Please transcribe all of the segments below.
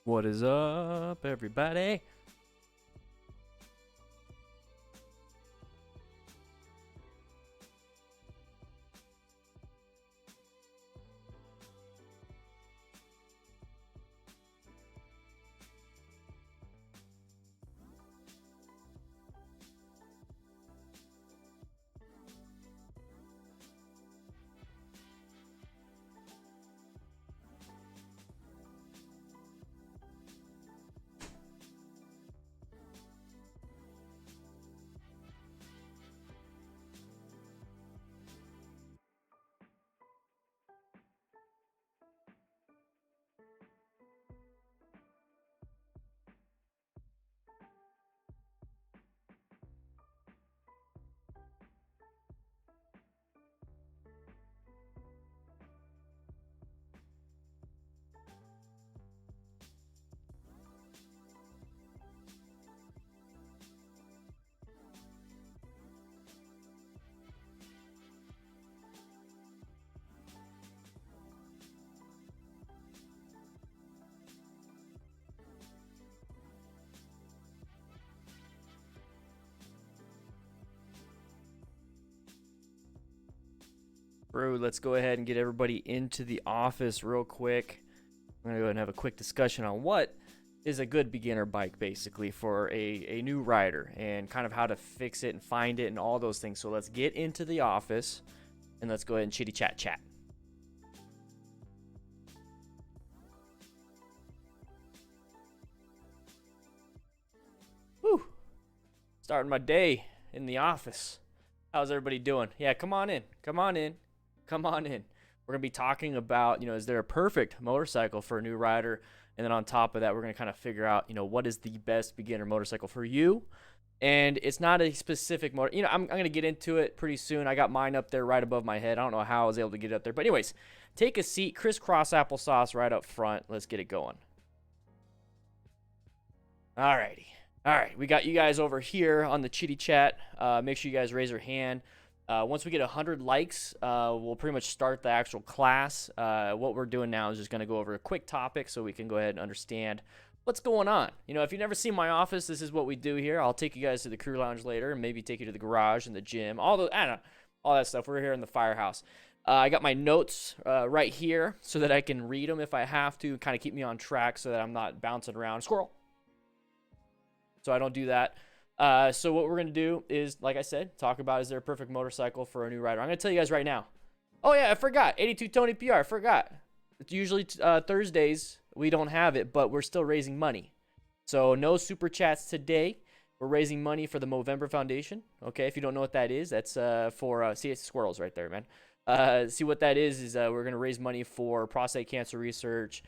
What is up, everybody? Bro, let's go ahead and get everybody into the office real quick. I'm going to go ahead and have a quick discussion on what is a good beginner bike, basically, for a new rider and kind of how to fix it and find it and all those things. So let's get into the office and let's go ahead and chitty chat. Whew. Starting my day in the office. How's everybody doing? Yeah, come on in. Come on in. We're going to be talking about, is there a perfect motorcycle for a new rider? And then on top of that, we're going to kind of figure out, what is the best beginner motorcycle for you? And it's not a specific motor. I'm going to get into it pretty soon. I got mine up there right above my head. I don't know how I was able to get it up there. But anyways, take a seat. Crisscross applesauce right up front. Let's get it going. Alrighty. All right, we got you guys over here on the chitty chat. Make sure you guys raise your hand. Once we get 100 likes, we'll pretty much start the actual class. What we're doing now is just going to go over a quick topic so we can go ahead and understand what's going on. If you've never seen my office, this is what we do here. I'll take you guys to the crew lounge later and maybe take you to the garage and the gym, all that stuff. We're here in the firehouse. I got my notes right here so that I can read them if I have to, kind of keep me on track so that I'm not bouncing around. Squirrel. So I don't do that. So what we're going to do is, like I said, talk about is there a perfect motorcycle for a new rider. I'm going to tell you guys right now. Oh, yeah, I forgot. 82 Tony PR. I forgot. It's usually Thursdays. We don't have it, but we're still raising money. So no super chats today. We're raising money for the Movember Foundation. Okay, if you don't know what that is, that's for, see, it's squirrels right there, man. See what that is we're going to raise money for prostate cancer research,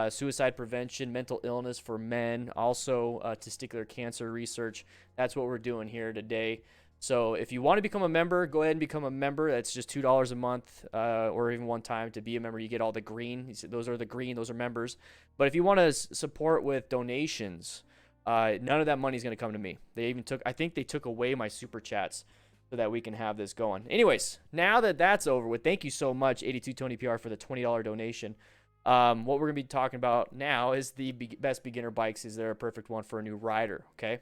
suicide prevention, mental illness for men, also testicular cancer research. That's what we're doing here today. So if you want to become a member, go ahead and become a member. That's just $2 a month or even one time to be a member. You get all the green. Those are the green. Those are members. But if you want to support with donations, none of that money is going to come to me. I think they took away my super chats so that we can have this going. Anyways, now that that's over with, thank you so much, 82 Tony PR, for the $20 donation. What we're going to be talking about now is the best beginner bikes. Is there a perfect one for a new rider? Okay.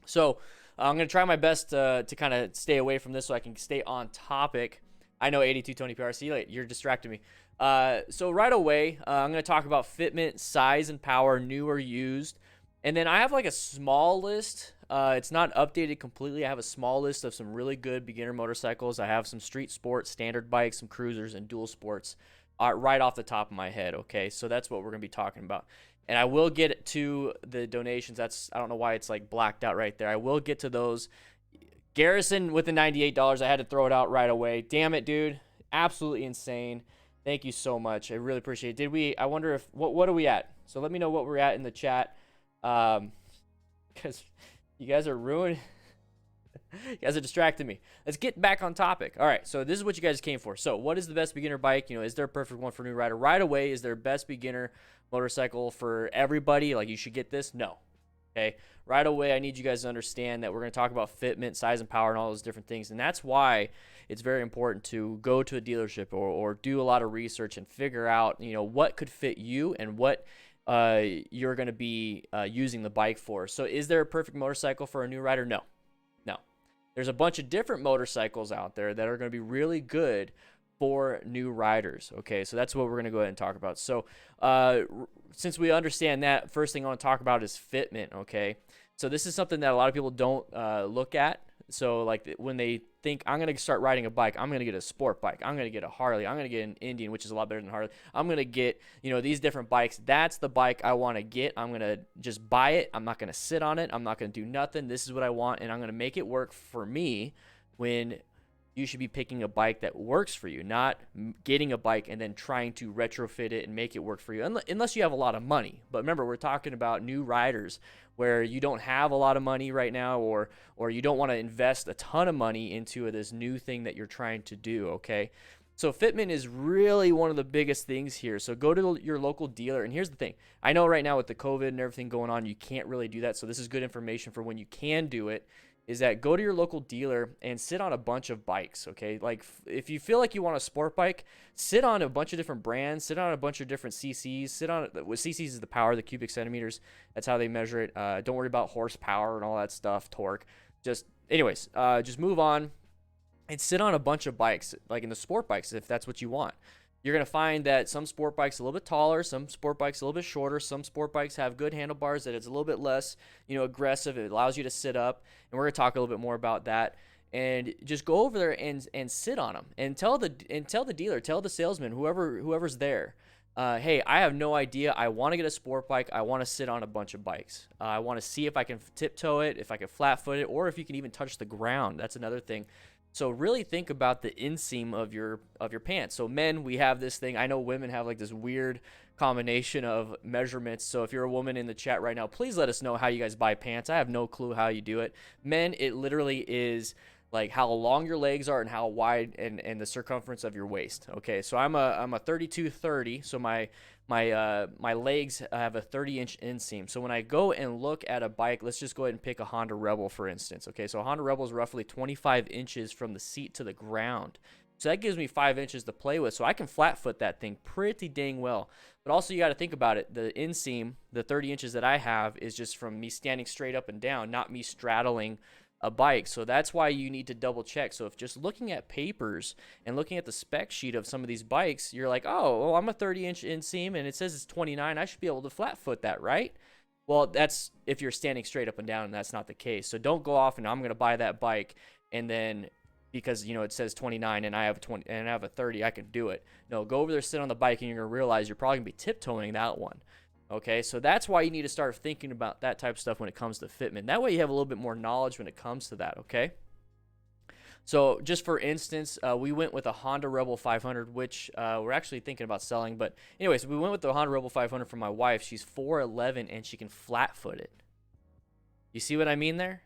So I'm going to try my best to kind of stay away from this so I can stay on topic. I know 82 Tony PR. See, you're distracting me. So right away, I'm going to talk about fitment, size, and power, new or used. And then I have like a small list. It's not updated completely. I have a small list of some really good beginner motorcycles. I have some street sports, standard bikes, some cruisers, and dual sports. Right off the top of my head, okay? So that's what we're going to be talking about. And I will get to the donations. I don't know why it's like blacked out right there. I will get to those. Garrison with the $98. I had to throw it out right away. Damn it, dude. Absolutely insane. Thank you so much. I really appreciate it. I wonder if, what are we at? So let me know what we're at in the chat. Because you guys are ruining. You guys are distracting me. Let's get back on topic. All right, so this is what you guys came for. So what is the best beginner bike? Is there a perfect one for a new rider? Right away, is there a best beginner motorcycle for everybody? Like, you should get this? No. Okay, right away, I need you guys to understand that we're going to talk about fitment, size, and power, and all those different things. And that's why it's very important to go to a dealership or do a lot of research and figure out, what could fit you and what you're going to be using the bike for. So is there a perfect motorcycle for a new rider? No. No. There's a bunch of different motorcycles out there that are going to be really good for new riders. Okay, so that's what we're going to go ahead and talk about. So since we understand that, first thing I want to talk about is fitment. Okay, so this is something that a lot of people don't look at. So like when they think I'm going to start riding a bike, I'm going to get a sport bike, I'm going to get a Harley, I'm going to get an Indian, which is a lot better than Harley, I'm going to get, you know, these different bikes. That's the bike I want to get. I'm going to just buy it. I'm not going to sit on it. I'm not going to do nothing. This is what I want, and I'm going to make it work for me. When you should be picking a bike that works for you, not getting a bike and then trying to retrofit it and make it work for you, unless you have a lot of money. But remember, we're talking about new riders where you don't have a lot of money right now, or you don't want to invest a ton of money into this new thing that you're trying to do, okay? So fitment is really one of the biggest things here. So go to your local dealer, and here's the thing. I know right now with the COVID and everything going on, you can't really do that, so this is good information for when you can do it. Is that go to your local dealer and sit on a bunch of bikes, okay? Like if you feel like you want a sport bike, sit on a bunch of different brands, sit on a bunch of different CCs, sit on, what CCs is the power, the cubic centimeters. That's how they measure it. Don't worry about horsepower and all that stuff, torque. Just move on and sit on a bunch of bikes, like in the sport bikes, if that's what you want. You're going to find that some sport bikes are a little bit taller, some sport bikes a little bit shorter, some sport bikes have good handlebars that it's a little bit less, you know, aggressive. It allows you to sit up, and we're going to talk a little bit more about that. And just go over there and sit on them, and tell the dealer, tell the salesman, whoever's there, hey, I have no idea. I want to get a sport bike. I want to sit on a bunch of bikes. I want to see if I can tiptoe it, if I can flat foot it, or if you can even touch the ground. That's another thing. So really think about the inseam of your pants. So men, we have this thing. I know women have like this weird combination of measurements. So if you're a woman in the chat right now, please let us know how you guys buy pants. I have no clue how you do it. Men, it literally is like how long your legs are and how wide and the circumference of your waist. Okay, so I'm a 32-30, so my legs have a 30-inch inseam. So when I go and look at a bike, let's just go ahead and pick a Honda Rebel, for instance. Okay, so a Honda Rebel is roughly 25 inches from the seat to the ground. So that gives me 5 inches to play with. So I can flat foot that thing pretty dang well. But also you got to think about it. The inseam, the 30 inches that I have, is just from me standing straight up and down, not me straddling a bike. So that's why you need to double check. So if just looking at papers and looking at the spec sheet of some of these bikes, you're like, oh, well, I'm a 30-inch inseam and it says it's 29, I should be able to flat foot that, right? Well, that's if you're standing straight up and down, and that's not the case. So don't go off and I'm going to buy that bike, and then because, you know, it says 29 and I have 20 and I have a 30, I can do it. No, go over there, sit on the bike, and you're going to realize you're probably going to be tiptoeing that one. Okay, so that's why you need to start thinking about that type of stuff when it comes to fitment. That way you have a little bit more knowledge when it comes to that, okay? So just for instance, we went with a Honda Rebel 500, which we're actually thinking about selling. But anyways, we went with the Honda Rebel 500 for my wife. She's 4'11", and she can flat foot it. You see what I mean there?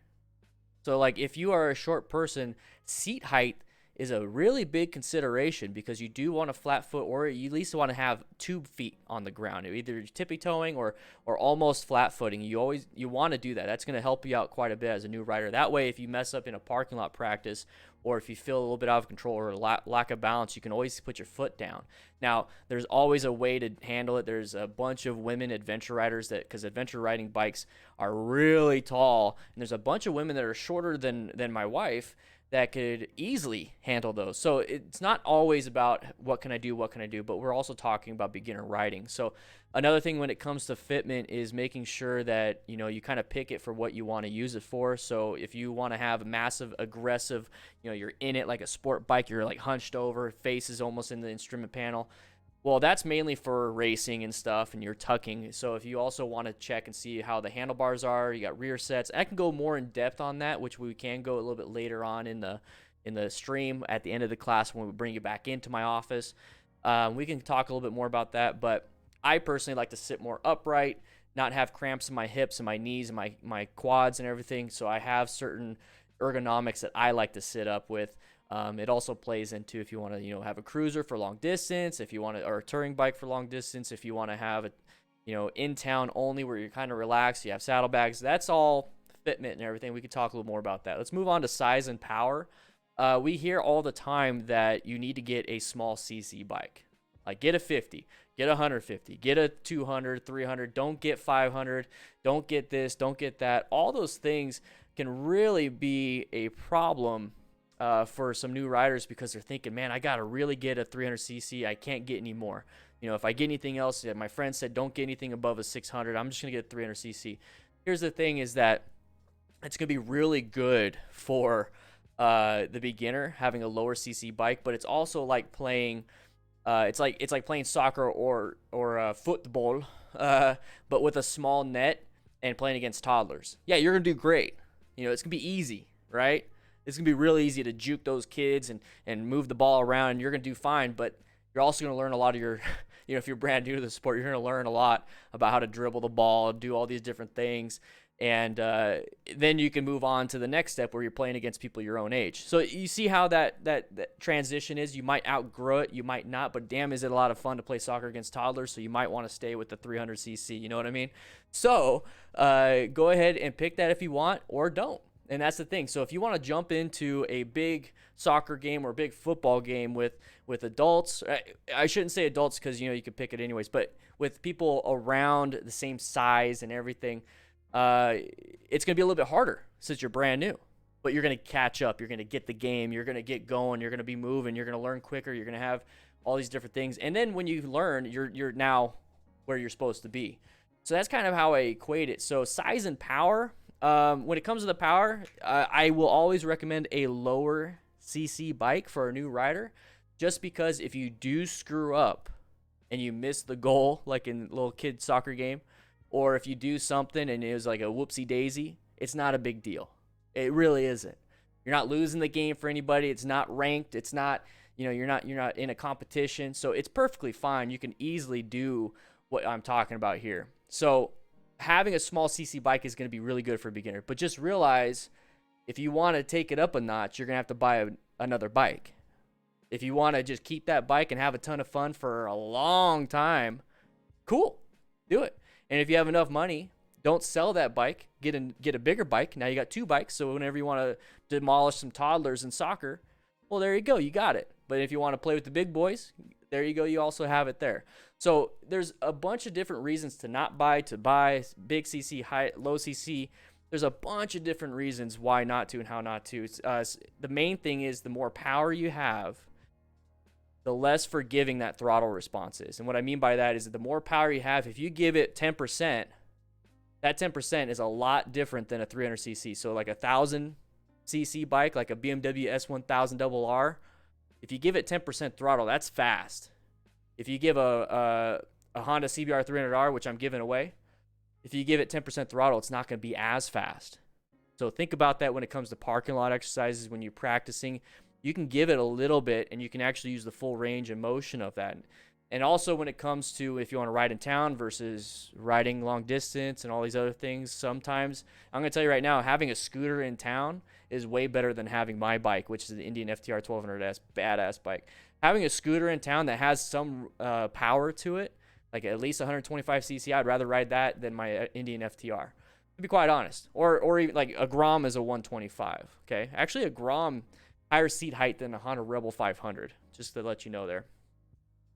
So like if you are a short person, seat height is a really big consideration, because you do want to flat foot, or you at least want to have 2 feet on the ground, either tippy-toeing or almost flat footing. You want to do that. That's going to help you out quite a bit as a new rider. That way, if you mess up in a parking lot practice, or if you feel a little bit out of control or lack of balance, you can always put your foot down. Now, there's always a way to handle it. There's a bunch of women adventure riders because adventure riding bikes are really tall, and there's a bunch of women that are shorter than my wife that could easily handle those. So it's not always about what can I do, but we're also talking about beginner riding. So another thing when it comes to fitment is making sure that, you know, you kind of pick it for what you want to use it for. So if you want to have a massive, aggressive, you know, you're in it like a sport bike, you're like hunched over, face is almost in the instrument panel. Well, that's mainly for racing and stuff, and you're tucking. So if you also want to check and see how the handlebars are, you got rear sets. I can go more in depth on that, which we can go a little bit later on in the stream at the end of the class when we bring you back into my office. We can talk a little bit more about that, but I personally like to sit more upright, not have cramps in my hips and my knees and my quads and everything. So I have certain ergonomics that I like to sit up with. It also plays into if you want to, you know, have a cruiser for long distance, if you want to, or a touring bike for long distance, if you want to have it, you know, in town only where you're kind of relaxed, you have saddlebags. That's all fitment and everything. We can talk a little more about that. Let's move on to size and power. We hear all the time that you need to get a small CC bike. Like get a 50, get a 150, get a 200, 300. Don't get 500. Don't get this, don't get that. All those things can really be a problem for some new riders because they're thinking, man, I got to really get a 300cc. I can't get any more. You know, if I get anything else, my friend said don't get anything above a 600. I'm just going to get a 300cc. Here's the thing is that it's going to be really good for the beginner having a lower cc bike, but it's also like playing it's like playing soccer or football, but with a small net and playing against toddlers. Yeah, you're gonna do great. You know, it's gonna be easy, right? It's gonna be really easy to juke those kids and move the ball around, and you're gonna do fine. But you're also gonna learn a lot of your, you know, if you're brand new to the sport, you're gonna learn a lot about how to dribble the ball, do all these different things. And then you can move on to the next step where you're playing against people your own age. So you see how that transition is. You might outgrow it, you might not, but damn, is it a lot of fun to play soccer against toddlers. So you might want to stay with the 300cc. You know what I mean? So go ahead and pick that if you want, or don't. And that's the thing. So if you want to jump into a big soccer game or a big football game with adults, I shouldn't say adults because, you know, you can pick it anyways, but with people around the same size and everything, it's going to be a little bit harder since you're brand new, but you're going to catch up. You're going to get the game. You're going to get going. You're going to be moving. You're going to learn quicker. You're going to have all these different things. And then when you learn, you're now where you're supposed to be. So that's kind of how I equate it. So size and power, when it comes to the power, I will always recommend a lower CC bike for a new rider, just because if you do screw up and you miss the goal, like in a little kid soccer game, or if you do something and it was like a whoopsie daisy, it's not a big deal. It really isn't. You're not losing the game for anybody. It's not ranked. It's not, you know, you're not in a competition. So it's perfectly fine. You can easily do what I'm talking about here. So having a small CC bike is going to be really good for a beginner. But just realize if you want to take it up a notch, you're going to have to buy another bike. If you want to just keep that bike and have a ton of fun for a long time, cool, do it. And if you have enough money, don't sell that bike. Get a bigger bike. Now you got two bikes. So whenever you want to demolish some toddlers in soccer, well, there you go. You got it. But if you want to play with the big boys, there you go. You also have it there. So there's a bunch of different reasons to not buy, to buy, big CC, high, low CC. There's a bunch of different reasons why not to and how not to. The main thing is the more power you have, the less forgiving that throttle response is. And what I mean by that is that the more power you have, if you give it 10%, that 10% is a lot different than a 300cc. So like a 1000cc bike, like a BMW S1000RR, if you give it 10% throttle, that's fast. If you give a Honda CBR 300R, which I'm giving away, if you give it 10% throttle, it's not going to be as fast. So think about that when it comes to parking lot exercises, when you're practicing. You can give it a little bit and you can actually use the full range and motion of that. And also when it comes to if you want to ride in town versus riding long distance and all these other things, sometimes I'm going to tell you right now, having a scooter in town is way better than having my bike, which is the Indian FTR 1200S, badass bike. Having a scooter in town that has some power to it, like at least 125cc, I'd rather ride that than my Indian FTR, to be quite honest. Or even like a Grom is a 125, okay? Actually a Grom higher seat height than a Honda Rebel 500, just to let you know there.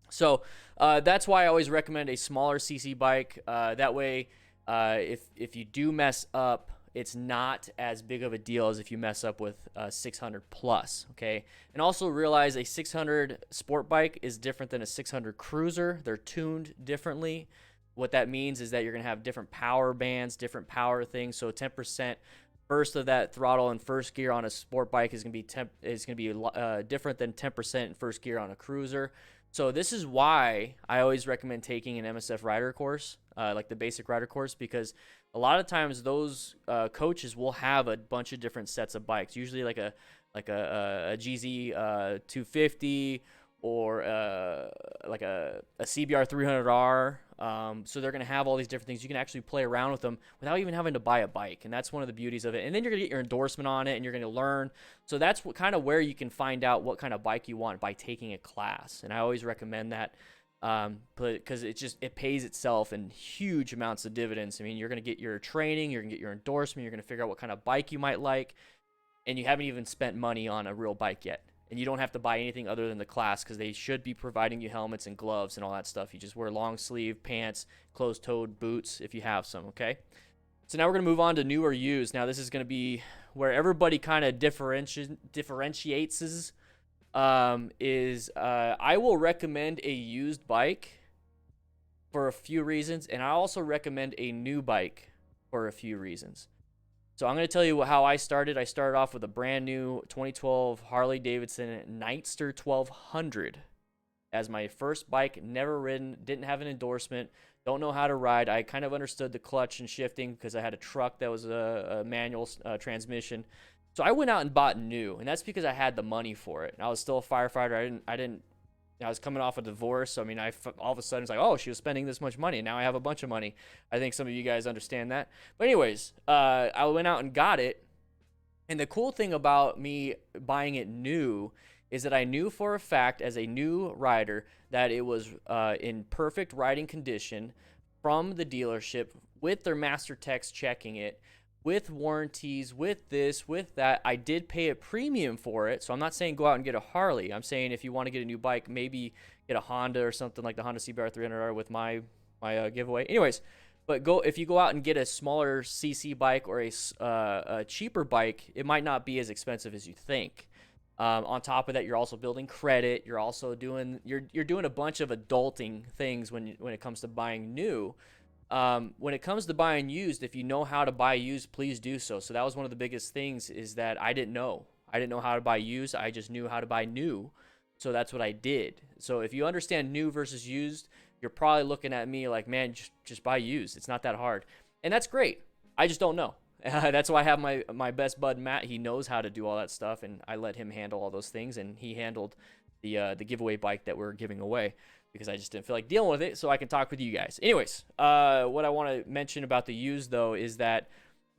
So that's why I always recommend a smaller CC bike. That way, if you do mess up, it's not as big of a deal as if you mess up with a 600 plus, okay? And also realize a 600 sport bike is different than a 600 cruiser. They're tuned differently. What that means is that you're going to have different power bands, different power things. So 10% burst of that throttle in first gear on a sport bike is going to be different than 10% in first gear on a cruiser. So this is why I always recommend taking an MSF rider course, like the basic rider course, because a lot of times those coaches will have a bunch of different sets of bikes, usually like a GZ 250 or like a CBR 300R. So they're going to have all these different things. You can actually play around with them without even having to buy a bike. And that's one of the beauties of it. And then you're going to get your endorsement on it and you're going to learn. So that's kind of where you can find out what kind of bike you want by taking a class. And I always recommend that because it pays itself in huge amounts of dividends. I mean, you're going to get your training, you're going to get your endorsement, you're going to figure out what kind of bike you might like. And you haven't even spent money on a real bike yet. and you don't have to buy anything other than the class, because they should be providing you helmets and gloves and all that stuff. You just wear long sleeve pants, closed-toed boots if you have some, okay? So now we're going to move on to new or used. Now this is going to be where everybody kind of differentiates I will recommend a used bike for a few reasons, and I also recommend a new bike for a few reasons. So I'm going to tell you how I started. I started off with a brand new 2012 Harley Davidson Nightster 1200 as my first bike, never ridden, didn't have an endorsement, don't know how to ride. I kind of understood the clutch and shifting because I had a truck that was a manual transmission. So I went out and bought new, and that's because I had the money for it. And I was still a firefighter. I was coming off a divorce. So, I mean, all of a sudden it's like, oh, she was spending this much money, and now I have a bunch of money. I think some of you guys understand that. But anyways, I went out and got it. And the cool thing about me buying it new is that I knew for a fact as a new rider that it was in perfect riding condition from the dealership with their master techs checking it, with warranties, with this, with that. I did pay a premium for it, so I'm not saying go out and get a Harley. I'm saying if you want to get a new bike, maybe get a Honda or something like the Honda CBR 300R with my giveaway. Anyways, but if you go out and get a smaller CC bike or a cheaper bike, it might not be as expensive as you think. On top of that, you're also building credit. You're also doing a bunch of adulting things when it comes to buying new. When it comes to buying used, if you know how to buy used, please do so. So that was one of the biggest things, is that I didn't know how to buy used. I just knew how to buy new. So that's what I did. So if you understand new versus used, you're probably looking at me like, man, just buy used. It's not that hard. And that's great. I just don't know. That's why I have my best bud, Matt. He knows how to do all that stuff, and I let him handle all those things, and he handled the giveaway bike that we're giving away, because I just didn't feel like dealing with it, so I can talk with you guys. Anyways, what I want to mention about the used, though, is that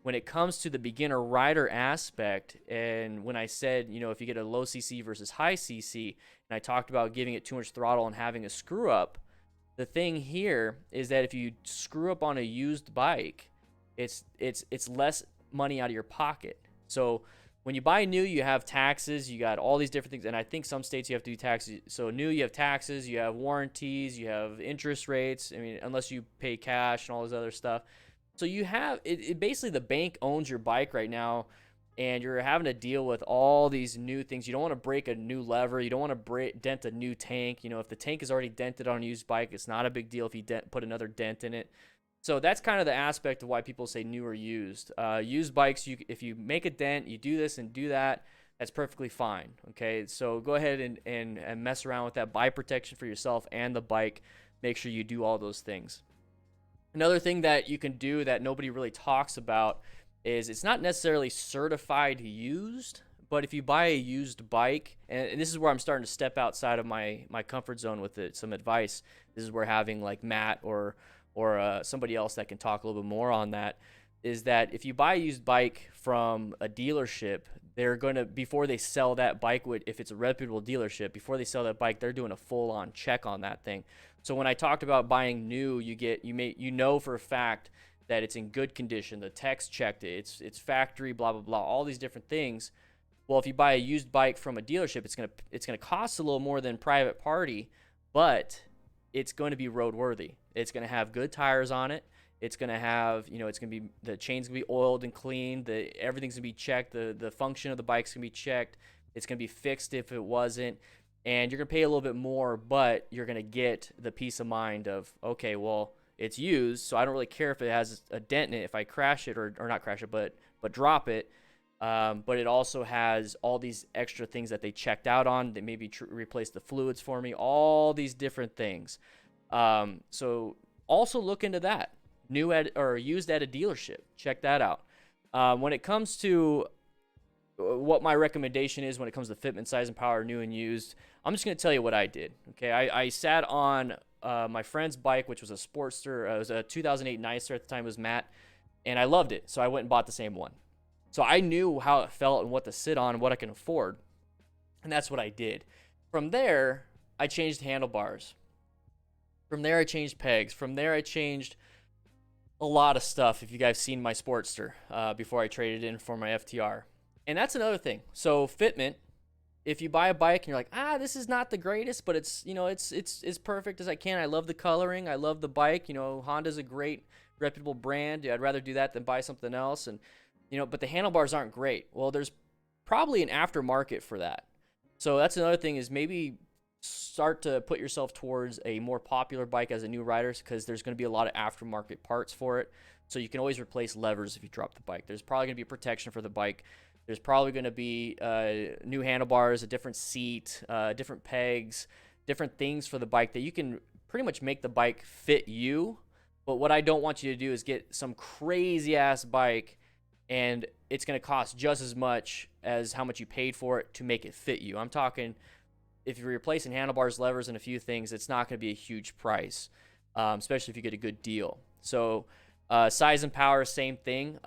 when it comes to the beginner rider aspect, and when I said, if you get a low CC versus high CC, and I talked about giving it too much throttle and having a screw up, the thing here is that if you screw up on a used bike, it's less money out of your pocket. So when you buy new, you have taxes, you got all these different things, and I think some states you have to do taxes. So new, you have taxes, you have warranties, you have interest rates. I mean, unless you pay cash and all this other stuff. So you have it basically, the bank owns your bike right now, and you're having to deal with all these new things. You don't want to break a new lever. You don't want to dent a new tank. If the tank is already dented on a used bike, it's not a big deal if you put another dent in it. So that's kind of the aspect of why people say new or used. Used bikes, if you make a dent, you do this and do that, that's perfectly fine. Okay, so go ahead and mess around with that. Buy protection for yourself and the bike. Make sure you do all those things. Another thing that you can do that nobody really talks about is it's not necessarily certified used, but if you buy a used bike, and this is where I'm starting to step outside of my comfort zone with some advice. This is where having like Matt or somebody else that can talk a little bit more on that, is that if you buy a used bike from a dealership, they're going to, before they sell that bike, if it's a reputable dealership, before they sell that bike, they're doing a full-on check on that thing. So when I talked about buying new, you know for a fact that it's in good condition. The techs checked it. It's factory, blah, blah, blah, all these different things. Well, if you buy a used bike from a dealership, it's gonna cost a little more than private party, but it's going to be roadworthy. It's going to have good tires on it. It's going to have, it's going to be, the chain's going to be oiled and cleaned. Everything's going to be checked. The function of the bike's going to be checked. It's going to be fixed if it wasn't. And you're going to pay a little bit more, but you're going to get the peace of mind of, okay, well, it's used, so I don't really care if it has a dent in it, if I crash it or not crash it, but drop it. But it also has all these extra things that they checked out on. They maybe replaced the fluids for me, all these different things. So also look into that. New or used at a dealership. Check that out. When it comes to what my recommendation is when it comes to fitment, size, and power, new and used, I'm just going to tell you what I did. Okay, I sat on my friend's bike, which was a Sportster. It was a 2008 Nightster at the time. It was Matt, and I loved it, so I went and bought the same one. So I knew how it felt and what to sit on and what I can afford, and that's what I did. From there, I changed handlebars. From there, I changed pegs. From there, I changed a lot of stuff, if you guys seen my Sportster, before I traded in for my FTR. And that's another thing. So fitment, if you buy a bike and you're like, this is not the greatest, but it's, it's as perfect as I can. I love the coloring. I love the bike. Honda's a great reputable brand. I'd rather do that than buy something else. And, but the handlebars aren't great. Well, there's probably an aftermarket for that. So that's another thing, is maybe start to put yourself towards a more popular bike as a new rider, because there's going to be a lot of aftermarket parts for it. So you can always replace levers if you drop the bike. There's probably going to be protection for the bike. There's probably going to be new handlebars, a different seat, different pegs, different things for the bike that you can pretty much make the bike fit you. But what I don't want you to do is get some crazy ass bike and it's going to cost just as much as how much you paid for it to make it fit you. I'm talking, if you're replacing handlebars, levers, and a few things, it's not going to be a huge price, especially if you get a good deal. So size and power, same thing.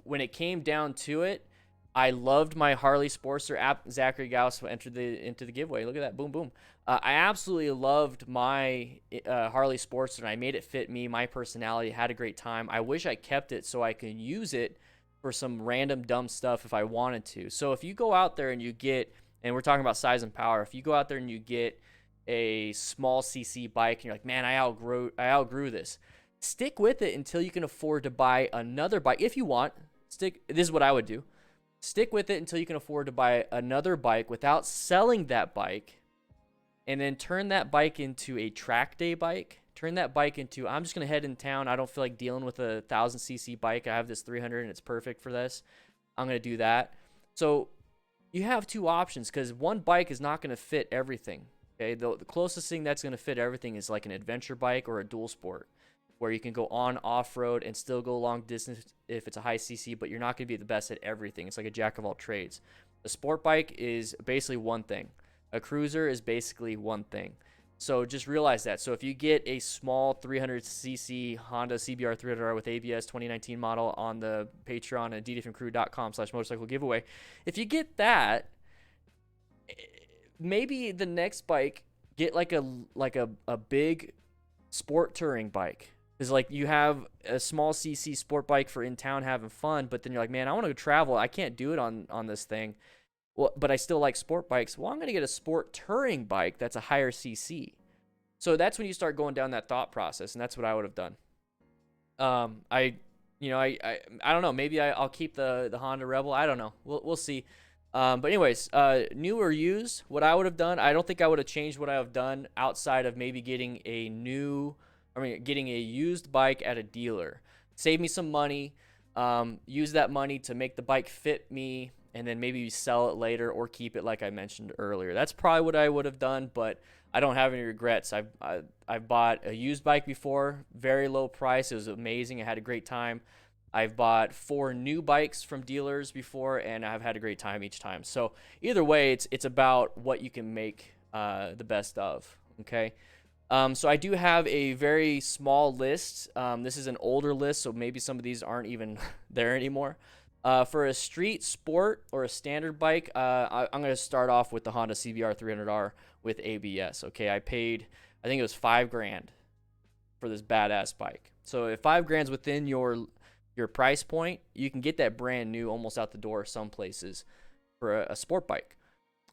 When it came down to it, I loved my Harley Sportster app. Zachary Gauss entered into the giveaway. Look at that. Boom, boom. I absolutely loved my Harley Sportster, and I made it fit me, my personality. Had a great time. I wish I kept it so I could use it for some random dumb stuff if I wanted to. So if you go out there and you get, and we're talking about size and power, if you go out there and you get a small CC bike and you're like, man, I outgrew this, stick with it until you can afford to buy another bike. If you want, this is what I would do. Stick with it until you can afford to buy another bike without selling that bike, and then turn that bike into a track day bike. Turn that bike into, I'm just going to head in town. I don't feel like dealing with a 1000cc bike. I have this 300 and it's perfect for this. I'm going to do that. So you have two options, because one bike is not going to fit everything. Okay, the closest thing that's going to fit everything is like an adventure bike or a dual sport, where you can go on off-road and still go long distance if it's a high CC, but you're not going to be the best at everything. It's like a jack of all trades. A sport bike is basically one thing. A cruiser is basically one thing. So just realize that. So if you get a small 300cc Honda CBR 300R with ABS 2019 model on the Patreon at ddfmcrew.com/motorcycle giveaway, if you get that, maybe the next bike, get like a big sport touring bike. Is like, you have a small CC sport bike for in town having fun, but then you're like, man, I want to go travel. I can't do it on this thing. Well, but I still like sport bikes. Well, I'm going to get a sport touring bike that's a higher CC. So that's when you start going down that thought process, and that's what I would have done. I don't know. Maybe I'll keep the Honda Rebel. I don't know. We'll see. But anyways, new or used, what I would have done, I don't think I would have changed what I have done outside of maybe getting a used bike at a dealer. Save me some money, use that money to make the bike fit me, and then maybe sell it later or keep it like I mentioned earlier. That's probably what I would have done, but I don't have any regrets. I've bought a used bike before, very low price. It was amazing. I had a great time. I've bought 4 new bikes from dealers before, and I've had a great time each time. So either way, it's about what you can make the best of, okay? So I do have a very small list. This is an older list, so maybe some of these aren't even there anymore. For a street sport or a standard bike, I'm going to start off with the Honda CBR 300R with ABS. Okay, I think it was $5,000 for this badass bike. So if $5,000 is within your price point, you can get that brand new almost out the door some places for a sport bike.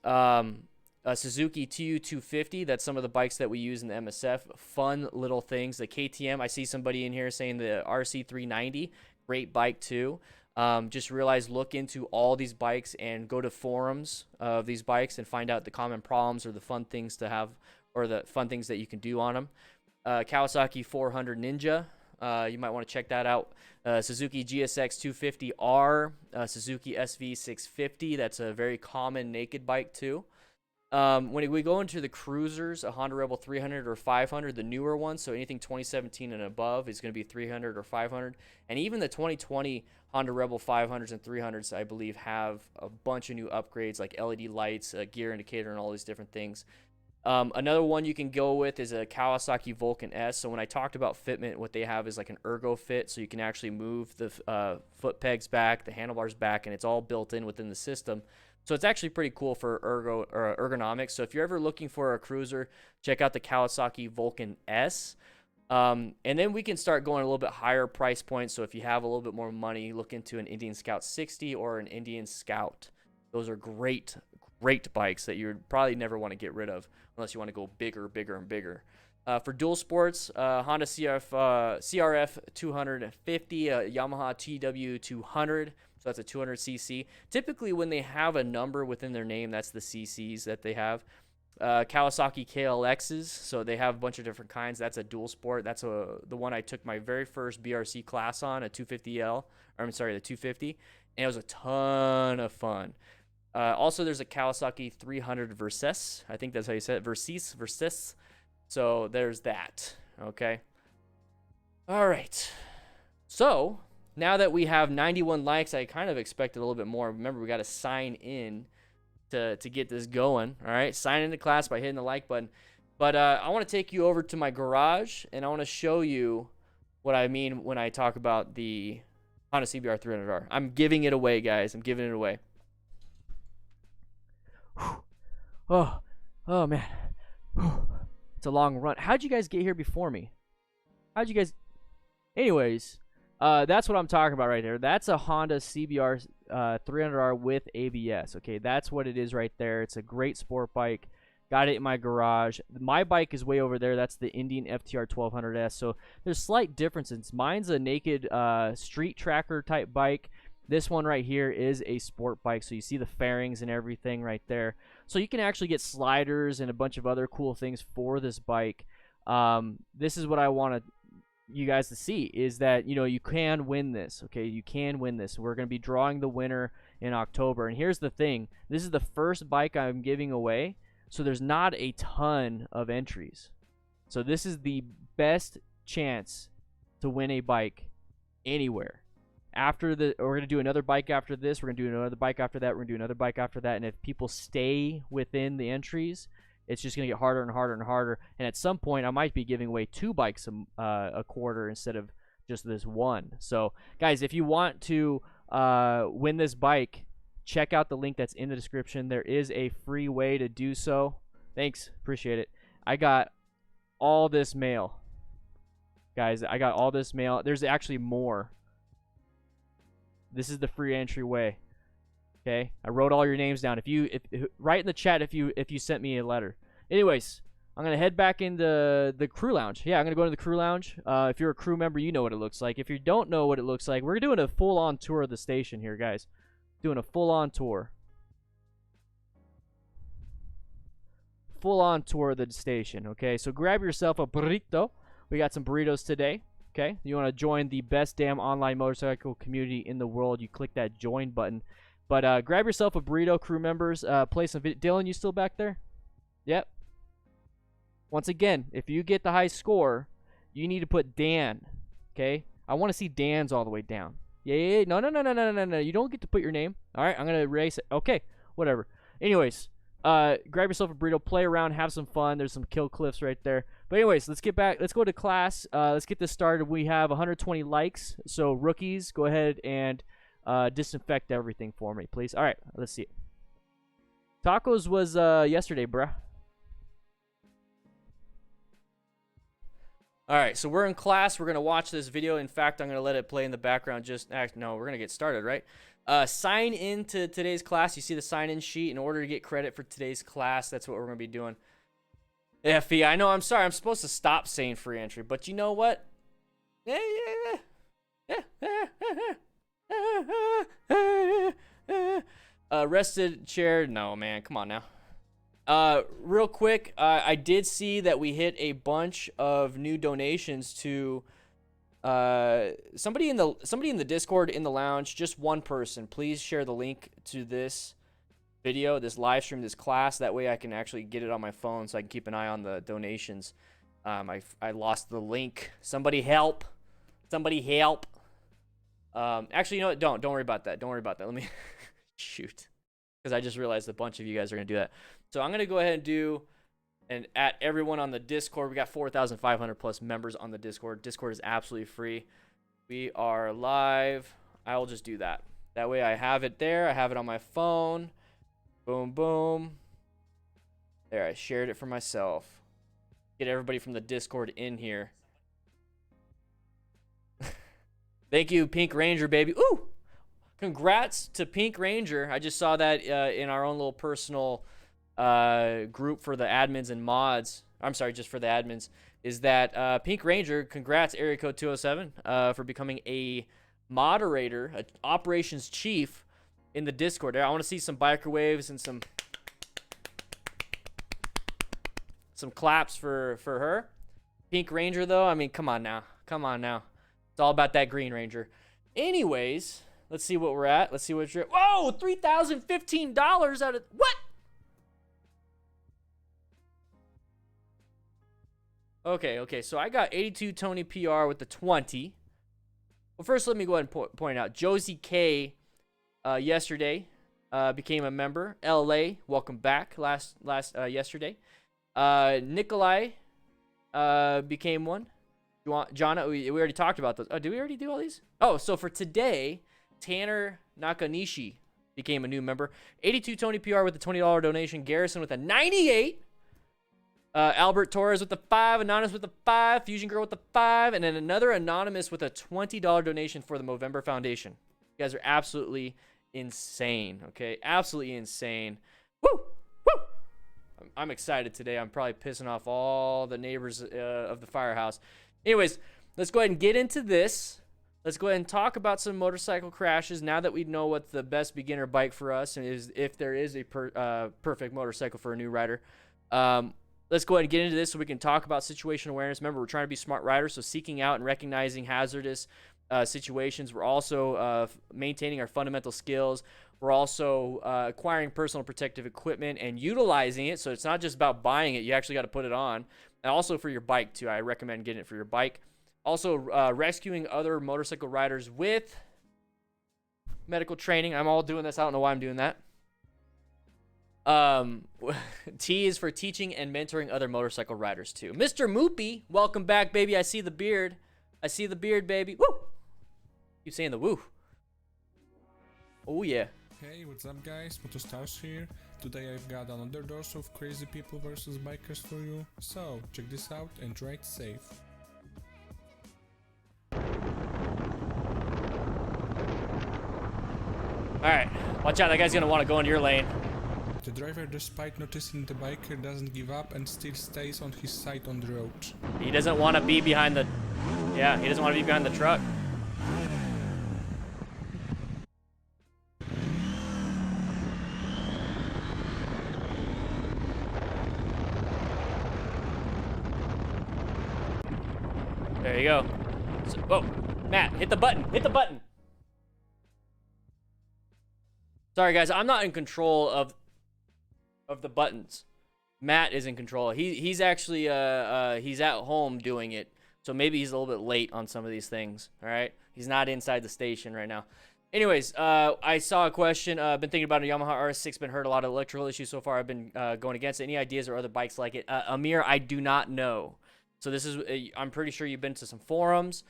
A Suzuki TU250, that's some of the bikes that we use in the MSF. Fun little things. The KTM, I see somebody in here saying the RC390, great bike too. Just look into all these bikes and go to forums of these bikes and find out the common problems or the fun things to have, or the fun things that you can do on them. Kawasaki 400 Ninja, you might want to check that out. Suzuki GSX 250R, Suzuki SV650, that's a very common naked bike too. When we go into the cruisers, a Honda Rebel 300 or 500, the newer ones, so anything 2017 and above is going to be 300 or 500. And even the 2020 Honda Rebel 500s and 300s, I believe, have a bunch of new upgrades like LED lights, a gear indicator, and all these different things. Another one you can go with is a Kawasaki Vulcan S. So when I talked about fitment, what they have is like an ergo fit, so you can actually move the foot pegs back, the handlebars back, and it's all built in within the system. So it's actually pretty cool for ergonomics. So if you're ever looking for a cruiser, check out the Kawasaki Vulcan S. And then we can start going a little bit higher price points. So if you have a little bit more money, look into an Indian Scout 60 or an Indian Scout. Those are great great bikes that you would probably never want to get rid of unless you want to go bigger, bigger, and bigger. For dual sports, Honda CRF 250, Yamaha TW 200, so that's a 200cc. Typically, when they have a number within their name, that's the cc's that they have. Kawasaki KLXs, so they have a bunch of different kinds. That's a dual sport. That's the one I took my very first BRC class on, a 250L, or I'm sorry, the 250, and it was a ton of fun. Also, there's a Kawasaki 300 Versys. I think that's how you say it, Versys. So there's that, okay? All right. So now that we have 91 likes, I kind of expected a little bit more. Remember, we got to sign in to get this going, all right? Sign into class by hitting the like button. But I want to take you over to my garage, and I want to show you what I mean when I talk about the Honda CBR 300R. I'm giving it away, guys. I'm giving it away. Oh man. It's a long run. How'd you guys get here before me? How'd you guys... Anyways, that's what I'm talking about right there. That's a Honda CBR 300R with ABS. Okay, that's what it is right there. It's a great sport bike. Got it in my garage. My bike is way over there. That's the Indian FTR 1200S. So there's slight differences. Mine's a naked street tracker type bike. This one right here is a sport bike, so you see the fairings and everything right there. So you can actually get sliders and a bunch of other cool things for this bike. This is what I want you guys to see, is that, you know, you can win this, okay? You can win this. We're going to be drawing the winner in October. And here's the thing. This is the first bike I'm giving away, so there's not a ton of entries. So this is the best chance to win a bike anywhere. We're going to do another bike after this. We're going to do another bike after that. We're going to do another bike after that. And if people stay within the entries, it's just going to get harder and harder and harder. And at some point, I might be giving away 2 bikes a quarter instead of just this one. So, guys, if you want to win this bike, check out the link that's in the description. There is a free way to do so. Thanks. Appreciate it. I got all this mail. Guys, I got all this mail. There's actually more. This is the free entry way. Okay, I wrote all your names down. Write in the chat if you sent me a letter. Anyways, I'm gonna head back into the crew lounge. Yeah, I'm gonna go to the crew lounge. If you're a crew member, you know what it looks like. If you don't know what it looks like, we're doing a full-on tour of the station here, guys. Doing a full-on tour. Full-on tour of the station. Okay, so grab yourself a burrito. We got some burritos today. Okay, you want to join the best damn online motorcycle community in the world, you click that join button. But grab yourself a burrito, crew members. Play some video. Dylan, you still back there? Yep. Once again, if you get the high score, you need to put Dan. Okay, I want to see Dan's all the way down. Yeah. No. You don't get to put your name. All right, I'm gonna erase it. Okay, whatever. Anyways, grab yourself a burrito, play around, have some fun. There's some kill cliffs right there. But anyways, let's get back. Let's go to class. Let's get this started. We have 120 likes. So rookies, go ahead and disinfect everything for me, please. All right, let's see it. Tacos was yesterday, bruh. All right, so we're in class. We're going to watch this video. In fact, I'm going to let it play in the background. No, we're going to get started, right? Sign in to today's class. You see the sign-in sheet. In order to get credit for today's class, that's what we're going to be doing. FE, I know, I'm sorry. I'm supposed to stop saying free entry, but you know what? Rested chair. No, man. Come on now. Real quick, I did see that we hit a bunch of new donations to somebody in the Discord in the lounge. Just one person. Please share the link to this video, this live stream, this class. That way I can actually get it on my phone so I can keep an eye on the donations. I lost the link. Somebody help. Somebody help. Actually, you know what? Don't worry about that. Don't worry about that. Let me shoot. Because I just realized a bunch of you guys are going to do that. So I'm going to go ahead and do and at everyone on the Discord. We got 4,500 plus members on the Discord. Discord is absolutely free. We are live. I will just do that. That way I have it there. I have it on my phone. Boom, boom. There, I shared it for myself. Get everybody from the Discord in here. Thank you, Pink Ranger, baby. Ooh! congrats to Pink Ranger. I just saw that in our own little personal group for the admins and mods. I'm sorry, just for the admins. Is that Pink Ranger? Congrats, area code 207, for becoming a moderator, an operations chief in the Discord. I want to see some biker waves and some claps for her. Pink Ranger, though, I mean, come on now. Come on now. It's all about that Green Ranger. Anyways, let's see what we're at. Let's see what you're at. Whoa, $3,015 out of... What? Okay, so I got 82 Tony PR with the 20. Well, first, let me go ahead and point out. Josie K yesterday became a member. LA, welcome back yesterday. Nikolai became one. Jonna, we already talked about those. Oh, did we already do all these? Oh, so for today, Tanner Nakanishi became a new member. 82 Tony PR with a $20 donation. Garrison with a 98. Albert Torres with the 5. Anonymous with the 5. Fusion Girl with the 5. And then another Anonymous with a $20 donation for the Movember Foundation. You guys are absolutely insane, okay? Absolutely insane. Woo! Woo! I'm excited today. I'm probably pissing off all the neighbors of the firehouse. Anyways, let's go ahead and get into this. Let's go ahead and talk about some motorcycle crashes now that we know what the best beginner bike for us is, if there is a perfect motorcycle for a new rider. Let's go ahead and get into this so we can talk about situational awareness. Remember, we're trying to be smart riders, so seeking out and recognizing hazardous situations. We're also maintaining our fundamental skills. We're also acquiring personal protective equipment and utilizing it. So it's not just about buying it. You actually got to put it on. And also for your bike, too. I recommend getting it for your bike. Also, rescuing other motorcycle riders with medical training. I'm all doing this. I don't know why I'm doing that. T is for teaching and mentoring other motorcycle riders, too. Mr. Moopy, welcome back, baby. I see the beard. I see the beard, baby. Woo! Keep saying the woo. Oh, yeah. Hey, what's up, guys? Motostars here. Today I've got another dose of crazy people versus bikers for you. So, check this out and ride safe. Alright, watch out. That guy's going to want to go into your lane. The driver, despite noticing the biker, doesn't give up and still stays on his side on the road. He doesn't want to be behind the... Yeah, he doesn't want to be behind the truck. There you go. So, whoa, Matt, hit the button. Hit the button. Sorry, guys. I'm not in control of the buttons. Matt is in control. He's actually he's at home doing it, so maybe he's a little bit late on some of these things. All right, he's not inside the station right now. Anyways, I saw a question. Been thinking about a Yamaha RS6. Been heard a lot of electrical issues so far. I've been going against it. Any ideas or other bikes like it? Amir, I do not know. So this is I'm pretty sure you've been to some forums.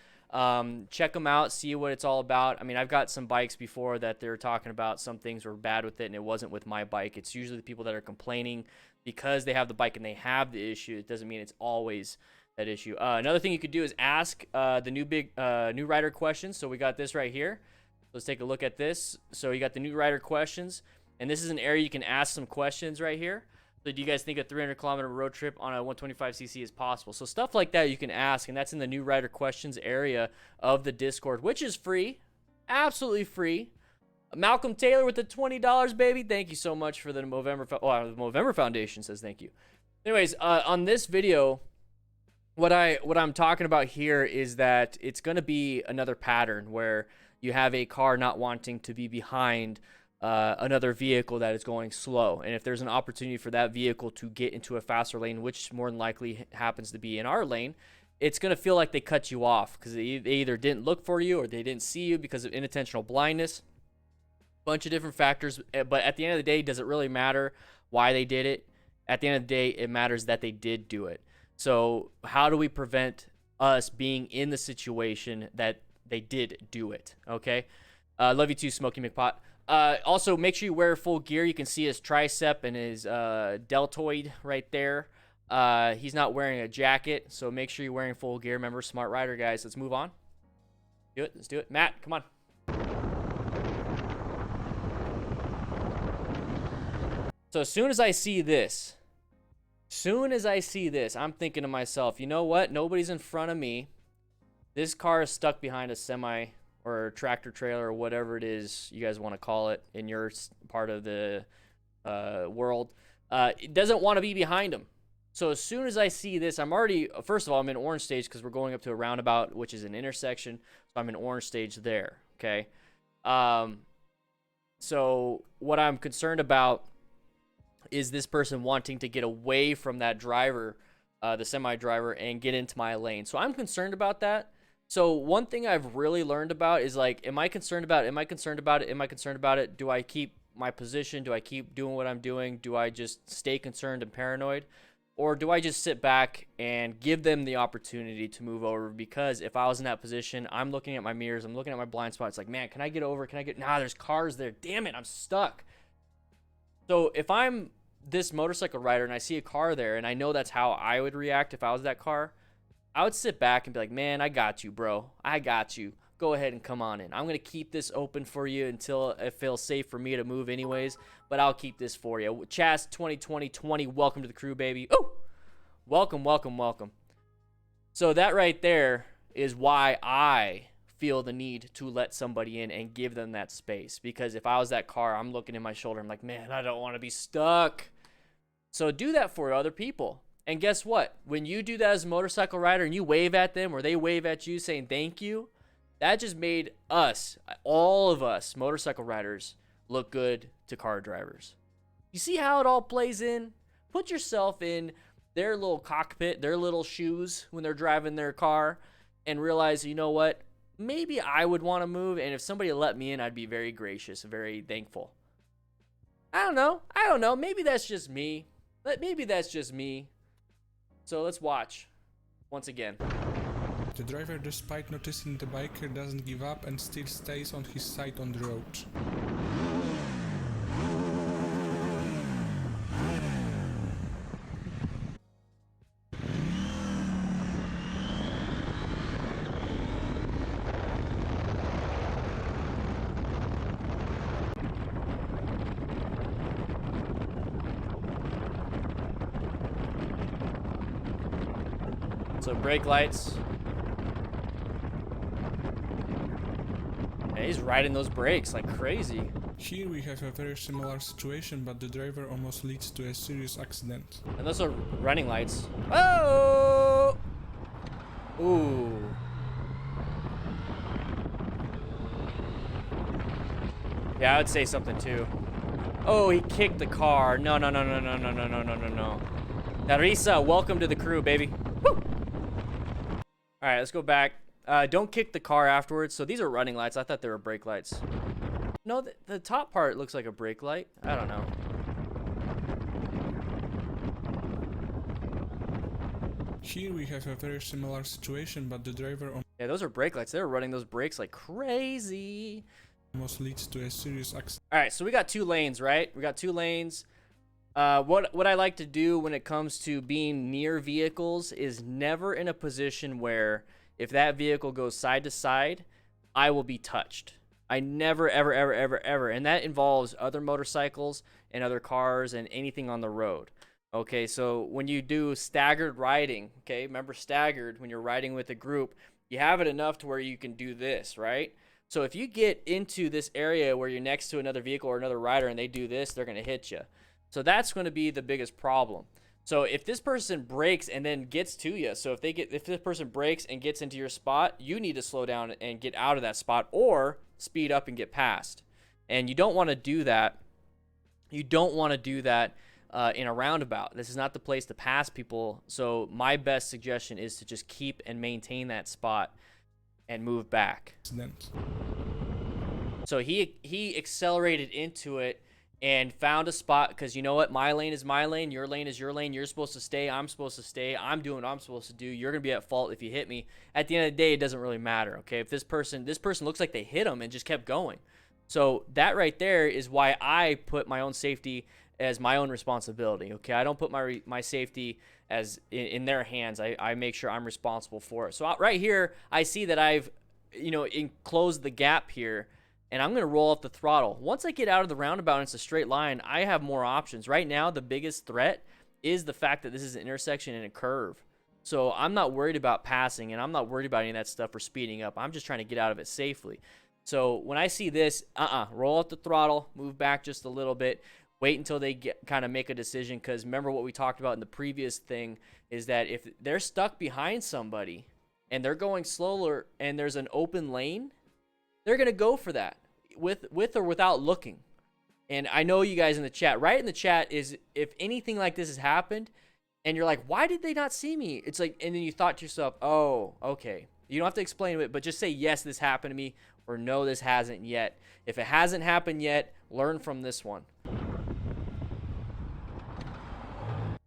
Check them out, see what it's all about. I mean, I've got some bikes before that they're talking about some things were bad with it, and it wasn't with my bike. It's usually the people that are complaining because they have the bike and they have the issue. It doesn't mean it's always that issue. Another thing you could do is ask the new rider questions. So we got this right here. Let's take a look at this. So you got the new rider questions, and this is an area you can ask some questions right here. So do you guys think a 300-kilometer road trip on a 125cc is possible? So stuff like that you can ask, and that's in the new rider questions area of the Discord, which is free, absolutely free. Malcolm Taylor with the $20, baby. Thank you so much for the Movember Foundation says thank you. Anyways, on this video, what I'm talking about here is that it's going to be another pattern where you have a car not wanting to be behind another vehicle that is going slow, and if there's an opportunity for that vehicle to get into a faster lane, which more than likely happens to be in our lane, it's going to feel like they cut you off because they either didn't look for you or they didn't see you because of inattentional blindness. Bunch of different factors, but at the end of the day, does it really matter why they did it? At the end of the day, it matters that they did do it. So how do we prevent us being in the situation that they did do it? Okay, love you too, Smokey McPot. Also, make sure you wear full gear. You can see his tricep and his deltoid right there. He's not wearing a jacket, so make sure you're wearing full gear. Remember, smart rider, guys. Let's move on. Do it. Let's do it. Matt, come on. So as soon as I see this, I'm thinking to myself, you know what? Nobody's in front of me. This car is stuck behind a semi or tractor trailer or whatever it is you guys want to call it in your part of the world. It doesn't want to be behind him. So as soon as I see this, I'm already, first of all, I'm in orange stage because we're going up to a roundabout, which is an intersection. So I'm in orange stage there, okay? So what I'm concerned about is this person wanting to get away from that driver, the semi driver, and get into my lane. So I'm concerned about that. So one thing I've really learned about is like, am I concerned about it? Am I concerned about it? Am I concerned about it? Do I keep my position? Do I keep doing what I'm doing? Do I just stay concerned and paranoid? Or do I just sit back and give them the opportunity to move over? Because if I was in that position, I'm looking at my mirrors, I'm looking at my blind spot. It's like, man, can I get over? Can I get, nah, there's cars there. Damn it, I'm stuck. So if I'm this motorcycle rider and I see a car there and I know that's how I would react if I was that car, I would sit back and be like, man, I got you, bro. I got you. Go ahead and come on in. I'm going to keep this open for you until it feels safe for me to move anyways, but I'll keep this for you. Chas 2020, welcome to the crew, baby. Oh, welcome, welcome, welcome. So that right there is why I feel the need to let somebody in and give them that space. Because if I was that car, I'm looking in my shoulder. I'm like, man, I don't want to be stuck. So do that for other people. And guess what? When you do that as a motorcycle rider and you wave at them or they wave at you saying thank you, that just made us, all of us motorcycle riders, look good to car drivers. You see how it all plays in? Put yourself in their little cockpit, their little shoes when they're driving their car, and realize, you know what? Maybe I would want to move, and if somebody let me in, I'd be very gracious, very thankful. I don't know. Maybe that's just me. So let's watch once again. The driver, despite noticing the biker, doesn't give up and still stays on his side on the road. So brake lights. Yeah, he's riding those brakes like crazy. Here we have a very similar situation, but the driver almost leads to a serious accident. And those are running lights. Oh! Ooh. Yeah, I would say something too. Oh, he kicked the car. No. Narisa, welcome to the crew, baby. Woo! All right, let's go back. Don't kick the car afterwards. So these are running lights. I thought they were brake lights. No, the top part looks like a brake light. I don't know. Here we have a very similar situation, but the driver Yeah, those are brake lights. They were running those brakes like crazy. almost leads to a serious accident. All right, so we got 2 lanes, right? We got 2 lanes. What I like to do when it comes to being near vehicles is never in a position where if that vehicle goes side to side, I will be touched. I never, ever. And that involves other motorcycles and other cars and anything on the road. Okay, so when you do staggered riding, okay, remember staggered, when you're riding with a group, you have it enough to where you can do this, right? So if you get into this area where you're next to another vehicle or another rider and they do this, they're going to hit you. So that's going to be the biggest problem. So if this person brakes and then gets to you, so if this person brakes and gets into your spot, you need to slow down and get out of that spot or speed up and get past. And you don't want to do that. You don't want to do that in a roundabout. This is not the place to pass people. So my best suggestion is to just keep and maintain that spot and move back. So he accelerated into it and found a spot, because you know what, my lane is my lane, your lane is your lane, you're supposed to stay, I'm supposed to stay, I'm doing what I'm supposed to do, you're gonna be at fault if you hit me. At the end of the day, it doesn't really matter. Okay, if this person looks like they hit him and just kept going. So that right there is why I put my own safety as my own responsibility. Okay, I don't put my safety as in their hands. I make sure I'm responsible for it. So right here, I see that I've enclosed the gap here and I'm going to roll off the throttle. Once I get out of the roundabout and it's a straight line, I have more options. Right now, the biggest threat is the fact that this is an intersection and a curve. So I'm not worried about passing, and I'm not worried about any of that stuff or speeding up. I'm just trying to get out of it safely. So when I see this, roll off the throttle, move back just a little bit, wait until they kind of make a decision, because remember what we talked about in the previous thing is that if they're stuck behind somebody and they're going slower and there's an open lane, they're going to go for that with or without looking. And I know you guys in the chat, right in the chat is if anything like this has happened and you're like, why did they not see me? It's like, and then you thought to yourself, oh, okay. You don't have to explain it, but just say, yes, this happened to me, or no, this hasn't yet. If it hasn't happened yet, learn from this one.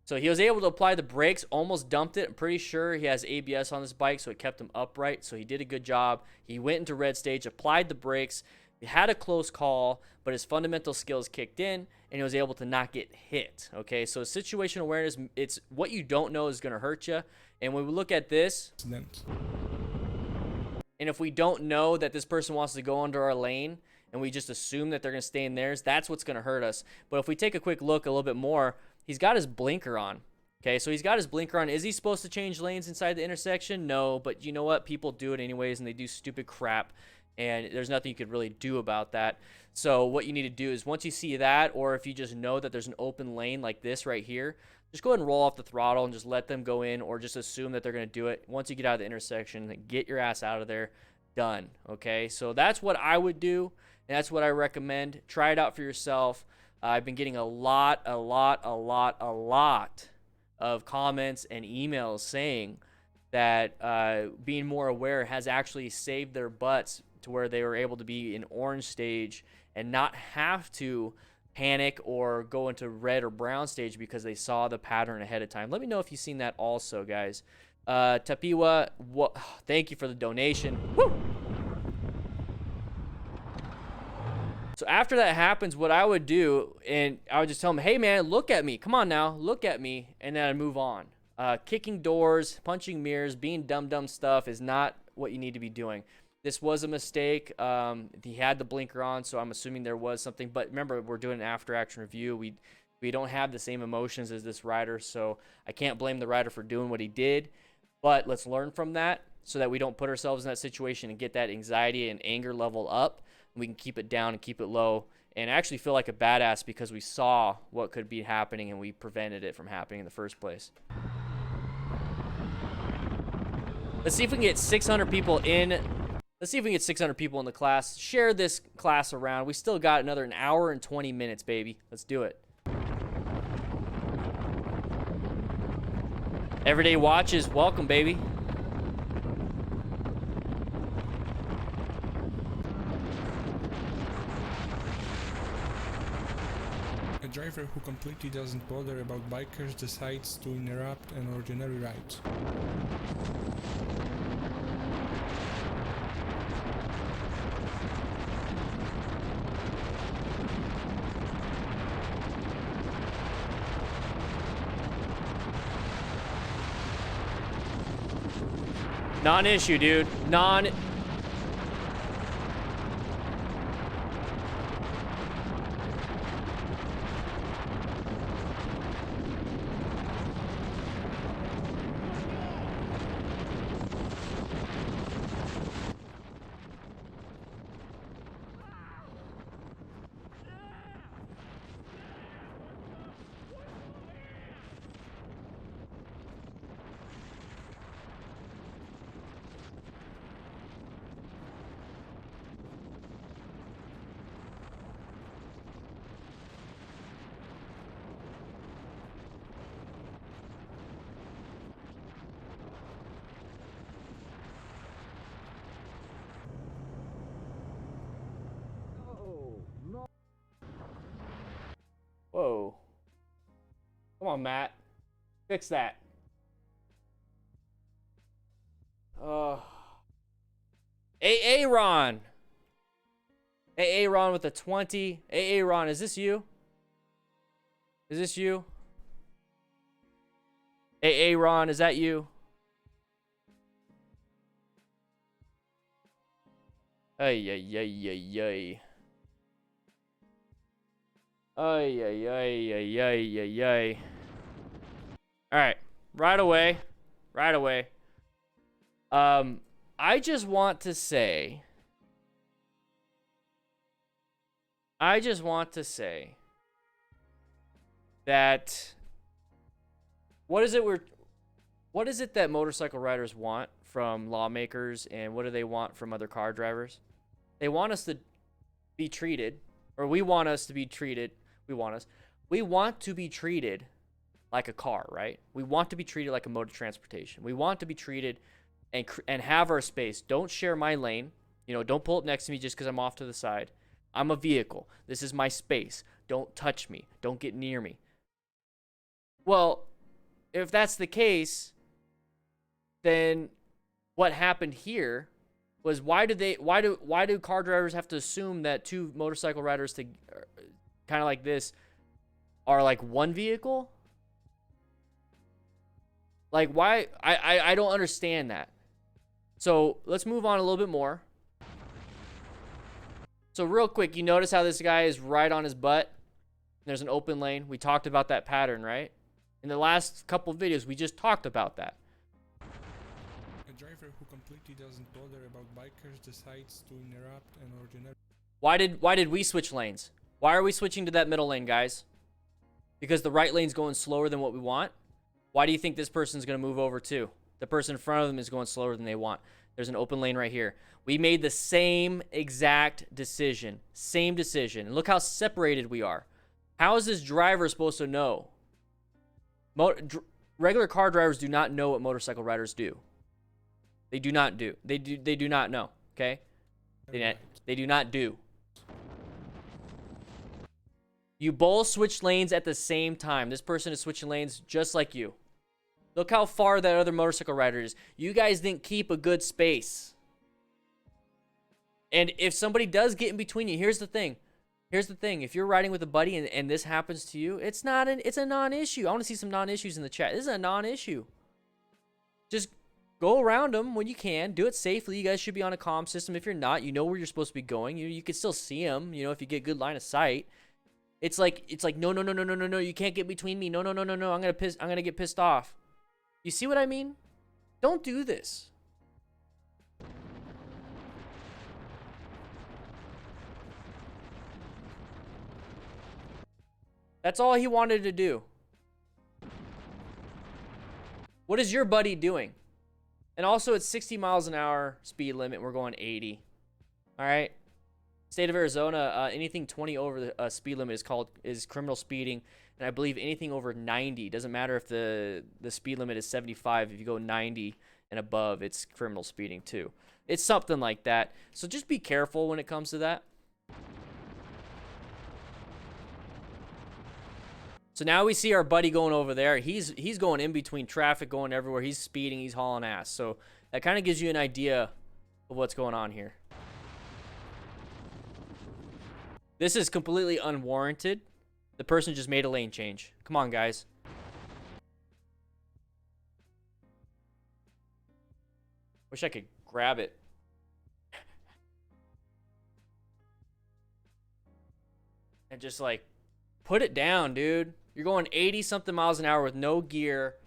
So he was able to apply the brakes, almost dumped it. I'm pretty sure he has ABS on this bike, so it kept him upright. So he did a good job. He went into red stage, applied the brakes. He had a close call, but his fundamental skills kicked in, and he was able to not get hit. Okay, so situational awareness, it's what you don't know is going to hurt you. And when we look at this, and if we don't know that this person wants to go under our lane, and we just assume that they're going to stay in theirs, that's what's going to hurt us. But if we take a quick look a little bit more, he's got his blinker on. Okay, so he's got his blinker on. Is he supposed to change lanes inside the intersection? No, but you know what? People do it anyways, and they do stupid crap, and there's nothing you could really do about that. So what you need to do is once you see that, or if you just know that there's an open lane like this right here, just go ahead and roll off the throttle and just let them go in, or just assume that they're going to do it. Once you get out of the intersection, get your ass out of there. Done. Okay, so that's what I would do, and that's what I recommend. Try it out for yourself. I've been getting a lot of comments and emails saying that being more aware has actually saved their butts to where they were able to be in orange stage and not have to panic or go into red or brown stage because they saw the pattern ahead of time. Let me know if you've seen that also, guys. Tapiwa, thank you for the donation. Woo! So after that happens, what I would do, and I would just tell them, hey, man, look at me. Come on now, look at me. And then I'd move on. Kicking doors, punching mirrors, being dumb stuff is not what you need to be doing. This was a mistake. He had the blinker on, so I'm assuming there was something. But remember, we're doing an after-action review. We don't have the same emotions as this rider, so I can't blame the rider for doing what he did. But let's learn from that so that we don't put ourselves in that situation and get that anxiety and anger level up. We can keep it down and keep it low and actually feel like a badass because we saw what could be happening and we prevented it from happening in the first place. Let's see if we can get 600 people in. Let's see if we can get 600 people in the class. Share this class around. We still got another an hour and 20 minutes, baby. Let's do it. Everyday watches, welcome, baby. A driver who completely doesn't bother about bikers decides to interrupt an ordinary ride. Non-issue, dude. Whoa. Come on, Matt. Fix that. AA Ron. AA Ron with a 20. AA Ron, is this you? Is this you? AA Ron, is that you? Ay, ay, ay, ay, ay. Ay, ay, ay, ay, ay, ay, ay. All right. Right away. Right away. I just want to say that what is it that motorcycle riders want from lawmakers, and what do they want from other car drivers? They want us to be treated, or we want us to be treated. We want to be treated like a car, right? We want to be treated like a mode of transportation. We want to be treated and have our space. Don't share my lane. You know, don't pull up next to me just because I'm off to the side. I'm a vehicle. This is my space. Don't touch me. Don't get near me. Well, if that's the case, then what happened here was why do car drivers have to assume that two motorcycle riders to kind of like this are like one vehicle? Like, why? I don't understand that. So let's move on a little bit more. So real quick, you notice how this guy is right on his butt? There's an open lane. We talked about that pattern, right? In the last couple of videos, we just talked about that. A driver who completely doesn't bother about bikers decides to interrupt an ordinary... Why did we switch lanes? Why are we switching to that middle lane, guys? Because the right lane's going slower than what we want? Why do you think this person's going to move over too? The person in front of them is going slower than they want. There's an open lane right here. We made the same exact decision. Same decision. And look how separated we are. How is this driver supposed to know? Regular car drivers do not know what motorcycle riders do. They do not do. They do not know, okay? They do not do. You both switch lanes at the same time. This person is switching lanes just like you. Look how far that other motorcycle rider is. You guys didn't keep a good space. And if somebody does get in between you, here's the thing. Here's the thing. If you're riding with a buddy and this happens to you, it's a non-issue. I want to see some non-issues in the chat. This is a non-issue. Just go around them when you can. Do it safely. You guys should be on a comm system. If you're not, you know where you're supposed to be going. You can still see them, you know, if you get good line of sight. It's like no, you can't get between me. No. I'm going to get pissed off. You see what I mean? Don't do this. That's all he wanted to do. What is your buddy doing? And also, it's 60 miles an hour speed limit. We're going 80. All right. State of Arizona, anything 20 over the speed limit is criminal speeding, and I believe anything over 90, doesn't matter if the speed limit is 75. If you go 90 and above, it's criminal speeding too. It's something like that. So just be careful when it comes to that. So now we see our buddy going over there. He's going in between traffic, going everywhere. He's speeding. He's hauling ass. So that kind of gives you an idea of what's going on here. This is completely unwarranted. The person just made a lane change. Come on, guys. Wish I could grab it. And just like, put it down, dude. You're going 80 something miles an hour with no gear.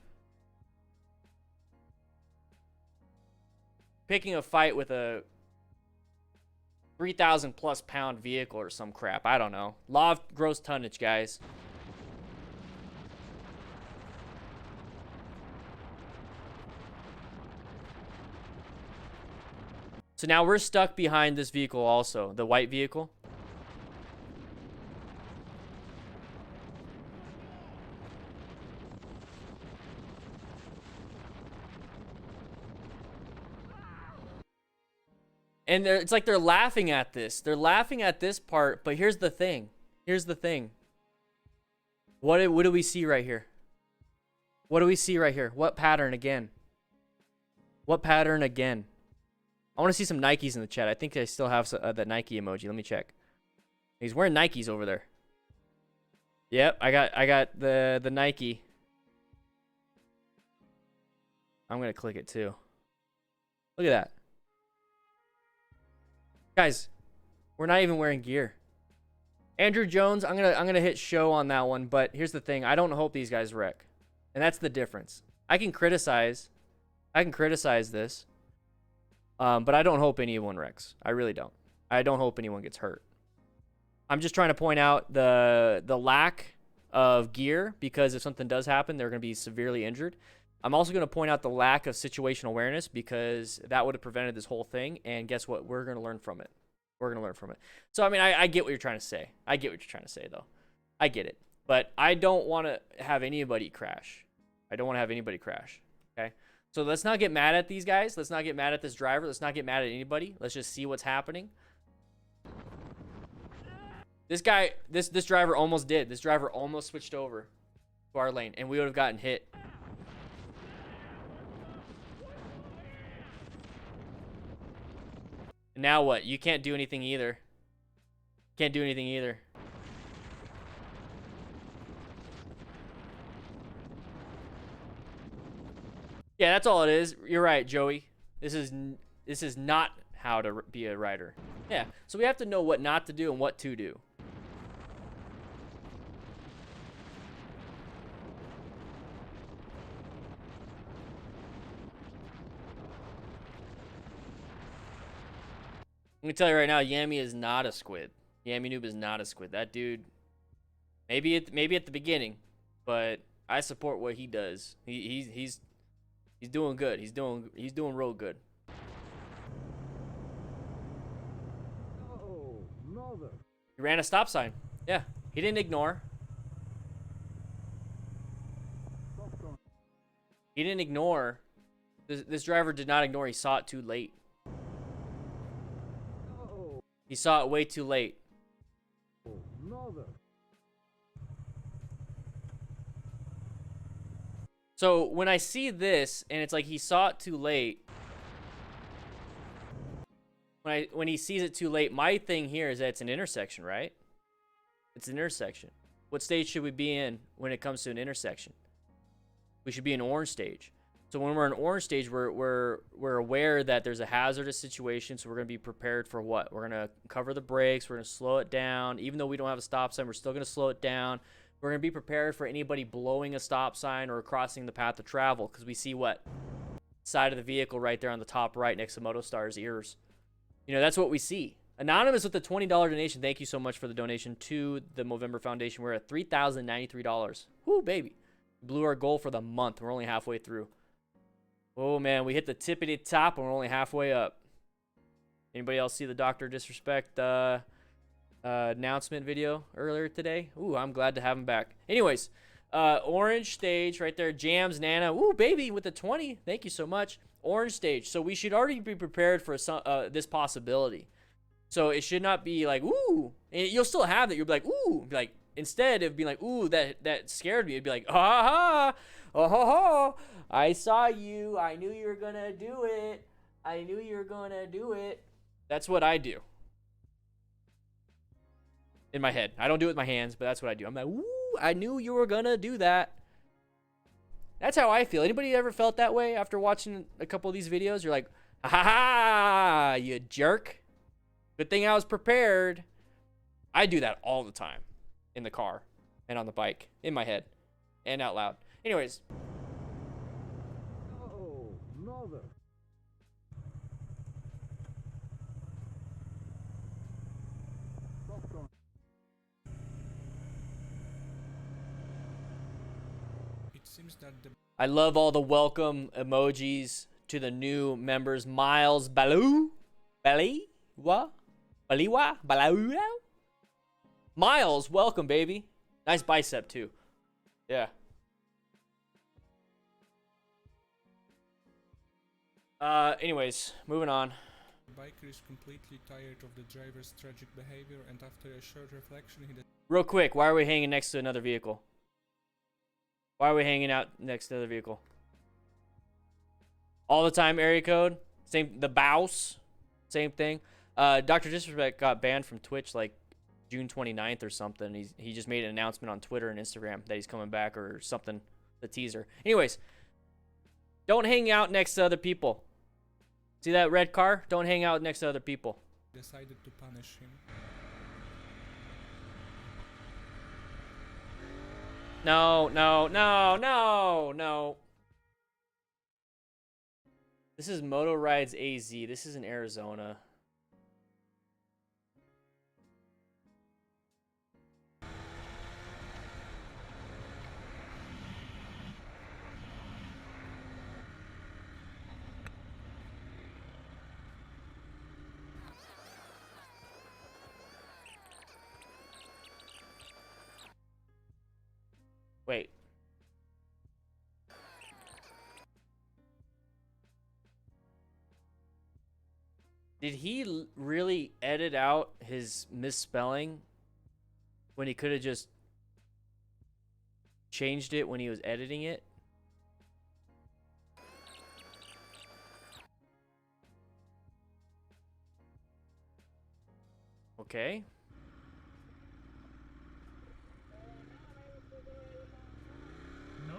Picking a fight with a 3,000 plus pound vehicle or some crap. I don't know. Law of gross tonnage, guys. So now we're stuck behind this vehicle also, the white vehicle. And it's like they're laughing at this. They're laughing at this part, but here's the thing. Here's the thing. What do we see right here? What do we see right here? What pattern again? What pattern again? I want to see some Nikes in the chat. I think I still have that Nike emoji. Let me check. He's wearing Nikes over there. Yep, I got the Nike. I'm going to click it too. Look at that. Guys, we're not even wearing gear. Andrew Jones, I'm gonna hit show on that one, but here's the thing. I don't hope these guys wreck. And that's the difference. I can criticize this. But I don't hope anyone wrecks. I really don't. I don't hope anyone gets hurt. I'm just trying to point out the lack of gear, because if something does happen, they're going to be severely injured. I'm also going to point out the lack of situational awareness, because that would have prevented this whole thing. And guess what? We're going to learn from it. We're going to learn from it. So, I mean, I get what you're trying to say. I get what you're trying to say, though. I get it. But I don't want to have anybody crash. I don't want to have anybody crash. Okay? So let's not get mad at these guys. Let's not get mad at this driver. Let's not get mad at anybody. Let's just see what's happening. This guy, this driver almost did. This driver almost switched over to our lane, and we would have gotten hit. And now what? You can't do anything either. Can't do anything either. Yeah, that's all it is. You're right, Joey. This is not how to be a rider. Yeah, so we have to know what not to do and what to do. I'm gonna tell you right now, Yami is not a squid. Yami Noob is not a squid. That dude, maybe at the beginning, but I support what he does. He's doing good. He's doing real good. Oh, mother. He ran a stop sign. Yeah, he didn't ignore. He didn't ignore. This driver did not ignore. He saw it too late. He saw it way too late. Oh, mother. So when I see this and it's like he saw it too late, when he sees it too late, my thing here is that it's an intersection, right? It's an intersection. What stage should we be in when it comes to an intersection? We should be in orange stage. So when we're in orange stage, we're aware that there's a hazardous situation, so we're going to be prepared for what? We're going to cover the brakes, we're going to slow it down. Even though we don't have a stop sign, we're still going to slow it down. We're going to be prepared for anybody blowing a stop sign or crossing the path of travel, because we see what? Side of the vehicle right there on the top right next to Motostar's ears. You know, that's what we see. Anonymous with the $20 donation. Thank you so much for the donation to the Movember Foundation. We're at $3,093. Woo, baby. Blew our goal for the month. We're only halfway through. Oh, man. We hit the tippity top and we're only halfway up. Anybody else see the Dr. Disrespect announcement video earlier today? Ooh, I'm glad to have him back. Anyways, orange stage right there. Jams, Nana. Ooh, baby, with the 20. Thank you so much. Orange stage. So we should already be prepared for this possibility. So it should not be like, ooh. And you'll still have that. You'll be like, ooh. Be like, instead of being like, ooh, that scared me. It'd be like, ha ha, oh ho ho. I saw you. I knew you were going to do it. I knew you were going to do it. That's what I do. In my head. I don't do it with my hands, but that's what I do. I'm like, ooh, I knew you were going to do that. That's how I feel. Anybody ever felt that way after watching a couple of these videos? You're like, ha ha ha, you jerk. Good thing I was prepared. I do that all the time. In the car. And on the bike. In my head. And out loud. Anyways. Oh, mother. It seems that the I love all the welcome emojis to the new members. Miles Baloo. Baliwa? Baliwa? Baloo? Miles, welcome, baby. Nice bicep, too. Yeah. Anyways, moving on. The biker is completely tired of the driver's tragic behavior, and after a short reflection he Real quick, why are we hanging next to another vehicle? Why are we hanging out next to another vehicle? All the time, area code. Same, the Bouse. Same thing. Dr. Disrespect got banned from Twitch like June 29th or something. He just made an announcement on Twitter and Instagram that he's coming back or something. The teaser. Anyways, don't hang out next to other people. See that red car? Don't hang out next to other people. decided to punish him. No, no, no, no, no. This is Moto Rides AZ. This is in Arizona. Wait. Did he really edit out his misspelling when he could have just changed it when he was editing it? Okay. No.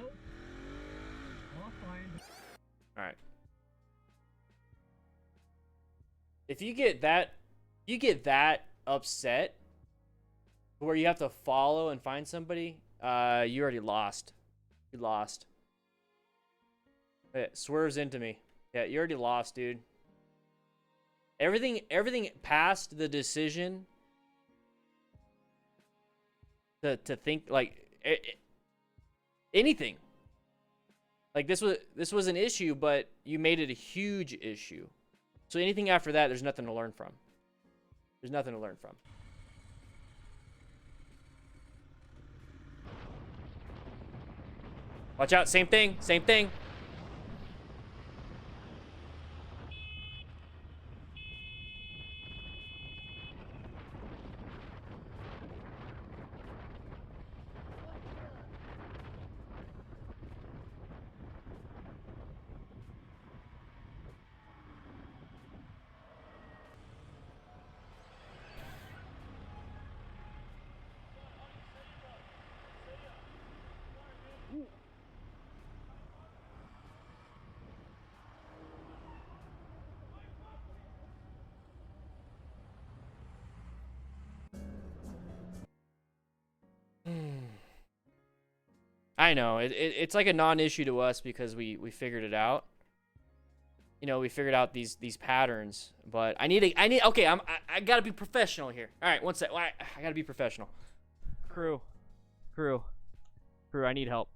All fine. All right. If you get that upset where you have to follow and find somebody, you already lost. You lost. It swerves into me. Yeah, you already lost, dude. Everything past the decision to think like anything. Like this was an issue, but you made it a huge issue. So anything after that, there's nothing to learn from. There's nothing to learn from. Watch out, same thing, same thing. I know it's like a non-issue to us because we figured it out. You know, we figured out these patterns, but I need okay, I gotta be professional here. All right, one sec. I gotta be professional. Crew, I need help.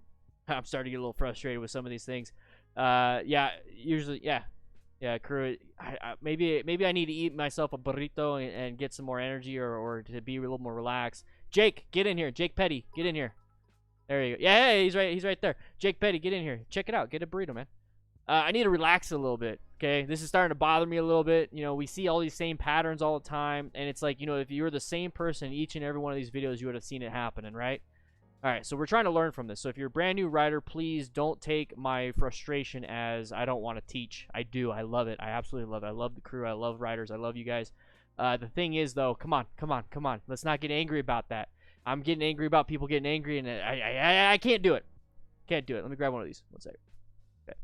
I'm starting to get a little frustrated with some of these things. Yeah, usually, yeah, crew. Maybe I need to eat myself a burrito and get some more energy or to be a little more relaxed. Jake, get in here. Jake Petty, get in here. There you go. Yeah, he's right there. Jake Petty, get in here. Check it out. Get a burrito, man. I need to relax a little bit, okay? This is starting to bother me a little bit. You know, we see all these same patterns all the time, and it's like, you know, if you were the same person in each and every one of these videos, you would have seen it happening, right? All right, so we're trying to learn from this. So if you're a brand new rider, please don't take my frustration as I don't want to teach. I do. I love it. I absolutely love it. I love the crew. I love riders. I love you guys. The thing is, though, come on. Let's not get angry about that. I'm getting angry about people getting angry, and I can't do it. Can't do it. Let me grab one of these. One second. Okay.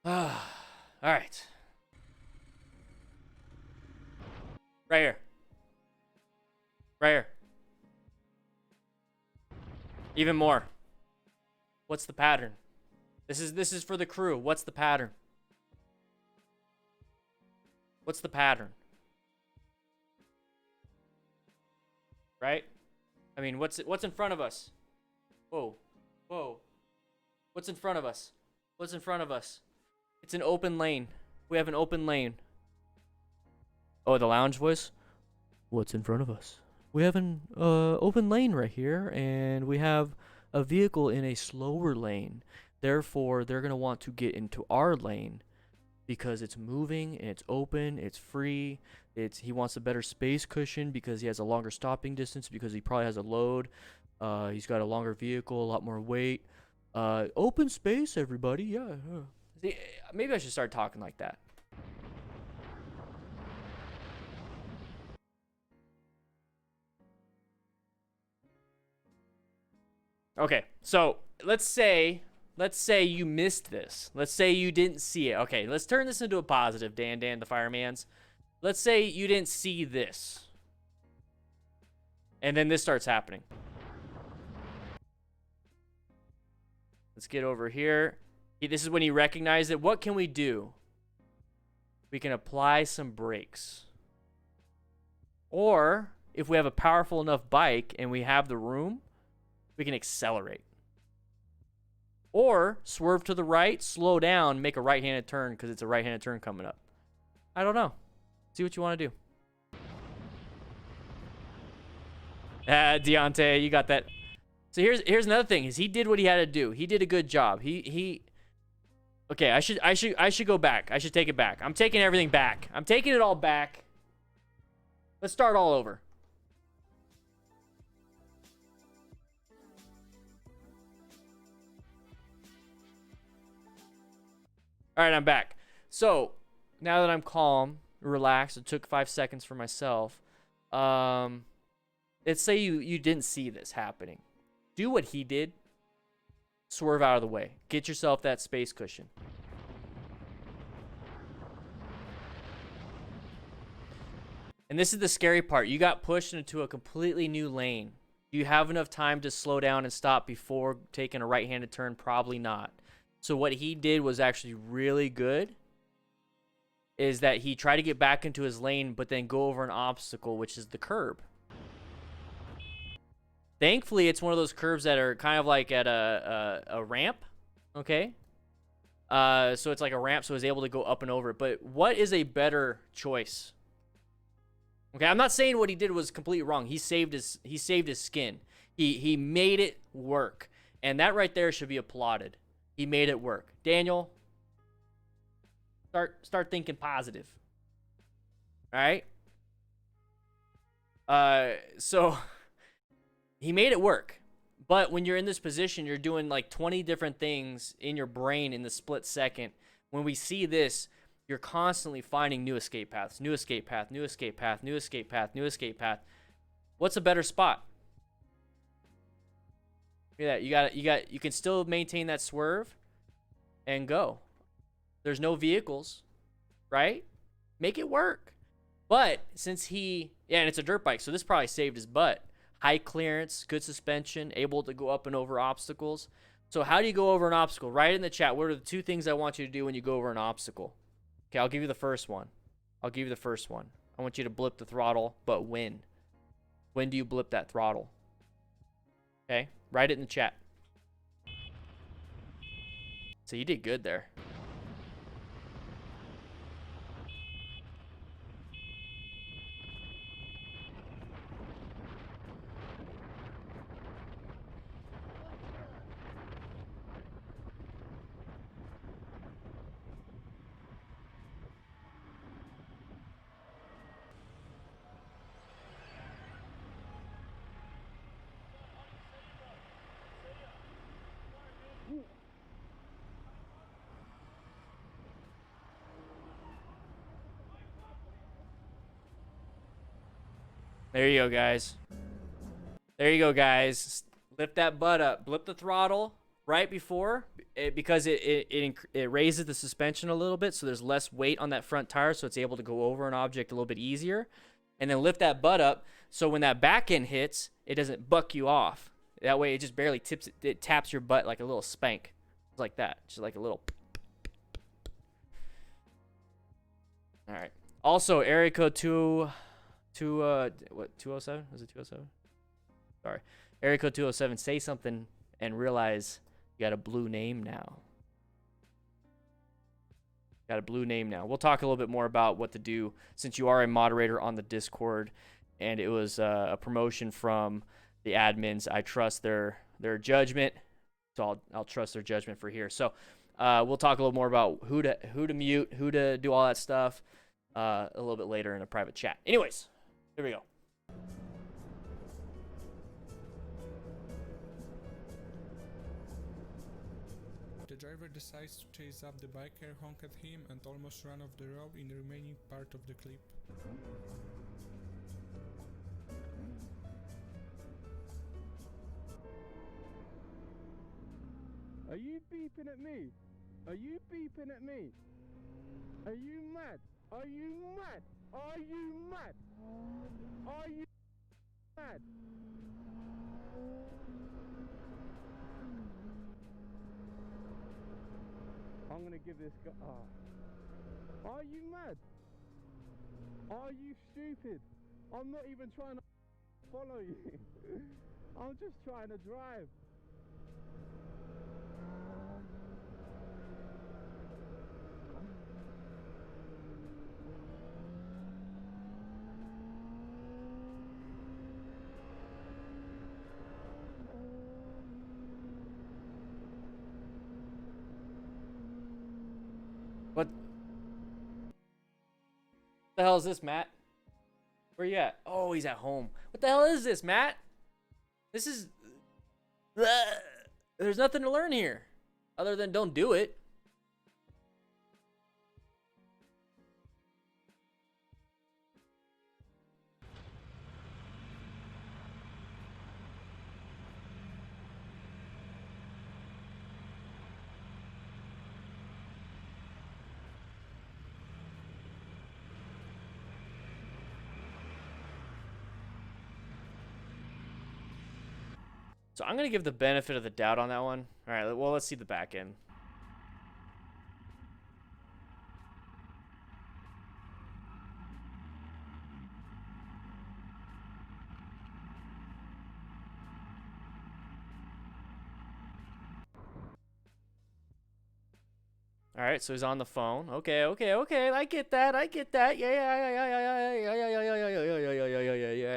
All right. Right here. Right here. Even more. What's the pattern? This is for the crew. What's the pattern? What's the pattern? Right? I mean, what's in front of us? Whoa. What's in front of us? What's in front of us? It's an open lane. We have an open lane. Oh, the lounge voice? What's in front of us? We have an open lane right here, and we have a vehicle in a slower lane. Therefore, they're going to want to get into our lane because it's moving and it's open, it's free. He wants a better space cushion because he has a longer stopping distance because he probably has a load. He's got a longer vehicle, a lot more weight. Open space, everybody. Yeah. See, maybe I should start talking like that. Okay, so let's say let's say you missed this. Let's say you didn't see it. Okay, let's turn this into a positive, Dan the Firemans. Let's say you didn't see this. And then this starts happening. Let's get over here. This is when he recognized it. What can we do? We can apply some brakes. Or, if we have a powerful enough bike and we have the room, we can accelerate. Or, swerve to the right, slow down, make a right-handed turn because it's a right-handed turn coming up. I don't know. See what you want to do. Deontay, you got that. So here's another thing: is he did what he had to do. He did a good job. Okay, I should go back. I should take it back. I'm taking everything back. I'm taking it all back. Let's start all over. All right, I'm back. So now that I'm calm, relaxed, it took 5 seconds for myself. Let's say you didn't see this happening. Do what he did. Swerve out of the way. Get yourself that space cushion. And this is the scary part. You got pushed into a completely new lane. Do you have enough time to slow down and stop before taking a right-handed turn? Probably not. So what he did was actually really good. Is that he tried to get back into his lane, but then go over an obstacle, which is the curb. Thankfully, it's one of those curves that are kind of like at a ramp, okay? So it's like a ramp, so he's able to go up and over it. But what is a better choice? Okay, I'm not saying what he did was completely wrong. He saved his skin. He made it work, and that right there should be applauded. He made it work. Daniel, start thinking positive. All right. So. He made it work. But when you're in this position, you're doing like 20 different things in your brain in the split second. When we see this, you're constantly finding new escape paths, new escape path, new escape path, new escape path, new escape path. What's a better spot? Look at that. You can still maintain that swerve and go. There's no vehicles, right? Make it work. But since and it's a dirt bike, so this probably saved his butt. High clearance, good suspension, able to go up and over obstacles. So how do you go over an obstacle? Write in the chat. What are the 2 things I want you to do when you go over an obstacle? Okay, I'll give you the first one. I want you to blip the throttle, but when? When do you blip that throttle? Okay, write it in the chat. So you did good there. There you go, guys. There you go, guys. Lift that butt up. Blip the throttle right before because it raises the suspension a little bit, so there's less weight on that front tire, so it's able to go over an object a little bit easier. And then lift that butt up so when that back end hits, it doesn't buck you off. That way, it just barely tips it. It taps your butt like a little spank, like that, just like a little. All right. Also, area code 207? Was it 207? Sorry. Area code 207. Say something and realize you got a blue name now. Got a blue name now. We'll talk a little bit more about what to do since you are a moderator on the Discord, and it was a promotion from the admins. I trust their judgment, so I'll trust their judgment for here. So we'll talk a little more about who to mute, who to do all that stuff a little bit later in a private chat. Anyways, here we go. The driver decides to chase up the biker, honk at him, and almost run off the road in the remaining part of the clip. Are you beeping at me? Are you beeping at me? Are you mad? Are you mad? Are you mad? Are you mad? I'm gonna give this guy. Oh. Are you mad? Are you stupid? I'm not even trying to follow you. I'm just trying to drive. What the hell is this, Matt? Where you at? Oh, he's at home. What the hell is this, Matt? This is... There's nothing to learn here. Other than don't do it. So I'm going to give the benefit of the doubt on that one. All right, well, let's see the back end. All right, so he's on the phone. Okay. I get that. Yeah,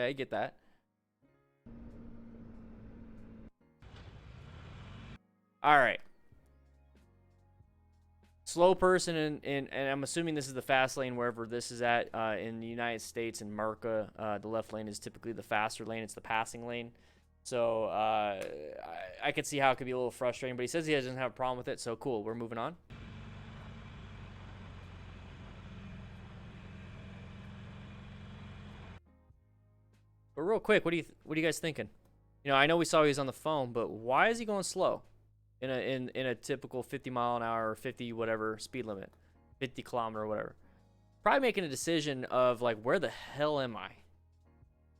I get that. All right. Slow person and I'm assuming this is the fast lane wherever this is at in the United States. In America, the left lane is typically the faster lane. It's the passing lane. So I could see how it could be a little frustrating, but he says he doesn't have a problem with it. So cool. We're moving on. But real quick, what are you guys thinking? You know, I know we saw he was on the phone, but why is he going slow in a typical 50 mile an hour or 50 whatever speed limit, 50 kilometer or whatever? Probably making a decision of like, where the hell am I?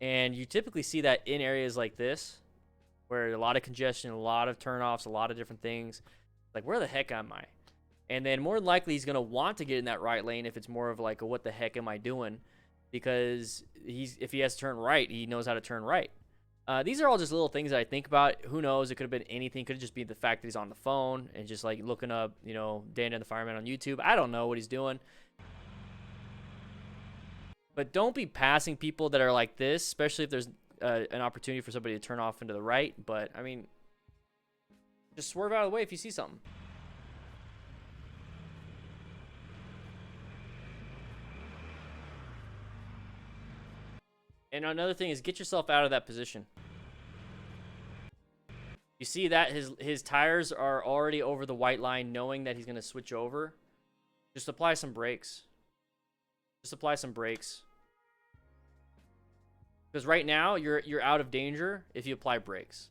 And you typically see that in areas like this, where a lot of congestion, a lot of turnoffs, a lot of different things. Like, where the heck am I? And then more than likely he's gonna want to get in that right lane if it's more of like a what the heck am I doing? Because if he has to turn right, he knows how to turn right. These are all just little things that I think about. Who knows? It could have been anything. Could have just been the fact that he's on the phone and just like looking up, you know, DanDanTheFireman on YouTube. I don't know what he's doing. But don't be passing people that are like this, especially if there's an opportunity for somebody to turn off into the right. But, I mean, just swerve out of the way if you see something. And another thing is get yourself out of that position. You see that his tires are already over the white line, knowing that he's going to switch over. Just apply some brakes. Just apply some brakes. Because right now you're out of danger if you apply brakes.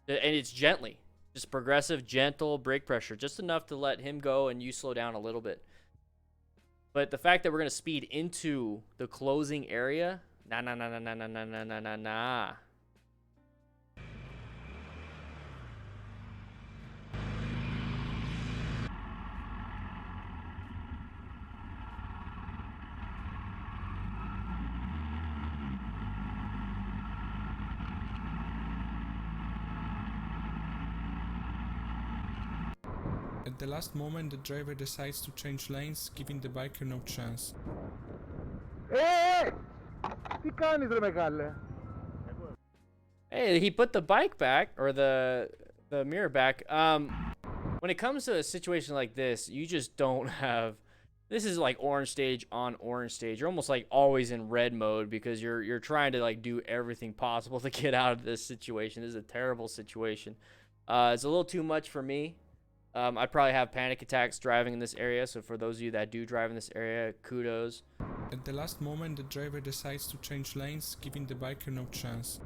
And it's gently. Just progressive, gentle brake pressure. Just enough to let him go and you slow down a little bit. But the fact that we're going to speed into the closing area... Nah. At the last moment, the driver decides to change lanes, giving the biker no chance. Τι κάνεις ρε μεγάλε? Hey, he put the bike back, or the mirror back. When it comes to a situation like this, you just don't have... This is like orange stage on orange stage. You're almost like always in red mode because you're trying to like do everything possible to get out of this situation. This is a terrible situation. It's a little too much for me. I'd probably have panic attacks driving in this area. So for those of you that do drive in this area, kudos. At the last moment, the driver decides to change lanes, giving the biker no chance.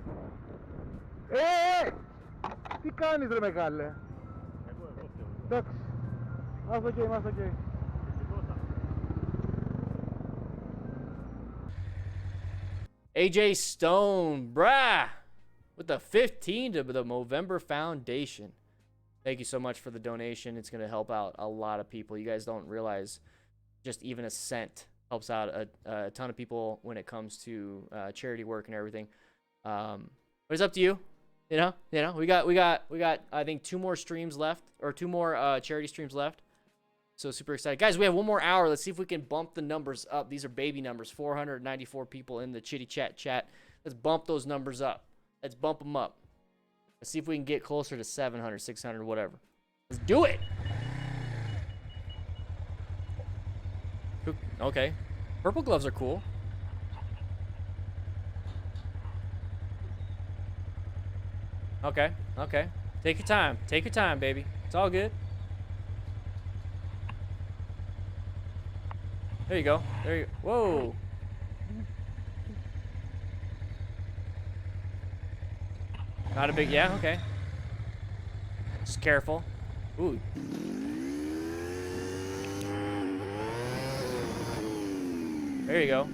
Τι κάνεις ρε μεγάλε? That's okay, that's okay. AJ Stone, brah, with the 15 to the Movember Foundation. Thank you so much for the donation. It's going to help out a lot of people. You guys don't realize just even a cent helps out a ton of people when it comes to charity work and everything. But it's up to you. You know, we got I think 2 more streams left, or 2 more charity streams left. So super excited. Guys, we have 1 more hour. Let's see if we can bump the numbers up. These are baby numbers. 494 people in the Chitty Chat. Let's bump those numbers up. Let's bump them up. Let's see if we can get closer to 700, 600, whatever. Let's do it. Okay. Purple gloves are cool. Okay. Take your time. Take your time, baby. It's all good. There you go. There you go. Whoa. Not a big, yeah, okay. Just careful. Ooh. There you go.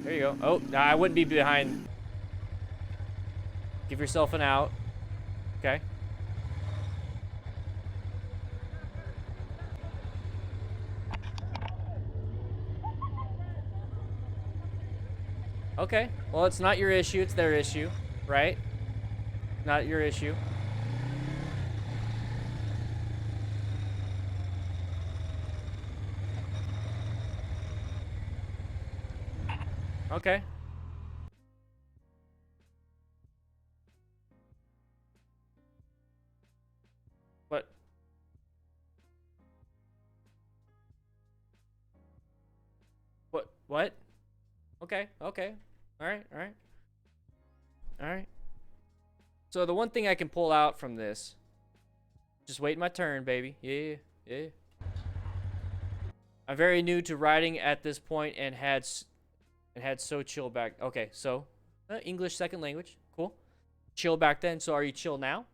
There you go. Oh, nah, I wouldn't be behind. Give yourself an out. Okay. Okay. Well, it's not your issue. It's their issue, right? Not your issue. Okay. What? What? Okay. All right. So the one thing I can pull out from this, just wait my turn, baby. Yeah. I'm very new to riding at this point and had so chill back. Okay, so English second language, cool. Chill back then. So are you chill now?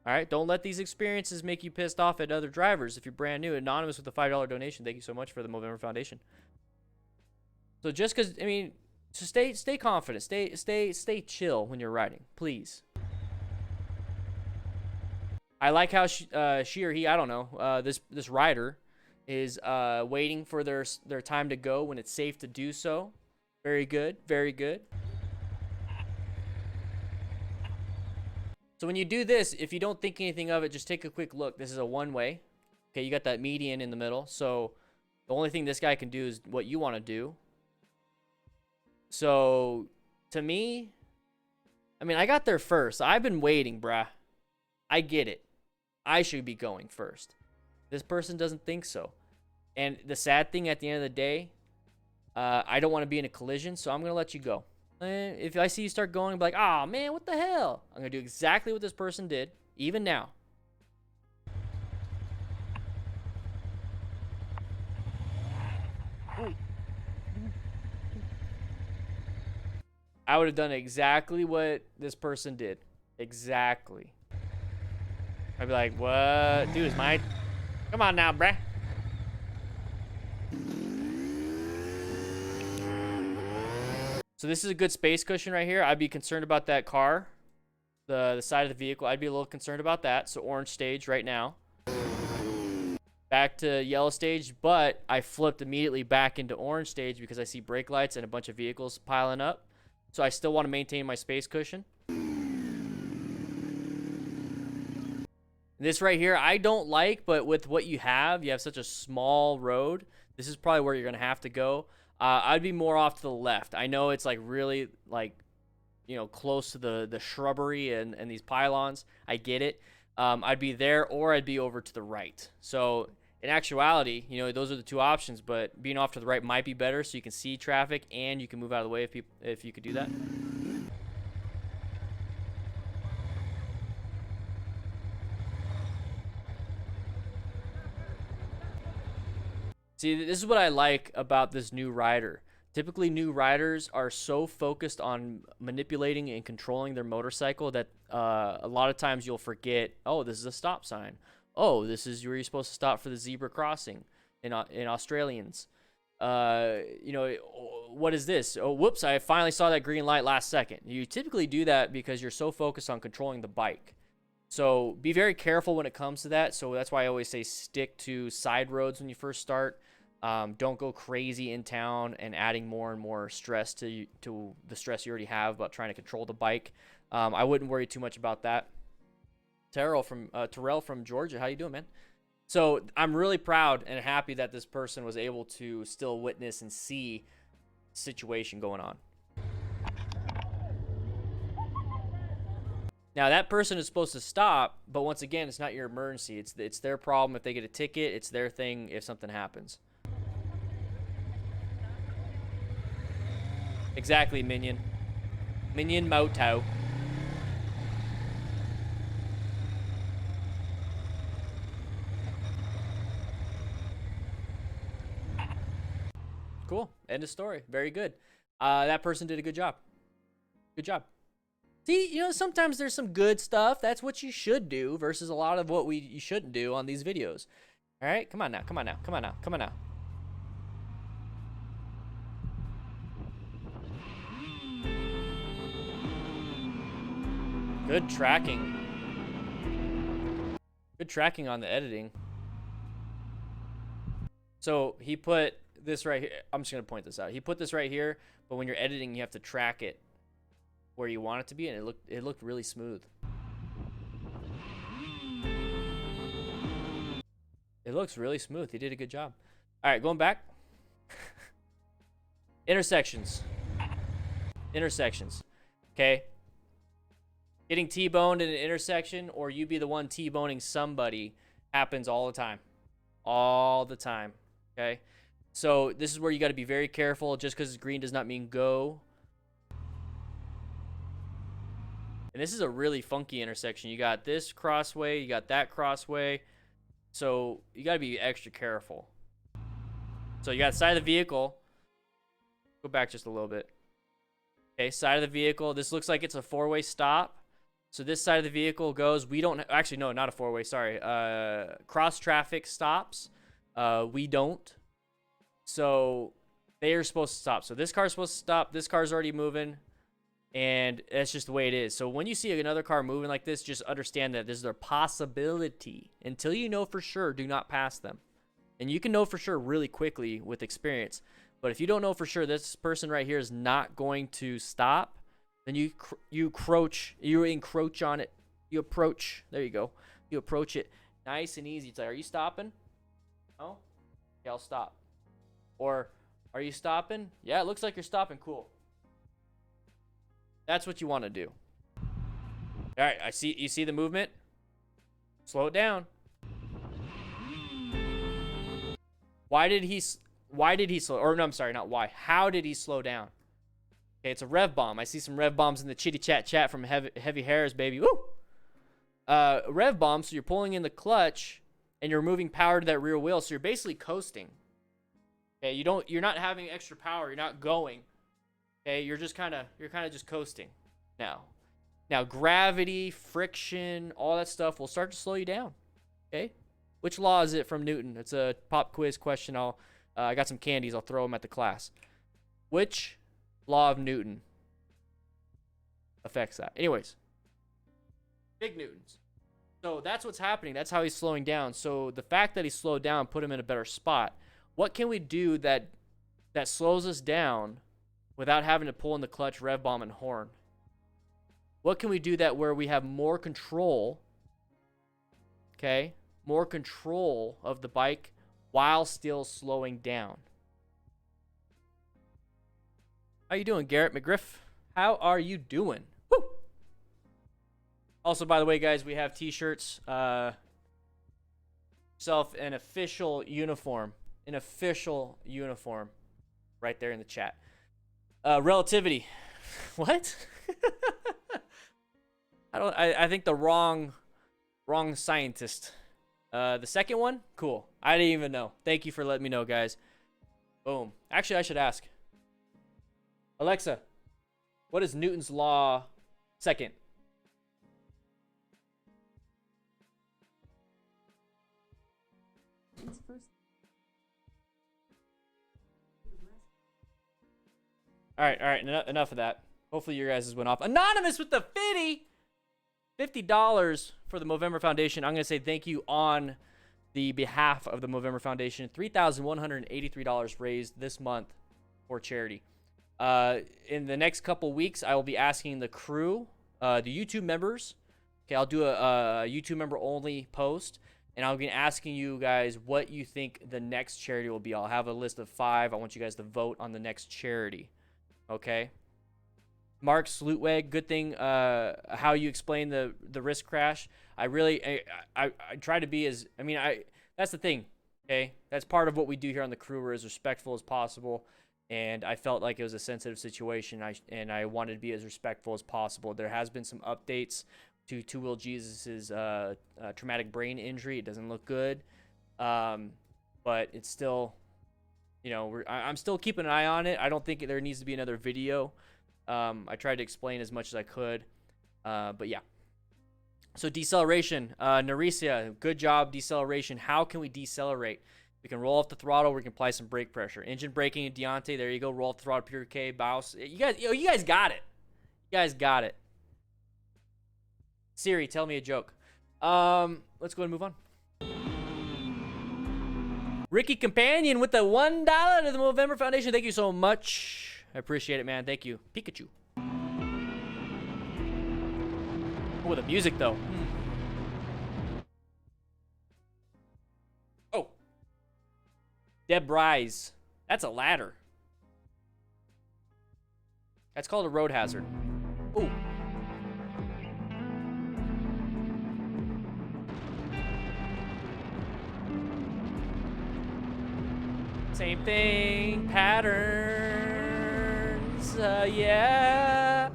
All right. Don't let these experiences make you pissed off at other drivers. If you're brand new, anonymous with a $5 donation. Thank you so much for the Movember Foundation. So just because, I mean, so stay confident, stay chill when you're riding, please. I like how she or he, I don't know, this rider is waiting for their time to go when it's safe to do so. Very good, very good. So when you do this, if you don't think anything of it, just take a quick look. This is a one-way. Okay, you got that median in the middle. So the only thing this guy can do is what you want to do. So to me, I mean, I got there first. I've been waiting, bruh. I get it. I should be going first. This person doesn't think so. And the sad thing at the end of the day, I don't want to be in a collision, so I'm going to let you go. If I see you start going, I'll be like, oh, man, what the hell? I'm going to do exactly what this person did, even now. I would have done exactly what this person did. Exactly. I'd be like, what? Dude, it's my... Come on now, bruh. So this is a good space cushion right here. I'd be concerned about that car. The side of the vehicle. I'd be a little concerned about that. So orange stage right now. Back to yellow stage, but I flipped immediately back into orange stage because I see brake lights and a bunch of vehicles piling up. So I still want to maintain my space cushion. This right here, I don't like, but with what you have such a small road. This is probably where you're going to have to go. I'd be more off to the left. I know it's like really like, you know, close to the shrubbery and these pylons. I get it. I'd be there or I'd be over to the right. So in actuality, you know, those are the two options, but being off to the right might be better so you can see traffic and you can move out of the way if you could do that. See, this is what I like about this new rider. Typically, new riders are so focused on manipulating and controlling their motorcycle that a lot of times you'll forget, oh, this is a stop sign. Oh, this is where you're supposed to stop for the zebra crossing in Australians. You know, what is this? Oh, whoops, I finally saw that green light last second. You typically do that because you're so focused on controlling the bike. So be very careful when it comes to that. So that's why I always say stick to side roads when you first start. Don't go crazy in town and adding more and more stress to the stress you already have about trying to control the bike. I wouldn't worry too much about that. Terrell from Georgia, how you doing, man? So I'm really proud and happy that this person was able to still witness and see the situation going on. Now that person is supposed to stop, but once again, it's not your emergency. It's their problem if they get a ticket. It's their thing if something happens. Exactly, Minion. Minion Moto. Cool. End of story. Very good. That person did a good job. Good job. See, you know, sometimes there's some good stuff. That's what you should do versus a lot of what you shouldn't do on these videos. All right? Come on now. Come on now. Come on now. Come on now. Good tracking. Good tracking on the editing. So he put this right here. I'm just going to point this out. He put this right here, but when you're editing, you have to track it where you want it to be, and it looked really smooth. It looks really smooth. He did a good job. All right, going back. Intersections. Intersections. Okay. Getting T-boned in an intersection, or you be the one T-boning somebody, happens all the time. All the time. Okay. So this is where you got to be very careful. Just because it's green does not mean go. And this is a really funky intersection. You got this crossway, you got that crossway. So you got to be extra careful. So you got side of the vehicle. Go back just a little bit. Okay, side of the vehicle. This looks like it's a four-way stop. So this side of the vehicle goes. We don't actually, no, not a four-way. Sorry. Cross traffic stops. We don't. So they are supposed to stop. So this car's supposed to stop. This car's already moving. And that's just the way it is. So when you see another car moving like this, just understand that this is their possibility. Until you know for sure, do not pass them. And you can know for sure really quickly with experience. But if you don't know for sure this person right here is not going to stop, then you encroach on it. You approach. There you go. You approach it nice and easy. It's like, are you stopping? No? Okay, I'll stop. Or, are you stopping? Yeah, it looks like you're stopping. Cool. That's what you want to do. All right, you see the movement? Slow it down. Why did he slow, or no, I'm sorry, not why. How did he slow down? Okay, it's a rev bomb. I see some rev bombs in the chitty chat from heavy hairs, baby. Woo! Rev bomb, so you're pulling in the clutch and you're moving power to that rear wheel, so you're basically coasting. Okay, you're not having extra power, you're not going. Okay, you're kind of just coasting now. Now, gravity, friction, all that stuff will start to slow you down. Okay, which law is it from Newton? It's a pop quiz question. I got some candies. I'll throw them at the class. Which law of Newton affects that? Anyways, big Newtons. So that's what's happening. That's how he's slowing down. So the fact that he slowed down put him in a better spot. What can we do that slows us down without having to pull in the clutch, rev bomb, and horn? What can we do that where we have more control, okay? More control of the bike while still slowing down. How you doing, Garrett McGriff? How are you doing? Woo! Also, by the way, guys, we have t-shirts. Self an official uniform. An official uniform right there in the chat. Relativity. What? I think the wrong scientist. The second one? Cool. I didn't even know. Thank you for letting me know, guys. Boom. Actually, I should ask. Alexa, what is Newton's law second? All right, enough of that. Hopefully your guys' went off. Anonymous with the $50 for the Movember Foundation. I'm going to say thank you on the behalf of the Movember Foundation. $3,183 raised this month for charity. In the next couple weeks, I will be asking the crew, the YouTube members. Okay, I'll do a YouTube member only post, and I'll be asking you guys what you think the next charity will be. I'll have a list of 5. I want you guys to vote on the next charity. Okay. Mark Slutweg, good thing how you explain the risk crash. I try to be as, that's the thing, okay? That's part of what we do here on the crew. We're as respectful as possible, and I felt like it was a sensitive situation, and I wanted to be as respectful as possible. There has been some updates to Two Wheel Jesus's traumatic brain injury. It doesn't look good, but it's still, I'm still keeping an eye on it. I don't think there needs to be another video. I tried to explain as much as I could, but yeah. So deceleration, Narisia, good job. Deceleration. How can we decelerate? We can roll off the throttle. We can apply some brake pressure. Engine braking, Deontay. There you go. Roll off the throttle. Pure K. Bouse. You guys got it. You guys got it. Siri, tell me a joke. Let's go ahead and move on. Ricky Companion with the $1 to the Movember Foundation. Thank you so much. I appreciate it, man. Thank you. Pikachu. Oh, the music, though. Oh. Deb Rise. That's a ladder. That's called a road hazard. Oh. Same thing. Patterns. Yeah.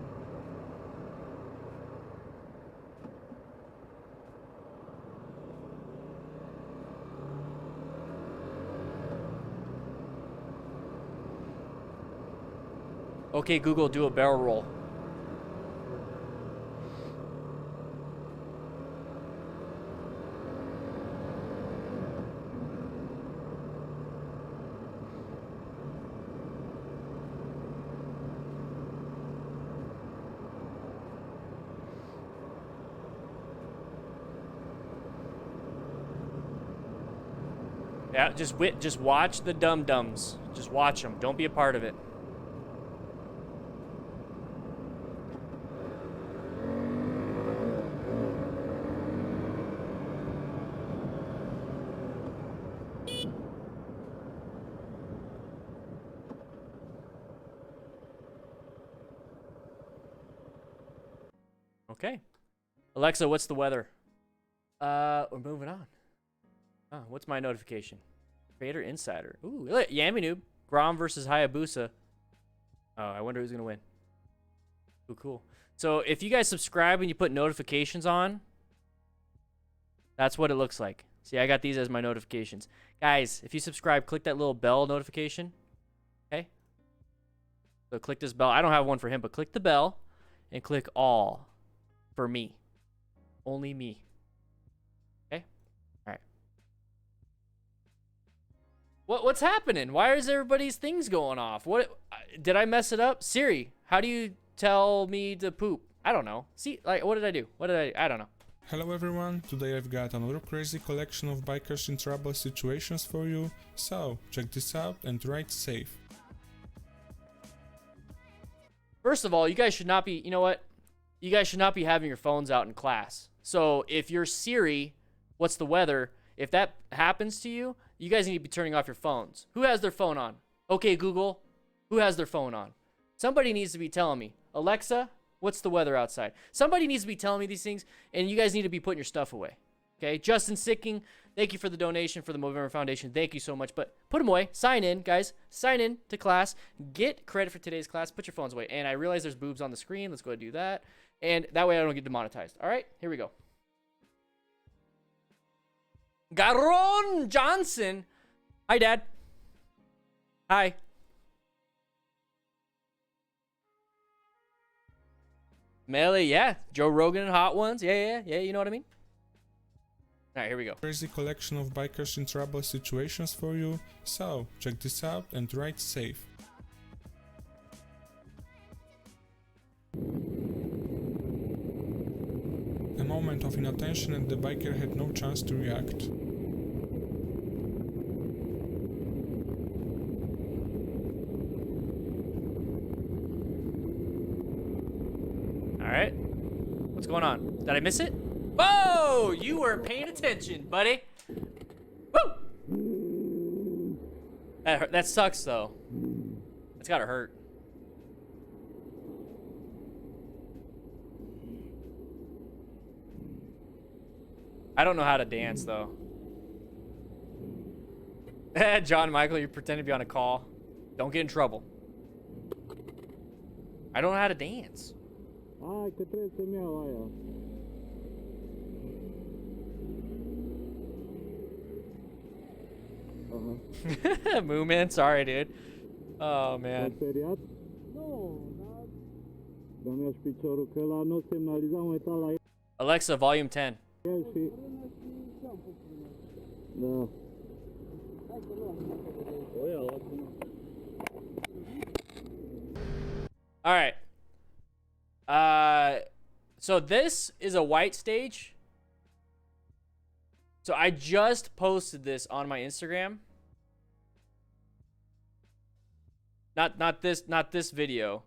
Okay, Google, do a barrel roll. Yeah, just watch the dum-dums. Just watch them. Don't be a part of it. Okay. Alexa, what's the weather? We're moving on. Oh, what's my notification? Creator Insider. Ooh, look, Yami Noob. Grom versus Hayabusa. Oh, I wonder who's going to win. Ooh, cool. So if you guys subscribe and you put notifications on, that's what it looks like. See, I got these as my notifications. Guys, if you subscribe, click that little bell notification. Okay? So click this bell. I don't have one for him, but click the bell and click all for me. Only me. Okay? All right. What's happening? Why is everybody's things going off? What did I mess it up? Siri, how do you tell me to poop? I don't know. See, like, what did I do? I don't know. Hello everyone, today I've got another crazy collection of bikers in trouble situations for you, so check this out and ride safe. First of all, you guys should not be, you know what? You guys should not be having your phones out in class. So if you're Siri, what's the weather? If that happens to you, you guys need to be turning off your phones. Who has their phone on? Okay, Google, who has their phone on? Somebody needs to be telling me. Alexa, what's the weather outside? Somebody needs to be telling me these things, and you guys need to be putting your stuff away. Okay, Justin Sicking, thank you for the donation for the Movember Foundation. Thank you so much. But put them away. Sign in, guys. Sign in to class. Get credit for today's class. Put your phones away. And I realize there's boobs on the screen. Let's go ahead and do that. And that way I don't get demonetized. All right, here we go. Garon Johnson. Hi, Dad. Hi. Melee, yeah. Joe Rogan and Hot Ones. Yeah, you know what I mean? All right, here we go. Crazy collection of bikers in trouble situations for you, so check this out and ride safe. A moment of inattention and the biker had no chance to react. All right. What's going on? Did I miss it? Whoa! You weren't paying attention, buddy. Woo! That sucks, though. It's gotta hurt. I don't know how to dance, though. John Michael, you pretend to be on a call. Don't get in trouble. I don't know how to dance. Ai, că trebuie să-mi iau aia. Moo Man, sorry, dude. Oh, man. Speriat? Nu, dar mi-aș piciorul, că ăla nu semnaliza, am uitat la Alexa, volume 10. el și... Da. O ia, lasă-mă. All right. So this is a white stage. So I just posted this on my Instagram. Not this video.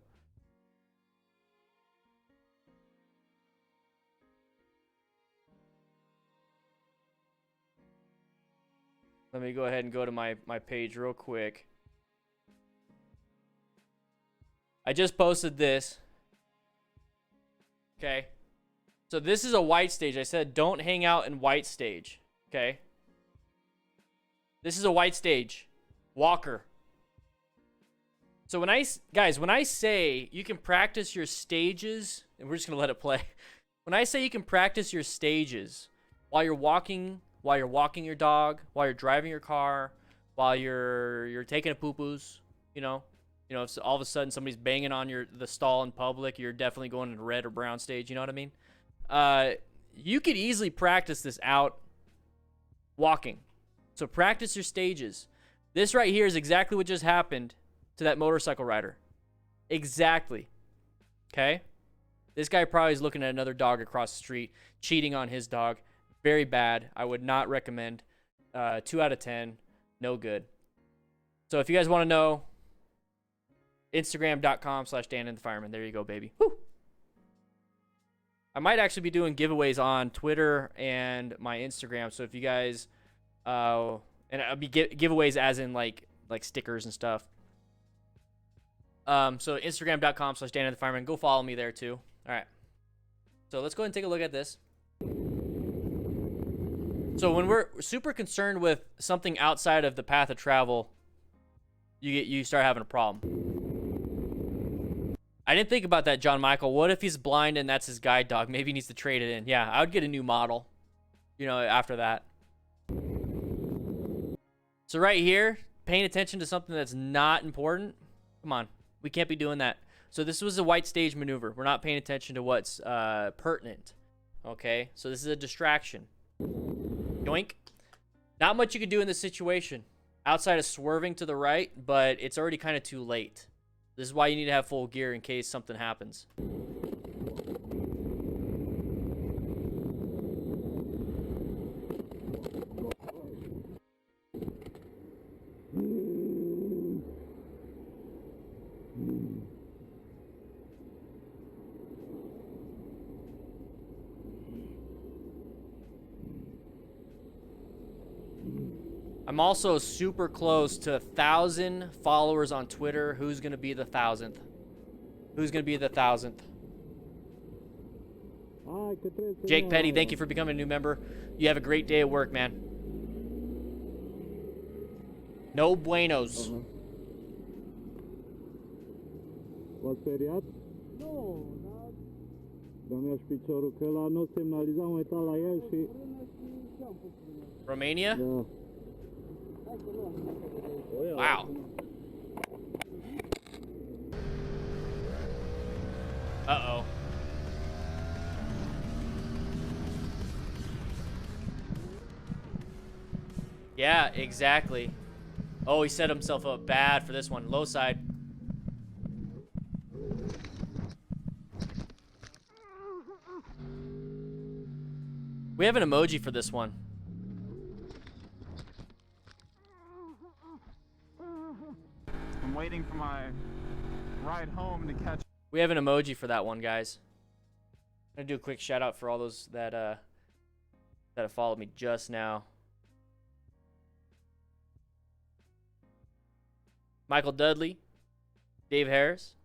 Let me go ahead and go to my page real quick. I just posted this. Okay. So this is a white stage. I said don't hang out in white stage. Okay. This is a white stage. Walker. So when I say you can practice your stages, and we're just going to let it play. When I say you can practice your stages while you're walking your dog, while you're driving your car, while you're taking a poo-poos, you know, if all of a sudden somebody's banging on the stall in public, you're definitely going in red or brown stage, you know what I mean? You could easily practice this out walking. So practice your stages. This right here is exactly what just happened to that motorcycle rider. Exactly. Okay? This guy probably is looking at another dog across the street, cheating on his dog. Very bad. I would not recommend. 2 out of 10. No good. So if you guys want to know, Instagram.com/DanDanTheFireman. There you go, baby. Woo! I might actually be doing giveaways on Twitter and my Instagram. So if you guys, and I'll be giveaways as in like stickers and stuff. So Instagram.com/DanDanTheFireman. Go follow me there too. All right. So let's go ahead and take a look at this. So when we're super concerned with something outside of the path of travel, you start having a problem. I didn't think about that, John Michael. What if he's blind and that's his guide dog? Maybe he needs to trade it in. Yeah, I would get a new model, after that. So right here, paying attention to something that's not important. Come on, we can't be doing that. So this was a white stage maneuver. We're not paying attention to what's pertinent. Okay, so this is a distraction. Yoink. Not much you can do in this situation outside of swerving to the right, but it's already kind of too late. This is why you need to have full gear in case something happens. I'm also super close to 1,000 followers on Twitter. Who's going to be the 1,000th? Who's going to be the 1,000th? Jake Petty, thank you for becoming a new member. You have a great day at work, man. No buenos. V-ați speriat? Nu, dar mi-aș piciorul, că ăla nu semnaliza, am uitat la el și... Romania? Da. Wow. Uh-oh. Yeah, exactly. Oh, he set himself up bad for this one. Low side. We have an emoji for this one. I'm waiting for my ride home to catch. We have an emoji for that one, guys. I'm gonna do a quick shout out for all those that have followed me just now. Michael Dudley, Dave Harris,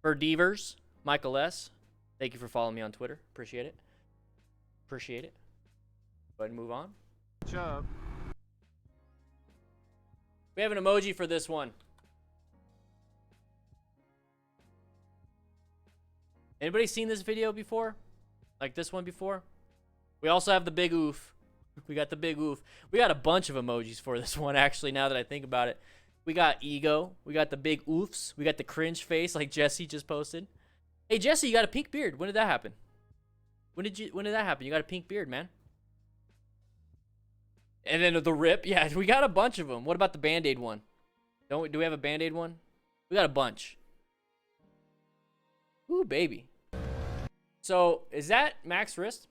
Devers, Michael S. Thank you for following me on Twitter. Appreciate it. Appreciate it. Go ahead and move on. Up. We have an emoji for this one. Anybody seen this video before? Like this one before? We also have the big oof. We got the big oof. We got a bunch of emojis for this one, actually, now that I think about it. We got ego. We got the big oofs. We got the cringe face like Jesse just posted. Hey, Jesse, you got a pink beard. When did that happen? When did that happen? You got a pink beard, man. And then the rip. Yeah, we got a bunch of them. What about the Band-Aid one? Do we have a Band-Aid one? We got a bunch. Ooh, baby. So, is that Max Wrist?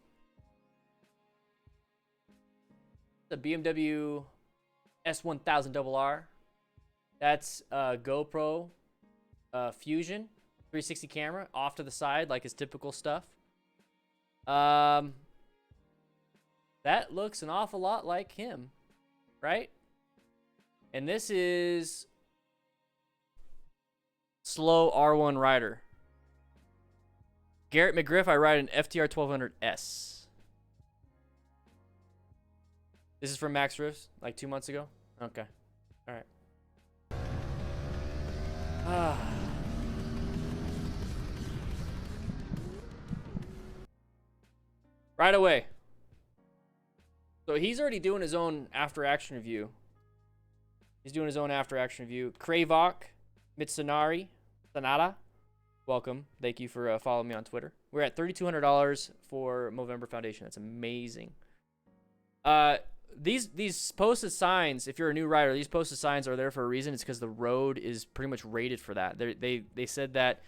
The BMW S1000RR. That's GoPro Fusion 360 camera off to the side like his typical stuff. That looks an awful lot like him, right? And this is slow R1 rider. Garrett McGriff, I ride an FTR 1200S. This is from Max Riffs, like 2 months ago? Okay. All right. Right away. So he's already doing his own after-action review. He's doing his own after-action review. Kravok, Mitsunari, Sanada. Welcome. Thank you for following me on Twitter. We're at $3,200 for Movember Foundation. That's amazing. These posted signs, if you're a new rider, these posted signs are there for a reason. It's because the road is pretty much rated for that. They said that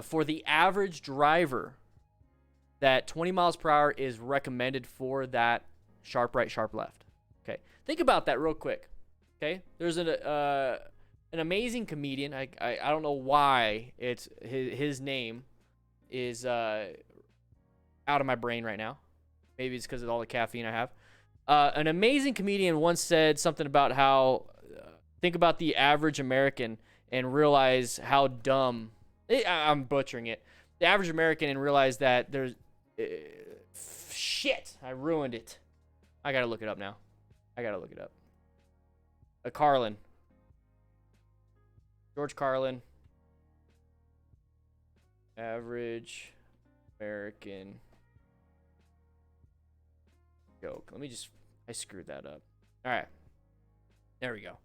for the average driver, that 20 miles per hour is recommended for that sharp right, sharp left. Okay, think about that real quick. Okay, there's an amazing comedian. I don't know why it's his name is out of my brain right now. Maybe it's because of all the caffeine I have. An amazing comedian once said something about how think about the average American and realize how dumb. I'm butchering it. The average American and realize that there's shit. I ruined it. I gotta look it up now. I gotta look it up. Carlin. George Carlin. Average American joke. Let me just. I screwed that up. All right. There we go.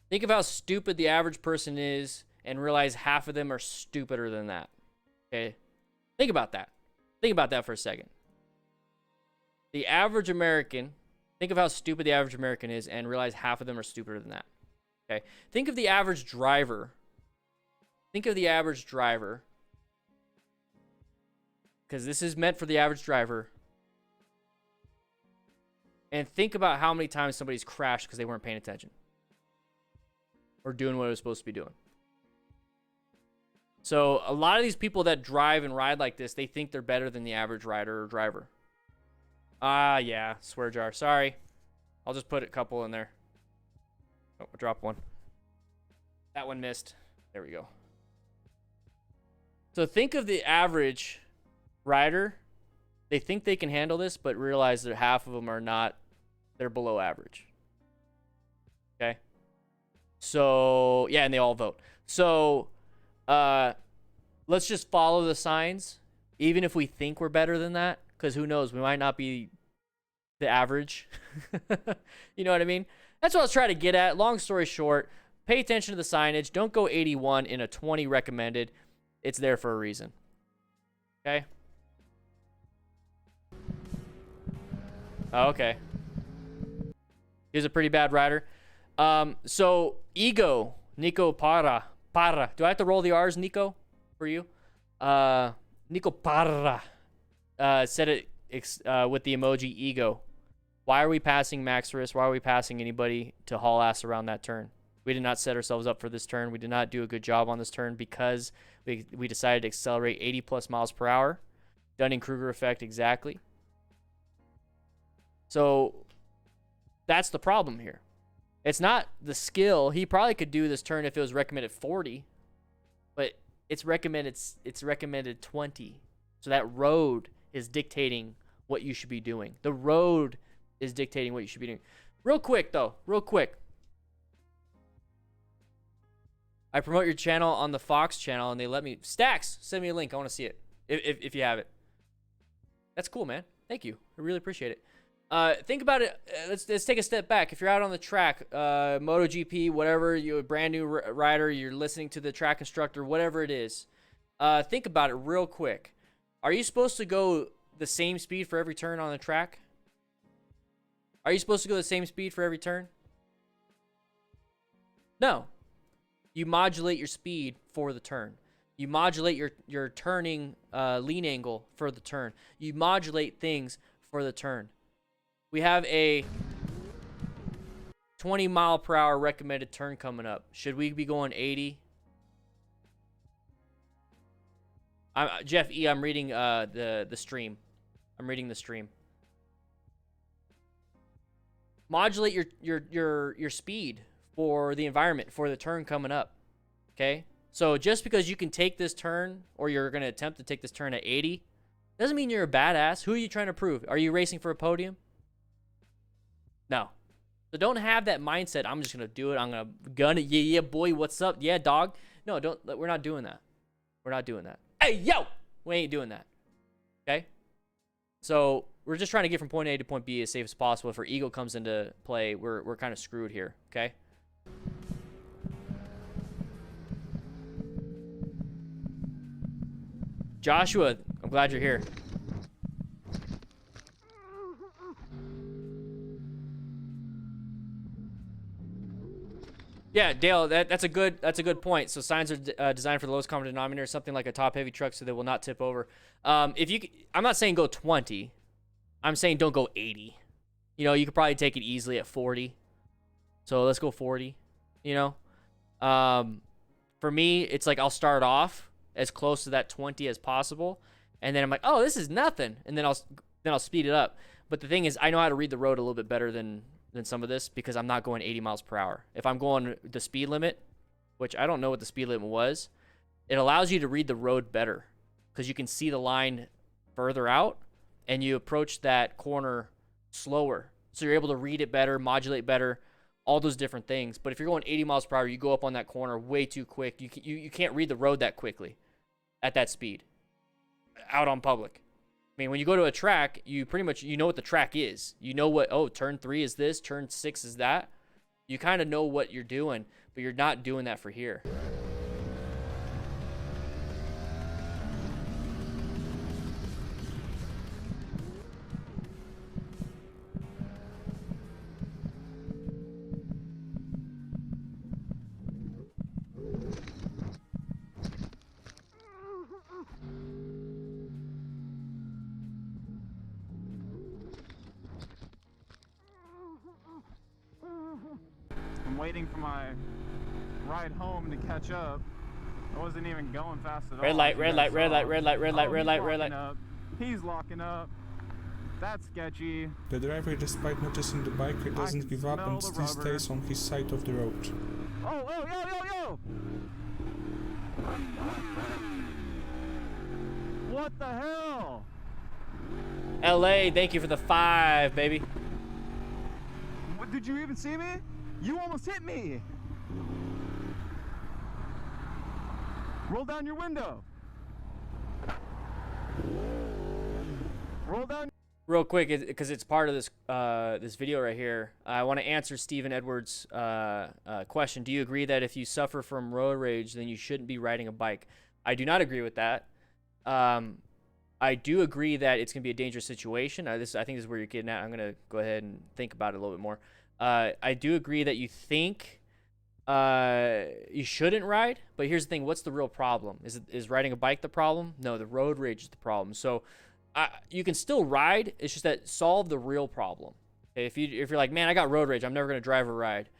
Think of how stupid the average person is and realize half of them are stupider than that. Okay? Think about that. Think about that for a second. The average American, think of how stupid the average American is and realize half of them are stupider than that. Okay? Think of the average driver. Think of the average driver. Because this is meant for the average driver. And think about how many times somebody's crashed because they weren't paying attention. Or doing what it was supposed to be doing. So a lot of these people that drive and ride like this, they think they're better than the average rider or driver. Yeah, swear jar. Sorry. I'll just put a couple in there. Oh, I dropped one. That one missed. There we go. So think of the average rider. They think they can handle this, but realize that half of them are not. They're below average. Okay? So, yeah, and they all vote. So, let's just follow the signs, even if we think we're better than that, because who knows? We might not be the average. You know what I mean? That's what I was trying to get at. Long story short, pay attention to the signage. Don't go 81 in a 20 recommended. It's there for a reason. Okay? Oh, okay. He's a pretty bad rider. So Ego, Nico Para. Do I have to roll the R's, Nico, for you? Nico Para said it with the emoji Ego. Why are we passing Max Risk? Why are we passing anybody to haul ass around that turn? We did not set ourselves up for this turn. We did not do a good job on this turn because we decided to accelerate 80 plus miles per hour. Dunning-Kruger effect, exactly. So that's the problem here. It's not the skill. He probably could do this turn if it was recommended 40, but it's recommended 20. So that road is dictating what you should be doing. The road is dictating what you should be doing. Real quick, though. Real quick. I promote your channel on the Fox channel, and they let me... Stacks, send me a link. I want to see it, if you have it. That's cool, man. Thank you. I really appreciate it. Think about it. Let's take a step back. If you're out on the track, MotoGP, whatever, you're a brand new rider, you're listening to the track instructor, whatever it is, think about it real quick. Are you supposed to go the same speed for every turn on the track? Are you supposed to go the same speed for every turn? No. You modulate your speed for the turn. You modulate your turning lean angle for the turn. You modulate things for the turn. We have a 20 mile per hour recommended turn coming up. Should we be going 80? Jeff E, I'm reading the stream. I'm reading the stream. Modulate your speed for the environment for the turn coming up. Okay? So just because you can take this turn, or you're going to attempt to take this turn at 80, doesn't mean you're a badass. Who are you trying to prove? Are you racing for a podium? No. So don't have that mindset. I'm just going to do it. I'm going to gun it. Yeah, boy, what's up? Yeah, dog. No, don't. We're not doing that. We're not doing that. Hey, yo! We ain't doing that. Okay? So we're just trying to get from point A to point B as safe as possible. If our ego comes into play, we're kind of screwed here. Okay? Joshua, I'm glad you're here. Yeah, Dale, that's a good point. So signs are designed for the lowest common denominator, something like a top-heavy truck, so they will not tip over. I'm not saying go 20. I'm saying don't go 80. You know, you could probably take it easily at 40. So let's go 40. You know, for me, it's like I'll start off as close to that 20 as possible, and then I'm like, oh, this is nothing, and then I'll speed it up. But the thing is, I know how to read the road a little bit better than some of this, because I'm not going 80 miles per hour. If I'm going the speed limit, which I don't know what the speed limit was, it allows you to read the road better because you can see the line further out and you approach that corner slower. So you're able to read it better, modulate better, all those different things. But if you're going 80 miles per hour, you go up on that corner way too quick. You can't read the road that quickly at that speed out on public. I mean, when you go to a track, you pretty much, you know what the track is. You know what, oh, turn 3 is this, turn 6 is that. You kind of know what you're doing, but you're not doing that for here. I'm waiting for my ride home to catch up. I wasn't even going fast at all. Red light, red light, red light, red light, red light, red light, red light. He's locking up. That's sketchy. The driver, despite noticing the biker, doesn't give up and still stays on his side of the road. Oh, yo! What the hell? LA, thank you for the 5, baby. What, did you even see me? You almost hit me. Roll down your window. Roll down. Real quick, because it's part of this this video right here, I want to answer Stephen Edwards' question. Do you agree that if you suffer from road rage, then you shouldn't be riding a bike? I do not agree with that. I do agree that it's going to be a dangerous situation. I think this is where you're getting at. I'm going to go ahead and think about it a little bit more. I do agree that you think you shouldn't ride, but here's the thing: what's the real problem? Is riding a bike the problem? No, the road rage is the problem. So you can still ride. It's just that solve the real problem. Okay? If you're like, man, I got road rage, I'm never gonna drive or ride.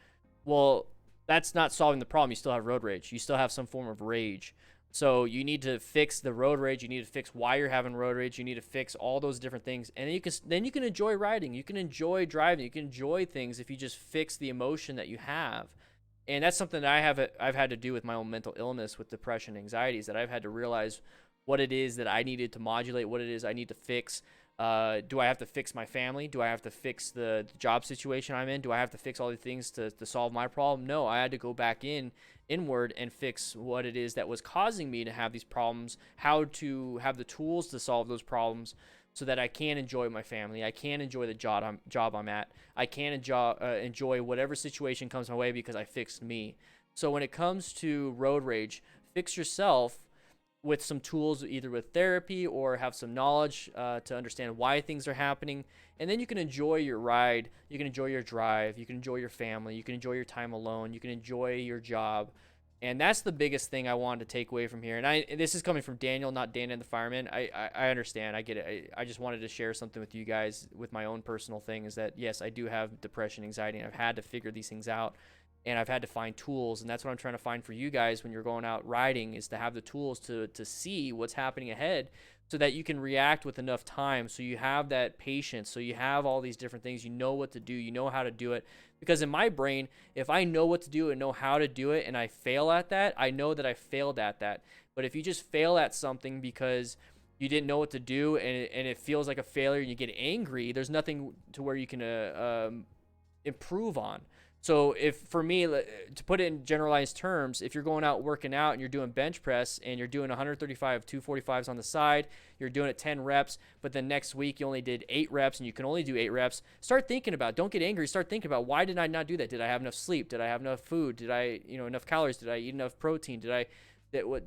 Well, that's not solving the problem. You still have road rage. You still have some form of rage. So you need to fix the road rage. You need to fix why you're having road rage. You need to fix all those different things, and then you can enjoy riding. You can enjoy driving. You can enjoy things if you just fix the emotion that you have. And that's something that I've had to do with my own mental illness, with depression, anxieties, that I've had to realize what it is that I needed to modulate, what it is I need to fix. Do I have to fix my family? Do I have to fix the job situation I'm in? Do I have to fix all these things to solve my problem? No, I had to go back inward and fix what it is that was causing me to have these problems, how to have the tools to solve those problems so that I can enjoy my family. I can enjoy the job I'm at. I can enjoy whatever situation comes my way because I fixed me. So when it comes to road rage, fix yourself with some tools, either with therapy or have some knowledge to understand why things are happening. And then you can enjoy your ride. You can enjoy your drive. You can enjoy your family. You can enjoy your time alone. You can enjoy your job. And that's the biggest thing I wanted to take away from here. And this is coming from Daniel, not Dan and the Fireman. I understand. I get it. I just wanted to share something with you guys with my own personal thing, is that, yes, I do have depression, anxiety, and I've had to figure these things out. And I've had to find tools, and that's what I'm trying to find for you guys when you're going out riding, is to have the tools to see what's happening ahead so that you can react with enough time, so you have that patience, so you have all these different things, you know what to do, you know how to do it. Because in my brain, if I know what to do and know how to do it and I fail at that, I know that I failed at that. But if you just fail at something because you didn't know what to do and it feels like a failure and you get angry, there's nothing to where you can improve on. So if, for me, to put it in generalized terms, if you're going out working out and you're doing bench press and you're doing 135, 245s on the side, you're doing it 10 reps, but then next week you only did 8 reps and you can only do 8 reps, start thinking about, don't get angry, start thinking about, why did I not do that? Did I have enough sleep? Did I have enough food? Did I, enough calories? Did I eat enough protein? Did I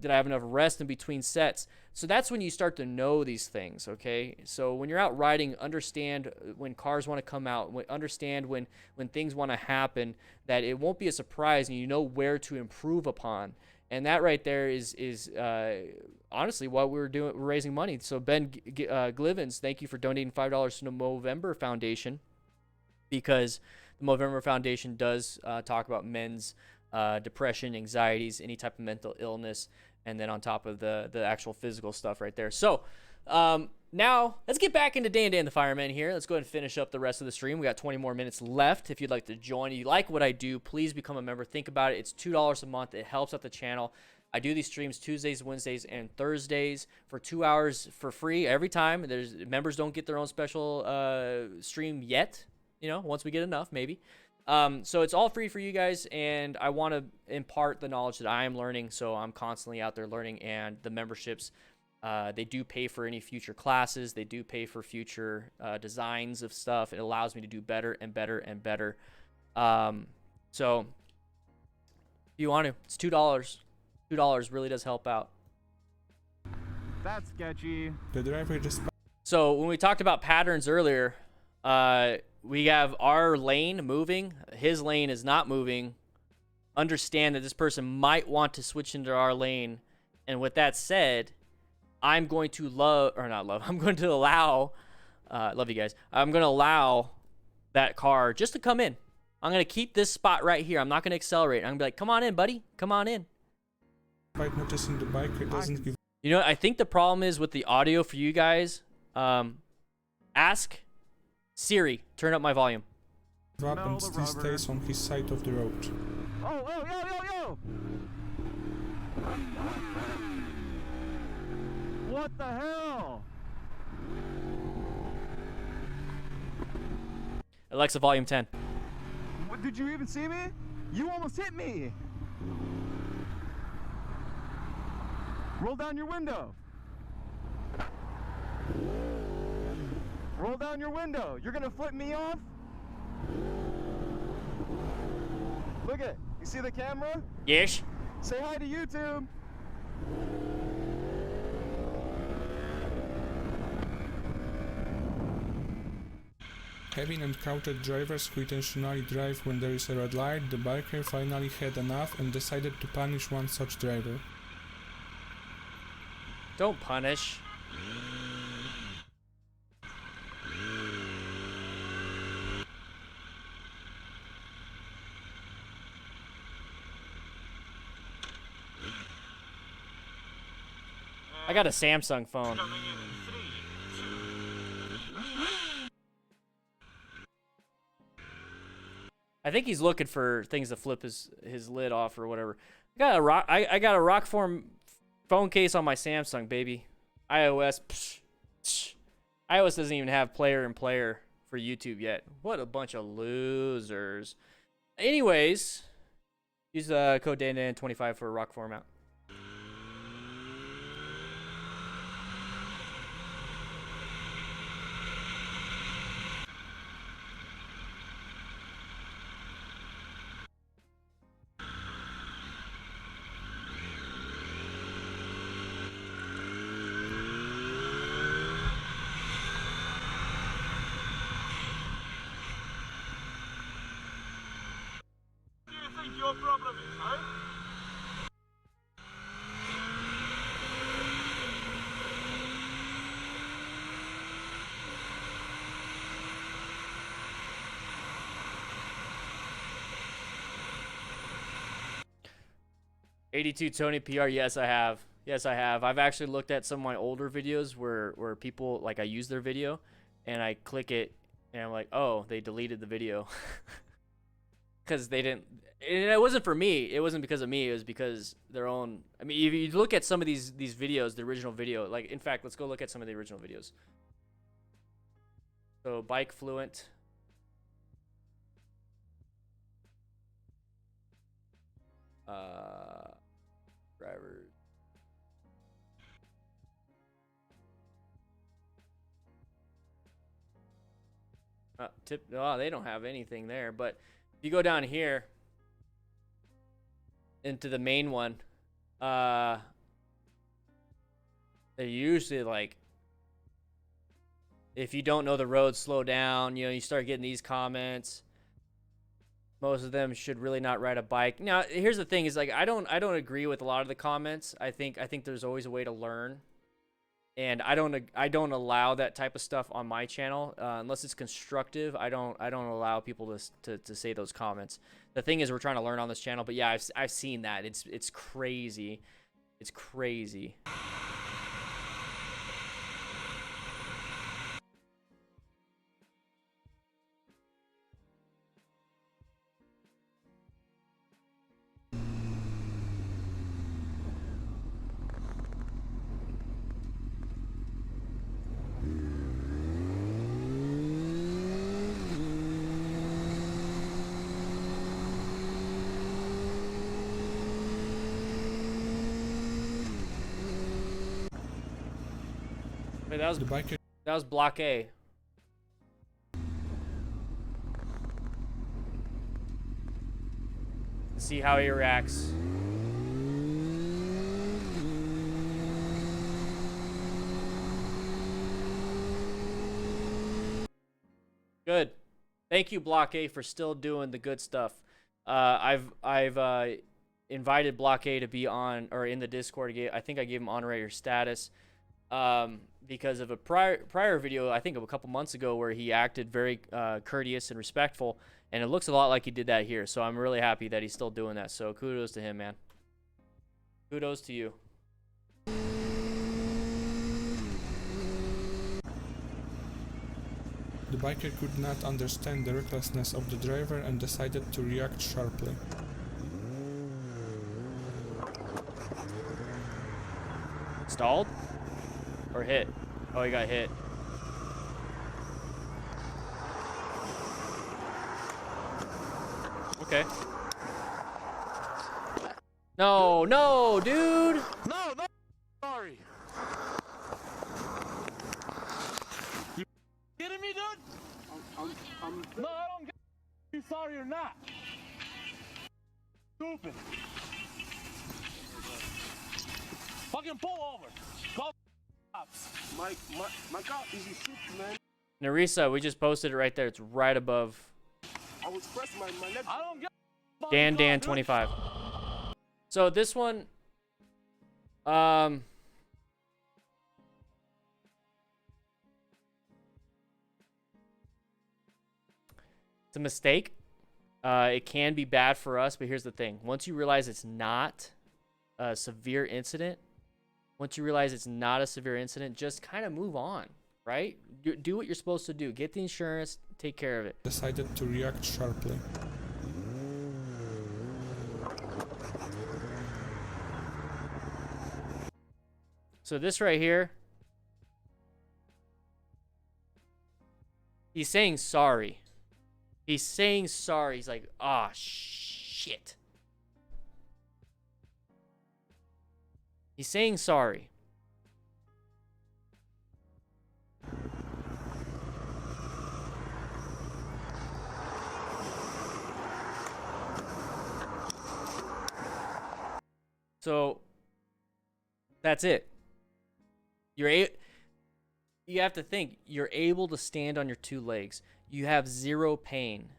have enough rest in between sets? So that's when you start to know these things, okay? So when you're out riding, understand when cars want to come out, understand when things want to happen, that it won't be a surprise, and you know where to improve upon. And that right there is honestly what we're doing. We're raising money. So Ben Glivens, thank you for donating $5 to the Movember Foundation, because the Movember Foundation does talk about men's depression, anxieties, any type of mental illness, and then on top of the actual physical stuff right there. So now let's get back into Dan the Fireman here. Let's go ahead and finish up the rest of the stream. We got 20 more minutes left. If you'd like to join, you like what I do, please become a member. Think about it. It's $2 a month. It helps out the channel. I do these streams Tuesdays, Wednesdays, and Thursdays for 2 hours for free every time. Members don't get their own special stream yet. Once we get enough, maybe. So it's all free for you guys, and I want to impart the knowledge that I am learning, so I'm constantly out there learning. And the memberships, they do pay for any future classes. They do pay for future designs of stuff. It allows me to do better and better and better. So if you want to, it's $2. $2 really does help out. That's sketchy. The driver just... So when we talked about patterns earlier, we have our lane moving. His lane is not moving. Understand that this person might want to switch into our lane. And with that said, I'm going to I'm going to allow, love you guys. I'm going to allow that car just to come in. I'm going to keep this spot right here. I'm not going to accelerate. I'm going to be like, come on in, buddy. Come on in. Bike noticing the biker doesn't give... I think the problem is with the audio for you guys. Ask Siri, turn up my volume. Happens, he stays on his side of the road. Oh, yo! What the hell? Alexa, volume 10. What, did you even see me? You almost hit me. Roll down your window. Roll down your window. You're gonna flip me off? Look it. You see the camera? Yes. Say hi to YouTube. Having encountered drivers who intentionally drive when there is a red light, the biker finally had enough and decided to punish one such driver. Don't punish. I got a Samsung phone. I think he's looking for things to flip his lid off or whatever. I got a rock form phone case on my Samsung, baby. iOS. iOS doesn't even have player and player for YouTube yet. What a bunch of losers. Anyways, use code DanDan25 for a rock form out. Your problem is, huh? '82 Tony PR. Yes, I have. Yes, I have. I've actually looked at some of my older videos where people, like, I use their video and I click it and I'm like, oh, they deleted the video. Because they didn't, and it wasn't for me. It wasn't because of me. It was because their own. I mean, if you look at some of these videos, the original video, like, in fact, let's go look at some of the original videos. So, bike fluent. Drivers. Oh, they don't have anything there, but if you go down here into the main one, they're usually like, if you don't know the road, slow down. You know, you start getting these comments. Most of them should really not ride a bike. Now, here's the thing: is like I don't agree with a lot of the comments. I think there's always a way to learn, and I don't allow that type of stuff on my channel unless it's constructive. I don't allow people to say those comments. The thing is, we're trying to learn on this channel, but yeah, I've seen that. It's crazy. It's crazy. Wait, that was block A. See how he reacts. Good. Thank you, Block A, for still doing the good stuff. I've invited Block A to be on or in the Discord. I think I gave him honorary status because of a prior video, I think of a couple months ago, where he acted very courteous and respectful, and it looks a lot like he did that here. So I'm really happy that he's still doing that. So kudos to him, man. Kudos to you. The biker could not understand the recklessness of the driver and decided to react sharply. Stalled? Or hit? Oh, he got hit. Okay. No, no, dude! No, sorry. You kidding me, dude? No, I don't get you sorry or not. Stupid. Fucking pull over. Call cops. My car is shit, man. Narisa, we just posted it right there. It's right above I was pressing my leg. I don't get Dan25. So this one, it's a mistake. It can be bad for us, but here's the thing. Once you realize it's not a severe incident, just kind of move on, right? Do what you're supposed to do. Get the insurance, take care of it. Decided to react sharply. So this right here, he's saying sorry. He's saying sorry. He's like, ah, shit. He's saying sorry. So that's it. You have to think, you're able to stand on your two legs. You have zero pain.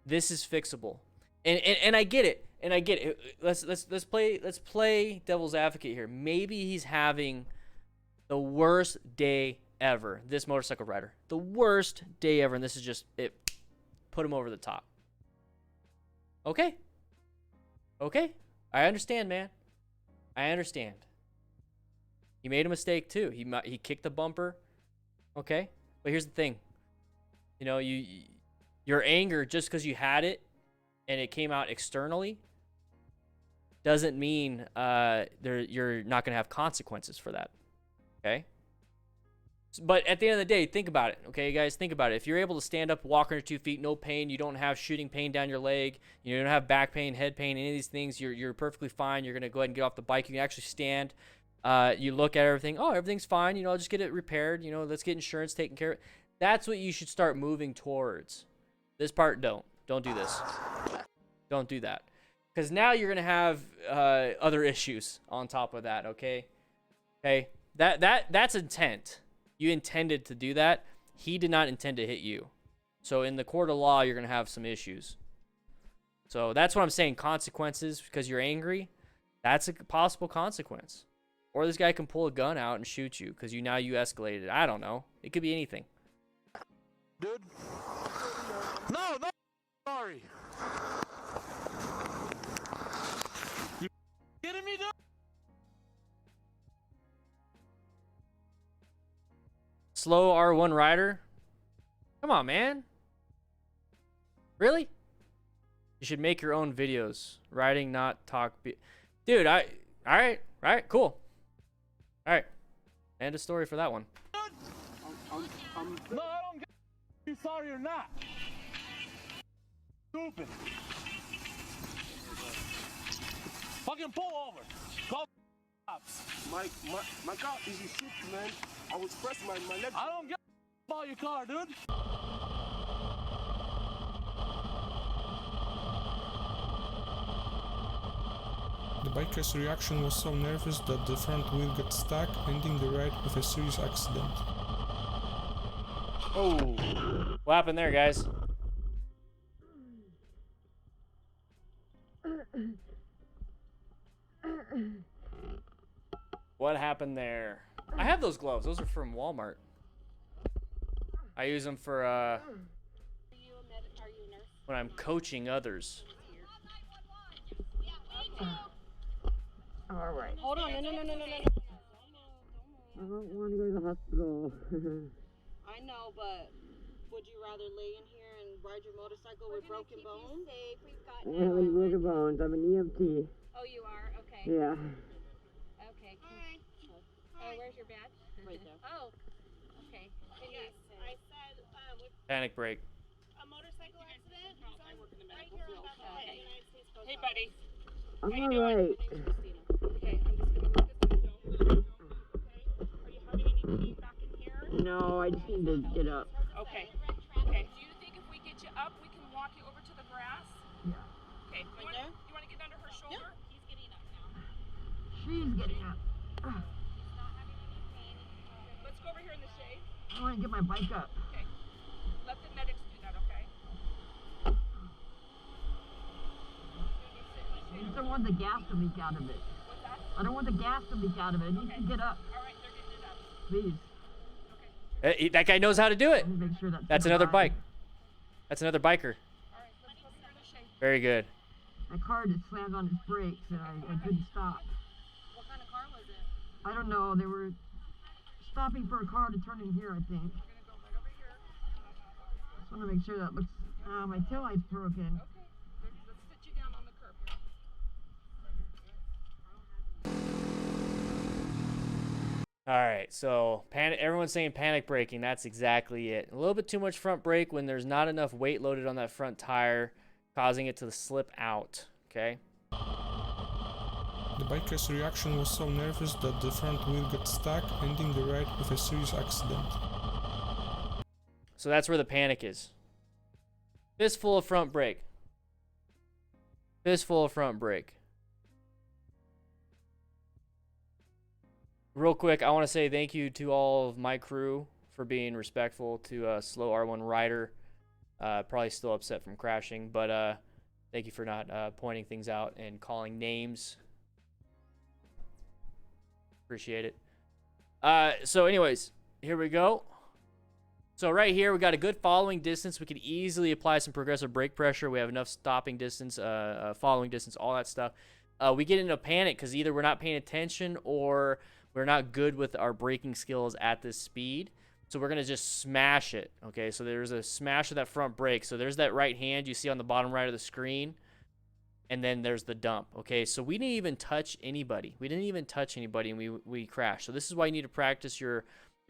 This is fixable. And I get it. And I get it. Let's play devil's advocate here. Maybe he's having the worst day ever. This motorcycle rider. The worst day ever, and this is just it. Put him over the top. Okay. Okay. I understand, man. I understand. He made a mistake too. He kicked the bumper. Okay? But here's the thing. You know, your anger just because you had it and it came out externally doesn't mean you're not going to have consequences for that. Okay? But at the end of the day, think about it. Okay, guys, think about it. If you're able to stand up, walk on your 2 feet, no pain, you don't have shooting pain down your leg, you don't have back pain, head pain, any of these things, you're perfectly fine. You're going to go ahead and get off the bike. You can actually stand. You look at everything. Oh, everything's fine. You know, I'll just get it repaired. You know, let's get insurance taken care of. That's what you should start moving towards. This part, don't do this. Don't do that, because now you're gonna have other issues on top of that. Okay, that's intent. You intended to do that. He did not intend to hit you. So in the court of law, you're gonna have some issues. So that's what I'm saying. Consequences, because you're angry. That's a possible consequence. Or this guy can pull a gun out and shoot you because you escalated. I don't know. It could be anything. dude. No, sorry. You kidding me, dude? Slow R1 rider? Come on, man. Really? You should make your own videos. Riding, not talk. Dude, all right, cool. All right. End of story for that one. No, I don't get you sorry or not. Stupid. Fucking pull over. Call cops. My car is shit, man. I was pressing my leg. I don't get about your car, dude. The biker's reaction was so nervous that the front wheel got stuck, ending the ride with a serious accident. Oh, what happened there, guys? What happened there? I have those gloves. Those are from Walmart. I use them for when I'm coaching others. All right. Hold on, no. I don't want to go to the hospital. I know, but would you rather lay in here and ride your motorcycle with broken bones? I don't have any broken bones. I'm an EMT. Oh, you are? Okay. Yeah. Okay. Oh, where's your badge? Right there. Oh, okay. Yes, I said, Panic break. a motorcycle accident. I work in the medical field. Okay. Hey, buddy. I'm alright. Okay, I'm just gonna put this in the dome. Okay. Are you having any pain back in here? No, I just need to get up. Okay. Okay. Do you think if we get you up, we can walk you over to the grass? Yeah. Okay. You want to get under her shoulder? Yep. He's getting up now. She's getting up. He's not having any pain. Let's go over here in the shade. I want to get my bike up. Okay. Let the medics do that, okay? I just don't want the gas to leak out of it. What's that? I don't want the gas to leak out of it. It needs to get up. All right, they're getting it up. Please. That guy knows how to do it. Let me make sure That's another bike. That's another biker. All right, let's go through the shade. Very good. My car just slammed on its brakes and I couldn't stop. What kind of car was it? I don't know. They were stopping for a car to turn in here, I think. We're gonna go right over here. Just want to make sure that looks. My taillight's broken. Okay. Let's sit you down on the curb. All right, so everyone's saying panic braking. That's exactly it. A little bit too much front brake when there's not enough weight loaded on that front tire, causing it to slip out, okay? The biker's reaction was so nervous that the front wheel got stuck, ending the ride with a serious accident. So that's where the panic is. Fistful of front brake. Fistful of front brake. Real quick, I want to say thank you to all of my crew for being respectful to a slow R1 rider. Probably still upset from crashing, but thank you for not pointing things out and calling names. Appreciate it. So anyways, here we go. So right here, we got a good following distance. We could easily apply some progressive brake pressure. We have enough stopping distance, following distance, all that stuff. We get into a panic because either we're not paying attention or we're not good with our braking skills at this speed. So we're going to just smash it, okay? So there's a smash of that front brake. So there's that right hand you see on the bottom right of the screen. And then there's the dump, okay? So we didn't even touch anybody. We didn't even touch anybody, and we crashed. So this is why you need to practice your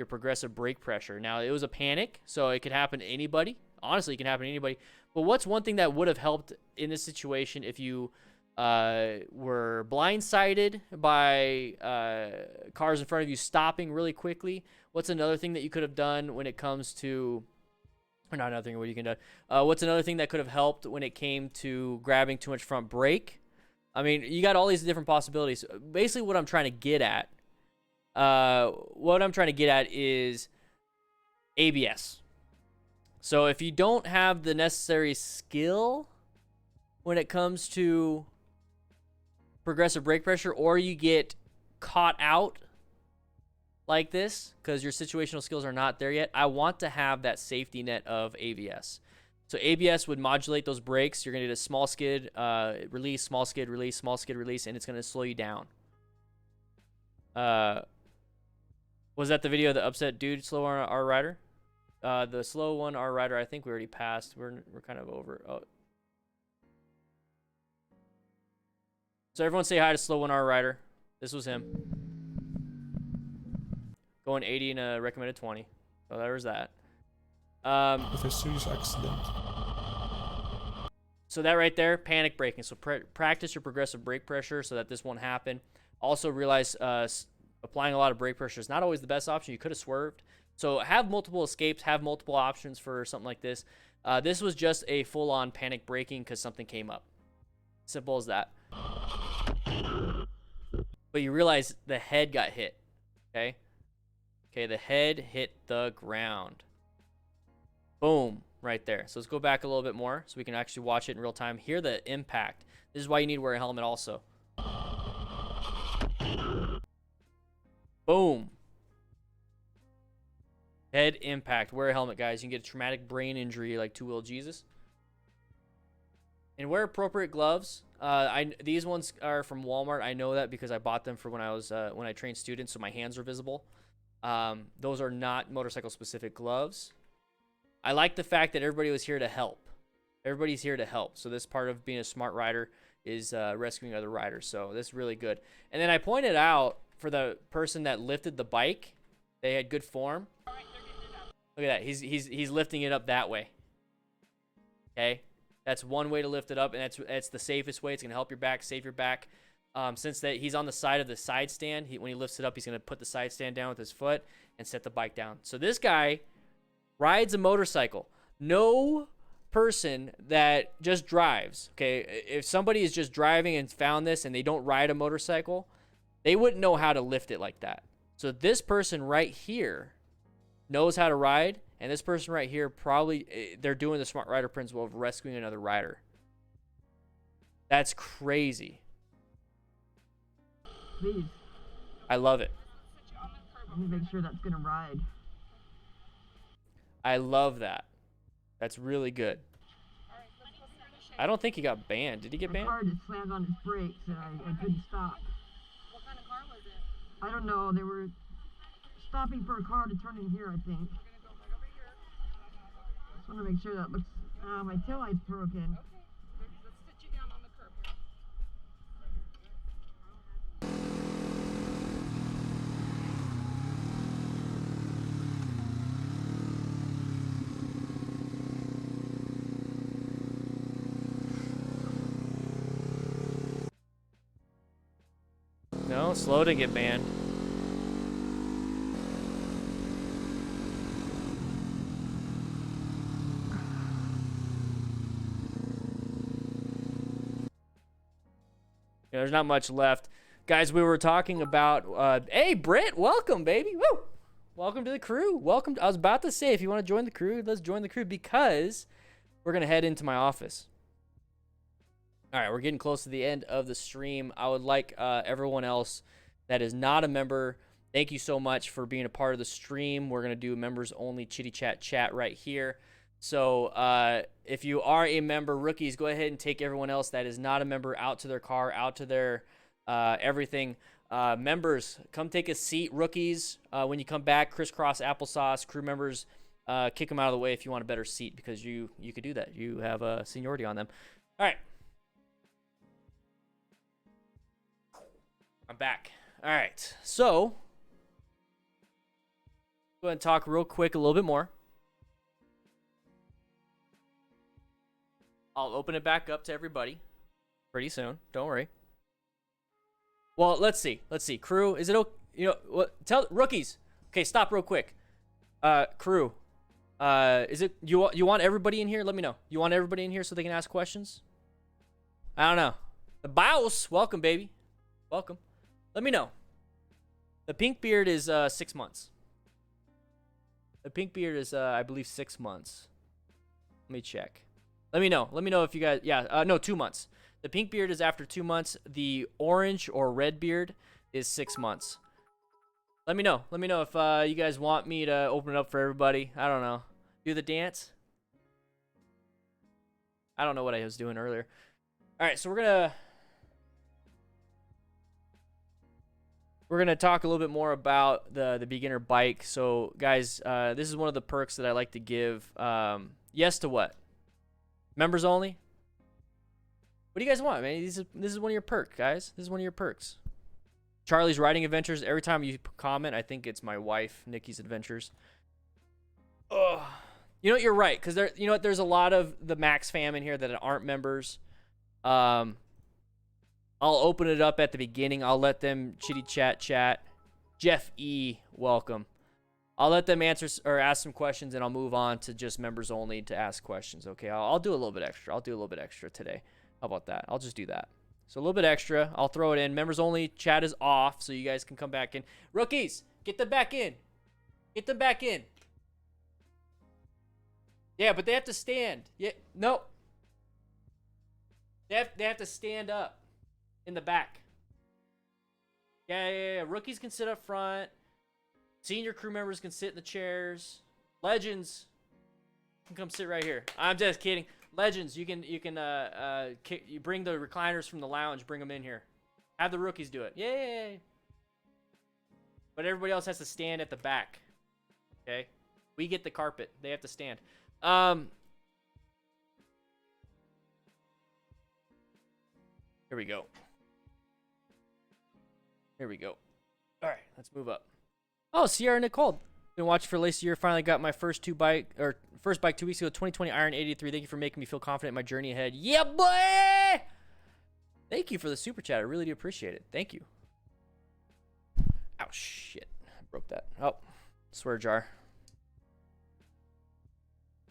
progressive brake pressure. Now, it was a panic, so it could happen to anybody. Honestly, it can happen to anybody. But what's one thing that would have helped in this situation if you were blindsided by cars in front of you stopping really quickly? What's another thing that you could have done when it comes to, or not another thing what you can do? What's another thing that could have helped when it came to grabbing too much front brake? I mean, you got all these different possibilities. Basically, what I'm trying to get at, is ABS. So if you don't have the necessary skill when it comes to progressive brake pressure, or you get caught out like this because your situational skills are not there yet, I want to have that safety net of ABS. So ABS would modulate those brakes. You're going to get a small skid release, small skid release, small skid release, and it's going to slow you down. Was that the video of the upset dude slow on our rider? The slow one, our rider, I think we already passed. We're kind of over. Oh. So everyone say hi to slow one, our rider. This was him. Going 80 and a recommended 20. So there was that. With a serious accident. So that right there, panic braking. So practice your progressive brake pressure so that this won't happen. Also realize applying a lot of brake pressure is not always the best option. You could have swerved. So have multiple escapes, have multiple options for something like this. This was just a full-on panic braking because something came up. Simple as that. But you realize the head got hit, okay? Okay, the head hit the ground. Boom, right there. So let's go back a little bit more so we can actually watch it in real time. Hear the impact. This is why you need to wear a helmet also. Boom. Head impact. Wear a helmet, guys. You can get a traumatic brain injury like two-wheel Jesus. And wear appropriate gloves. These ones are from Walmart. I know that because I bought them for when I trained students, so my hands are visible. Those are not motorcycle-specific gloves. I like the fact that everybody was here to help. Everybody's here to help. So this part of being a smart rider is rescuing other riders. So this is really good. And then I pointed out for the person that lifted the bike, they had good form. Look at that. He's lifting it up that way. Okay. That's one way to lift it up, and that's the safest way. It's going to help your back, save your back. Since that he's on the side of the side stand, when he lifts it up, he's going to put the side stand down with his foot and set the bike down. So this guy rides a motorcycle. No person that just drives, okay, if somebody is just driving and found this and they don't ride a motorcycle, they wouldn't know how to lift it like that. So this person right here knows how to ride, and this person right here probably they're doing the smart rider principle of rescuing another rider. That's crazy. Please. I love it. Let me make sure that's gonna ride. I love that. That's really good. I don't think he got banned. Did he get My banned? car just slammed on its brakes and I couldn't stop. What kind of car was it? I don't know. They were stopping for a car to turn in here, I think. We're gonna go right over here. Just want to make sure that looks. My taillight's broken. Okay. Let's sit you down on the curb here. No, slow to get banned. Yeah, there's not much left. Guys, we were talking about, hey, Britt, welcome, baby. Woo! Welcome to the crew. Welcome. I was about to say, if you want to join the crew, let's join the crew because we're going to head into my office. All right, we're getting close to the end of the stream. I would like everyone else that is not a member, thank you so much for being a part of the stream. We're going to do members only chitty chat right here. So if you are a member, rookies, go ahead and take everyone else that is not a member out to their car, out to their everything. Members, come take a seat. Rookies, when you come back, crisscross applesauce. Crew members, kick them out of the way if you want a better seat because you could do that. You have seniority on them. All right. I'm back. All right. So, go ahead and talk real quick a little bit more. I'll open it back up to everybody pretty soon. Don't worry. Well, let's see. Let's see. Crew, is it okay? You know what? Tell rookies. Okay, stop real quick. Crew, is it you want everybody in here? Let me know. You want everybody in here so they can ask questions? I don't know. The Bouse, welcome, baby. Welcome. Let me know. The pink beard is 6 months. The pink beard is I believe 6 months. Let me check. Let me know. Let me know if you guys. Yeah. No, 2 months. The pink beard is after 2 months. The orange or red beard is 6 months. Let me know. Let me know if you guys want me to open it up for everybody. I don't know. Do the dance. I don't know what I was doing earlier. All right, so we're gonna talk a little bit more about the beginner bike. So, guys, this is one of the perks that I like to give. Yes to what? Members only. What do you guys want, man? This is one of your perks, guys. This is one of your perks. Charlie's Riding Adventures. Every time you comment, I think it's my wife, Nikki's Adventures. Ugh. You know what? You're right, because you know what? There's a lot of the Max fam in here that aren't members. I'll open it up at the beginning. I'll let them chitty chat. Jeff E, welcome. I'll let them answer or ask some questions, and I'll move on to just members only to ask questions. Okay, I'll do a little bit extra. I'll do a little bit extra today. How about that? I'll just do that. So a little bit extra. I'll throw it in. Members only chat is off, so you guys can come back in. Rookies, get them back in. Get them back in. Yeah, but they have to stand. Yeah, no. They have to stand up in the back. Yeah. Rookies can sit up front. Senior crew members can sit in the chairs. Legends can come sit right here. I'm just kidding. Legends, you bring the recliners from the lounge, bring them in here. Have the rookies do it. Yay! But everybody else has to stand at the back. Okay? We get the carpet. They have to stand. Here we go. Here we go. All right, let's move up. Oh, Sierra Nicole. Been watching for at least a year. Finally got my first bike 2 weeks ago. 2020 Iron 83. Thank you for making me feel confident in my journey ahead. Yeah, boy! Thank you for the super chat. I really do appreciate it. Thank you. Oh, shit. I broke that. Oh, swear jar.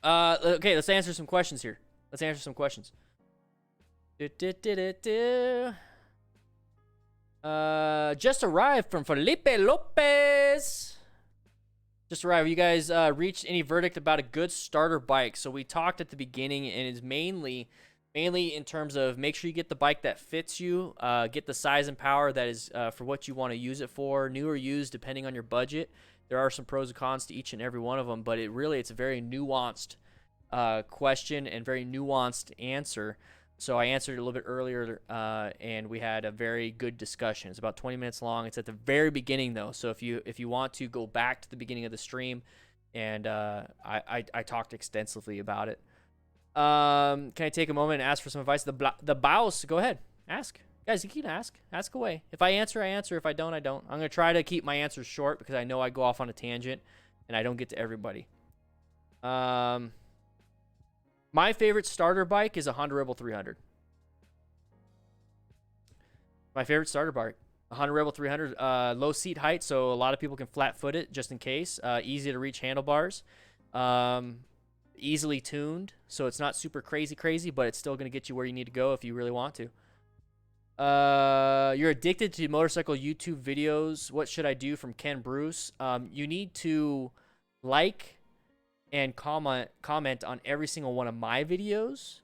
Okay, let's answer some questions here. Let's answer some questions. Just arrived from Felipe Lopez. Just arrived. You guys reached any verdict about a good starter bike? So we talked at the beginning, and it's mainly in terms of make sure you get the bike that fits you, get the size and power that is for what you want to use it for, new or used, depending on your budget. There are some pros and cons to each and every one of them, but it's a very nuanced question and very nuanced answer. So I answered it a little bit earlier, and we had a very good discussion. It's about 20 minutes long. It's at the very beginning, though. So if you want to go back to the beginning of the stream, and I talked extensively about it. Can I take a moment and ask for some advice? The bows, go ahead. Ask. Guys, you can ask. Ask away. If I answer, I answer. If I don't, I don't. I'm going to try to keep my answers short because I know I go off on a tangent, and I don't get to everybody. My favorite starter bike is a Honda Rebel 300. My favorite starter bike, a Honda Rebel 300. Low seat height, so a lot of people can flat-foot it just in case. Easy to reach handlebars. Easily tuned, so it's not super crazy, but it's still going to get you where you need to go if you really want to. You're addicted to motorcycle YouTube videos. What should I do? From Ken Bruce. You need to like and comment on every single one of my videos.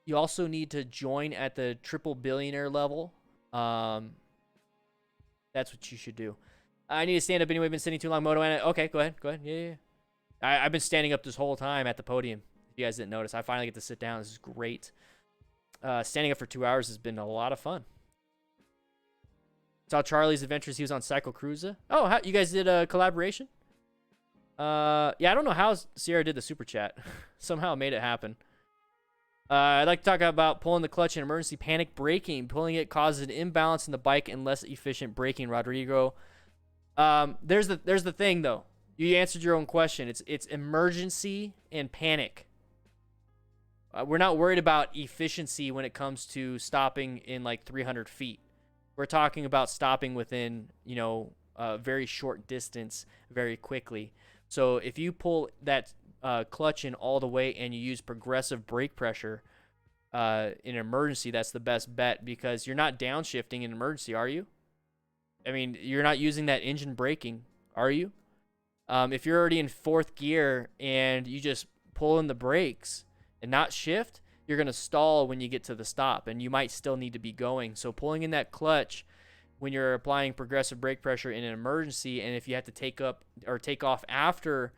You also need to join at the triple billionaire level. That's what you should do. I need to stand up anyway. I've been sitting too long. Moto Anna. Okay, go ahead. Yeah. I've been standing up this whole time at the podium. If you guys didn't notice, I finally get to sit down. This is great. Standing up for 2 hours has been a lot of fun. Saw Charlie's adventures. He was on Cycle Cruiser. Oh, you guys did a collaboration? Yeah, I don't know how Sierra did the super chat. Somehow made it happen. I'd like to talk about pulling the clutch in emergency panic braking. Pulling it causes an imbalance in the bike and less efficient braking. Rodrigo. There's the thing though. You answered your own question. It's emergency and panic. We're not worried about efficiency when it comes to stopping in like 300 feet. We're talking about stopping within, a very short distance very quickly. So if you pull that clutch in all the way and you use progressive brake pressure in an emergency, that's the best bet because you're not downshifting in emergency, are you? I mean, you're not using that engine braking, are you? If you're already in fourth gear and you just pull in the brakes and not shift, you're going to stall when you get to the stop, and you might still need to be going. So pulling in that clutch when you're applying progressive brake pressure in an emergency, and if you have to take off after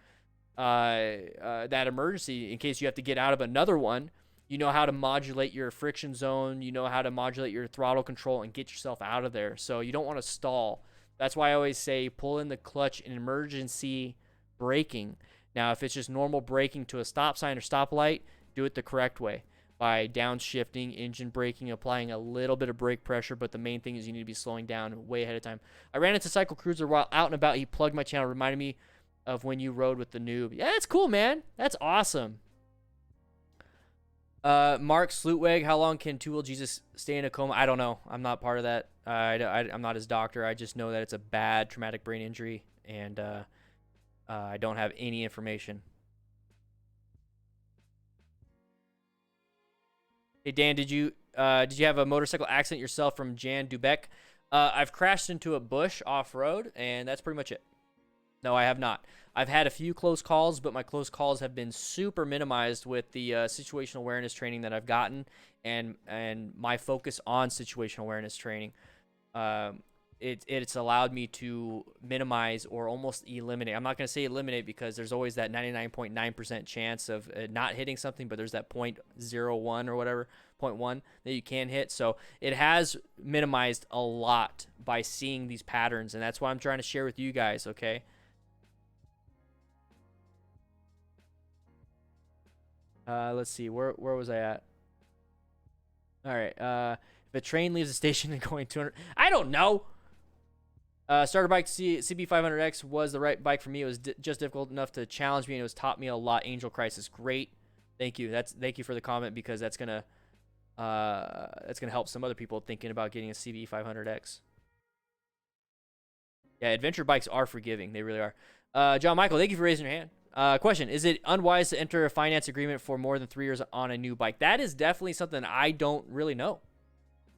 that emergency in case you have to get out of another one, you know how to modulate your friction zone, you know how to modulate your throttle control and get yourself out of there. So you don't want to stall. That's why I always say pull in the clutch in emergency braking. Now, if it's just normal braking to a stop sign or stoplight, do it the correct way by downshifting, engine braking, applying a little bit of brake pressure, but the main thing is you need to be slowing down way ahead of time. I ran into Cycle Cruiser while out and about. He plugged my channel, reminded me of when you rode with the noob. Yeah, that's cool, man. That's awesome. Mark Slutweg, how long can Two-Wheel Jesus stay in a coma? I don't know. I'm not part of that. I'm not his doctor. I just know that it's a bad traumatic brain injury, and I don't have any information. Hey, Dan, did you have a motorcycle accident yourself? From Jan Dubeck. I've crashed into a bush off-road, and that's pretty much it. No, I have not. I've had a few close calls, but my close calls have been super minimized with the situational awareness training that I've gotten and my focus on situational awareness training. It's allowed me to minimize or almost eliminate. I'm not going to say eliminate because there's always that 99.9% chance of not hitting something, but there's that 0.01 or whatever, 0.1 that you can hit. So it has minimized a lot by seeing these patterns, and that's why I'm trying to share with you guys, okay? Let's see, where was I at? All right, if a train leaves the station and going 200, I don't know. Starter bike CB500X was the right bike for me. It was just difficult enough to challenge me, and it was taught me a lot. Angel Crisis, great. Thank you. Thank you for the comment because that's gonna help some other people thinking about getting a CB500X. Yeah, adventure bikes are forgiving. They really are. John Michael, thank you for raising your hand. Question, is it unwise to enter a finance agreement for more than 3 years on a new bike? That is definitely something I don't really know.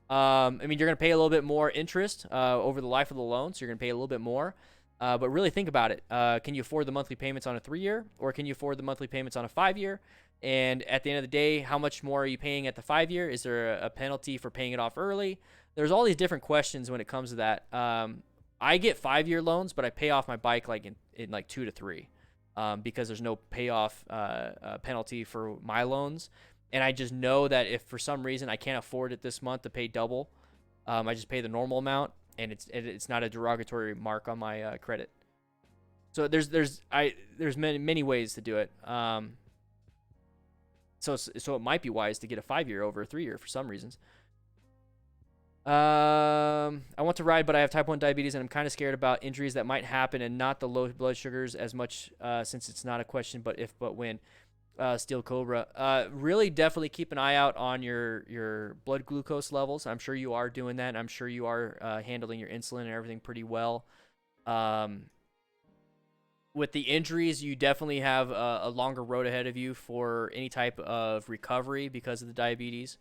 I mean, you're going to pay a little bit more interest over the life of the loan, so you're going to pay a little bit more. But really think about it. Can you afford the monthly payments on a 3-year, or can you afford the monthly payments on a 5-year? And at the end of the day, how much more are you paying at the 5-year? Is there a penalty for paying it off early? There's all these different questions when it comes to that. I get 5-year loans, but I pay off my bike like in like 2 to 3, because there's no payoff penalty for my loans. And I just know that if for some reason I can't afford it this month to pay double, I just pay the normal amount, and it's not a derogatory mark on my credit. So there's many ways to do it. So it might be wise to get a 5-year over a 3-year for some reasons. I want to ride, but I have type 1 diabetes, and I'm kind of scared about injuries that might happen, and not the low blood sugars as much, since it's not a question but if but when. Steel Cobra. Really definitely keep an eye out on your blood glucose levels. I'm sure you are doing that. I'm sure you are handling your insulin and everything pretty well. With the injuries, you definitely have a longer road ahead of you for any type of recovery because of the diabetes.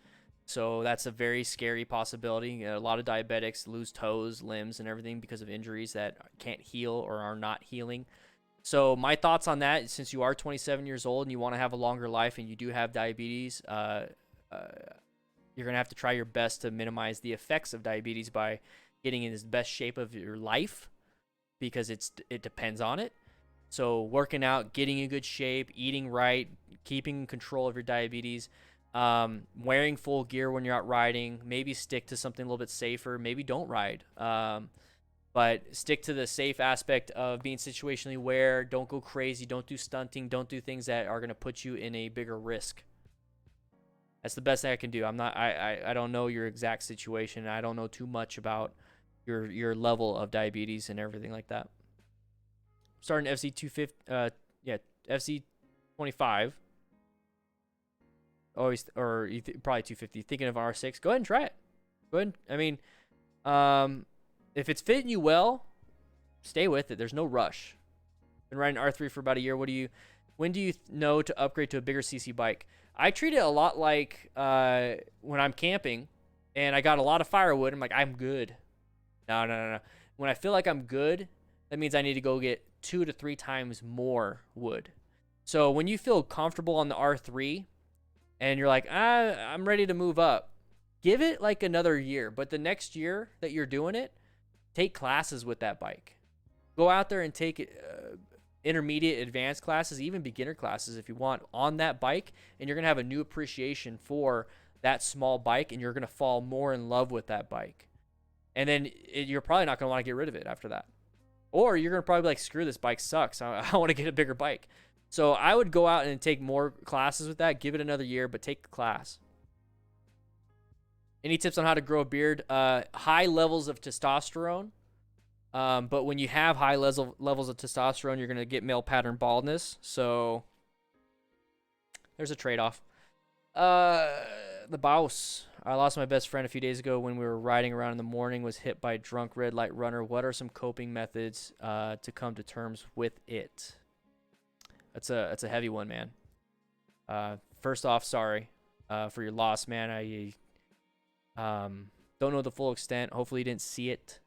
So that's a very scary possibility. A lot of diabetics lose toes, limbs, and everything because of injuries that can't heal or are not healing. So my thoughts on that, since you are 27 years old and you want to have a longer life and you do have diabetes, you're going to have to try your best to minimize the effects of diabetes by getting in the best shape of your life, because it depends on it. So working out, getting in good shape, eating right, keeping control of your diabetes, wearing full gear when you're out riding, maybe stick to something a little bit safer, maybe don't ride. But stick to the safe aspect of being situationally aware. Don't go crazy. Don't do stunting. Don't do things that are going to put you in a bigger risk. That's the best thing I can do. I don't know your exact situation. I don't know too much about your level of diabetes and everything like that. Starting FC 250, FC 25. Always, or probably 250. Thinking of R6. Go ahead and try it. Go ahead. I mean, if it's fitting you well, stay with it. There's no rush. Been riding R3 for about a year. When do you know to upgrade to a bigger CC bike? I treat it a lot like when I'm camping and I got a lot of firewood. I'm like, I'm good. No. When I feel like I'm good, that means I need to go get 2 to 3 times more wood. So when you feel comfortable on the R3 and you're like, I'm ready to move up, give it like another year. But the next year that you're doing it, take classes with that bike. Go out there and take intermediate, advanced classes, even beginner classes if you want on that bike, and you're going to have a new appreciation for that small bike, and you're going to fall more in love with that bike. And then you're probably not going to want to get rid of it after that. Or you're going to probably be like, screw this bike sucks. I want to get a bigger bike. So I would go out and take more classes with that. Give it another year, but take the class. Any tips on how to grow a beard? High levels of testosterone. But when you have high levels of testosterone, you're going to get male pattern baldness. So there's a trade-off. The boss. I lost my best friend a few days ago when we were riding around in the morning, was hit by a drunk red light runner. What are some coping methods to come to terms with it? That's a heavy one, man. First off, sorry for your loss, man. I don't know the full extent. Hopefully you didn't see it.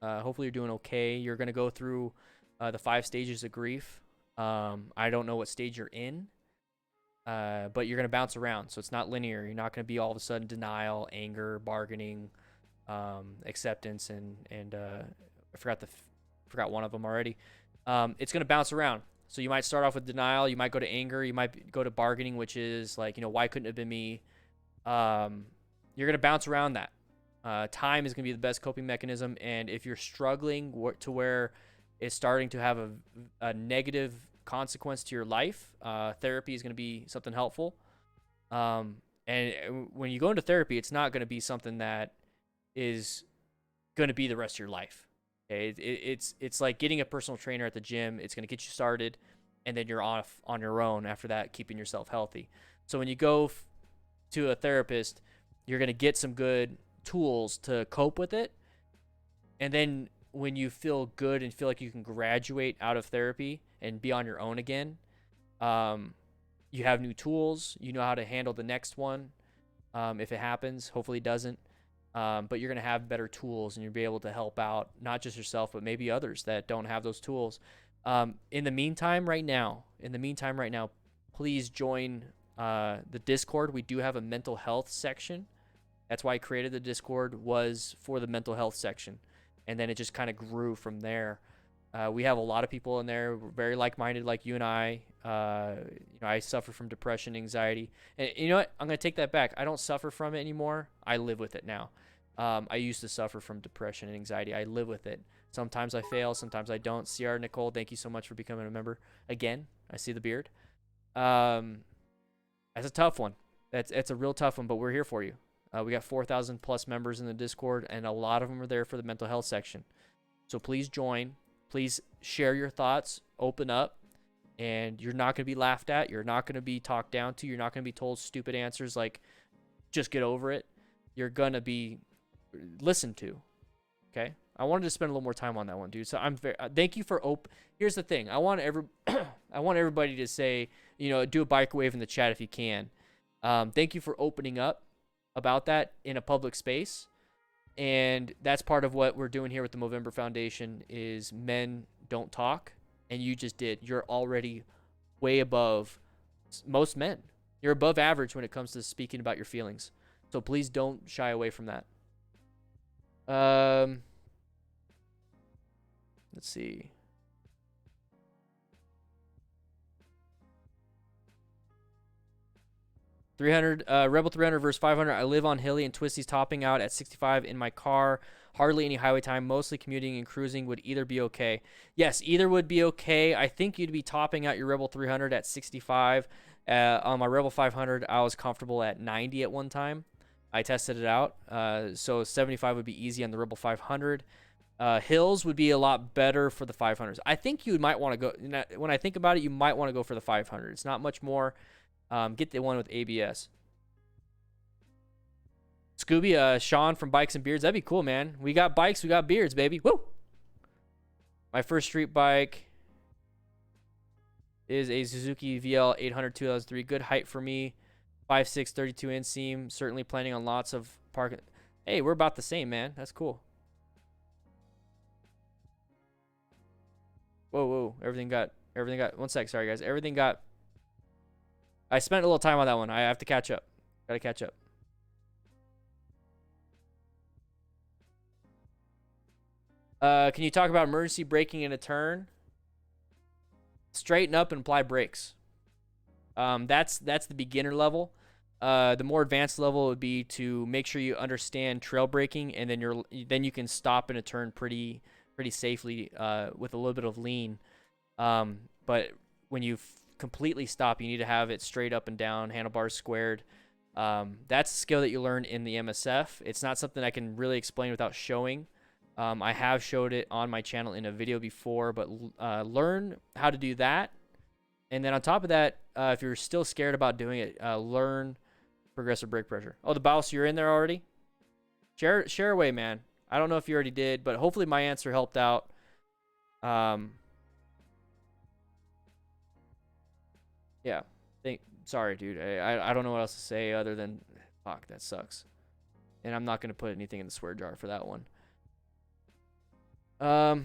Hopefully you're doing okay. You're going to go through the 5 stages of grief. I don't know what stage you're in, but you're going to bounce around. So it's not linear. You're not going to be all of a sudden denial, anger, bargaining, acceptance, and I forgot one of them already. It's going to bounce around. So you might start off with denial. You might go to anger. You might go to bargaining, which is like, why couldn't it have been me? You're going to bounce around that. Time is going to be the best coping mechanism. And if you're struggling to where it's starting to have a negative consequence to your life, therapy is going to be something helpful. And when you go into therapy, it's not going to be something that is going to be the rest of your life. Okay? It's like getting a personal trainer at the gym. It's going to get you started, and then you're off on your own after that, keeping yourself healthy. So when you go to a therapist, you're going to get some good tools to cope with it. And then when you feel good and feel like you can graduate out of therapy and be on your own again, you have new tools. You know how to handle the next one if it happens. Hopefully it doesn't. but you're going to have better tools, and you'll be able to help out not just yourself, but maybe others that don't have those tools. In the meantime, right now, please join the Discord. We do have a mental health section. That's why I created the Discord, was for the mental health section. And then it just kind of grew from there. We have a lot of people in there. We're very like-minded, like you and I. I suffer from depression, anxiety. And you know what? I'm going to take that back. I don't suffer from it anymore. I live with it now. I used to suffer from depression and anxiety. I live with it. Sometimes I fail. Sometimes I don't. CR Nicole, thank you so much for becoming a member. Again, I see the beard. That's a tough one. It's a real tough one, but we're here for you. We got 4,000 plus members in the Discord, and a lot of them are there for the mental health section. So please join. Please share your thoughts. Open up. And you're not going to be laughed at. You're not going to be talked down to. You're not going to be told stupid answers like, just get over it. You're going to be listened to. Okay? I wanted to spend a little more time on that one, dude. So I'm very thank you for Here's the thing. I want everybody to say, do a bike wave in the chat if you can. Thank you for opening up about that in a public space. And that's part of what we're doing here with the Movember Foundation is men don't talk. And you just did. You're already way above most men. You're above average when it comes to speaking about your feelings. So please don't shy away from that. Let's see. Rebel 300 versus 500. I live on hilly and twisties, topping out at 65 in my car. Hardly any highway time, mostly commuting and cruising. Would either be okay? Yes, either would be okay. I think you'd be topping out your Rebel 300 at 65. On my Rebel 500, I was comfortable at 90 at one time. I tested it out. So 75 would be easy on the Rebel 500. Hills would be a lot better for the 500s. I think you might want to go, when I think about it, you might want to go for the 500. It's not much more. Get the one with ABS. Scooby, Sean from Bikes and Beards. That'd be cool, man. We got bikes, we got beards, baby. Woo! My first street bike is a Suzuki VL 800 2003. Good height for me. 5'6", 32 inseam. Certainly planning on lots of parking. Hey, we're about the same, man. That's cool. Whoa. Everything got, one sec. Sorry, guys. Everything got, I spent a little time on that one. I have to catch up. Gotta catch up. Can you talk about emergency braking in a turn? Straighten up and apply brakes. That's the beginner level. The more advanced level would be to make sure you understand trail braking, and then you can stop in a turn pretty safely with a little bit of lean. But when you completely stop, you need to have it straight up and down, handlebars squared. That's a skill that you learn in the MSF. It's not something I can really explain without showing. I have showed it on my channel in a video before, but learn how to do that. And then on top of that, if you're still scared about doing it, learn progressive brake pressure. Oh, the Baus, you're in there already? Share away, man. I don't know if you already did, but hopefully my answer helped out. Yeah. Sorry, dude. I don't know what else to say other than, fuck, that sucks. And I'm not going to put anything in the swear jar for that one. There's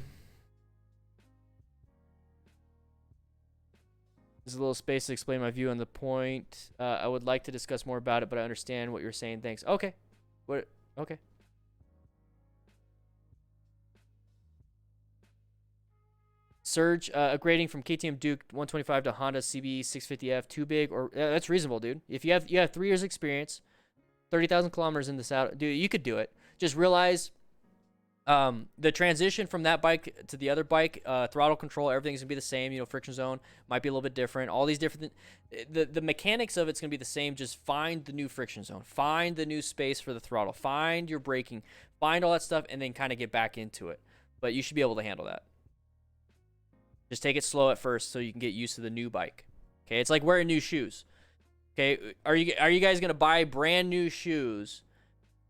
a little space to explain my view on the point. I would like to discuss more about it, but I understand what you're saying. Thanks. Okay. Okay. Surge, upgrading from KTM Duke 125 to Honda CB 650F too big? Or that's reasonable, dude. If you have 3 years experience, 30,000 kilometers in the saddle, dude, you could do it. Just realize the transition from that bike to the other bike, throttle control, everything's gonna be the same. Friction zone might be a little bit different. All these different, the mechanics of it's gonna be the same. Just find the new friction zone, find the new space for the throttle, find your braking, find all that stuff, and then kind of get back into it. But you should be able to handle that. Just take it slow at first so you can get used to the new bike. Okay, it's like wearing new shoes. Okay, are you guys gonna buy brand new shoes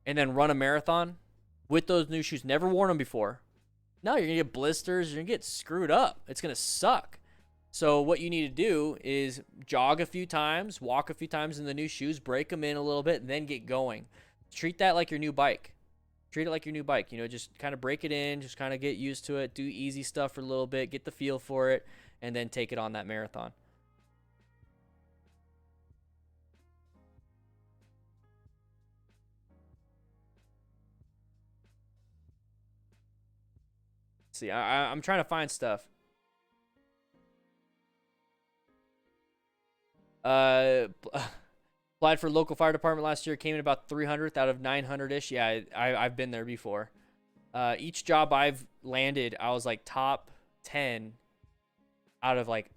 and then run a marathon with those new shoes? Never worn them before. No, you're gonna get blisters. You're gonna get screwed up. It's gonna suck. So what you need to do is jog a few times, walk a few times in the new shoes, break them in a little bit, and then get going. Treat that like your new bike. Treat it like your new bike. You know, just kind of break it in, just kind of get used to it, do easy stuff for a little bit, get the feel for it, and then take it on that marathon. See, I'm trying to find stuff. Applied for local fire department last year, came in about 300th out of 900-ish. Yeah, I've been there before. Each job I've landed, I was like top 10 out of like,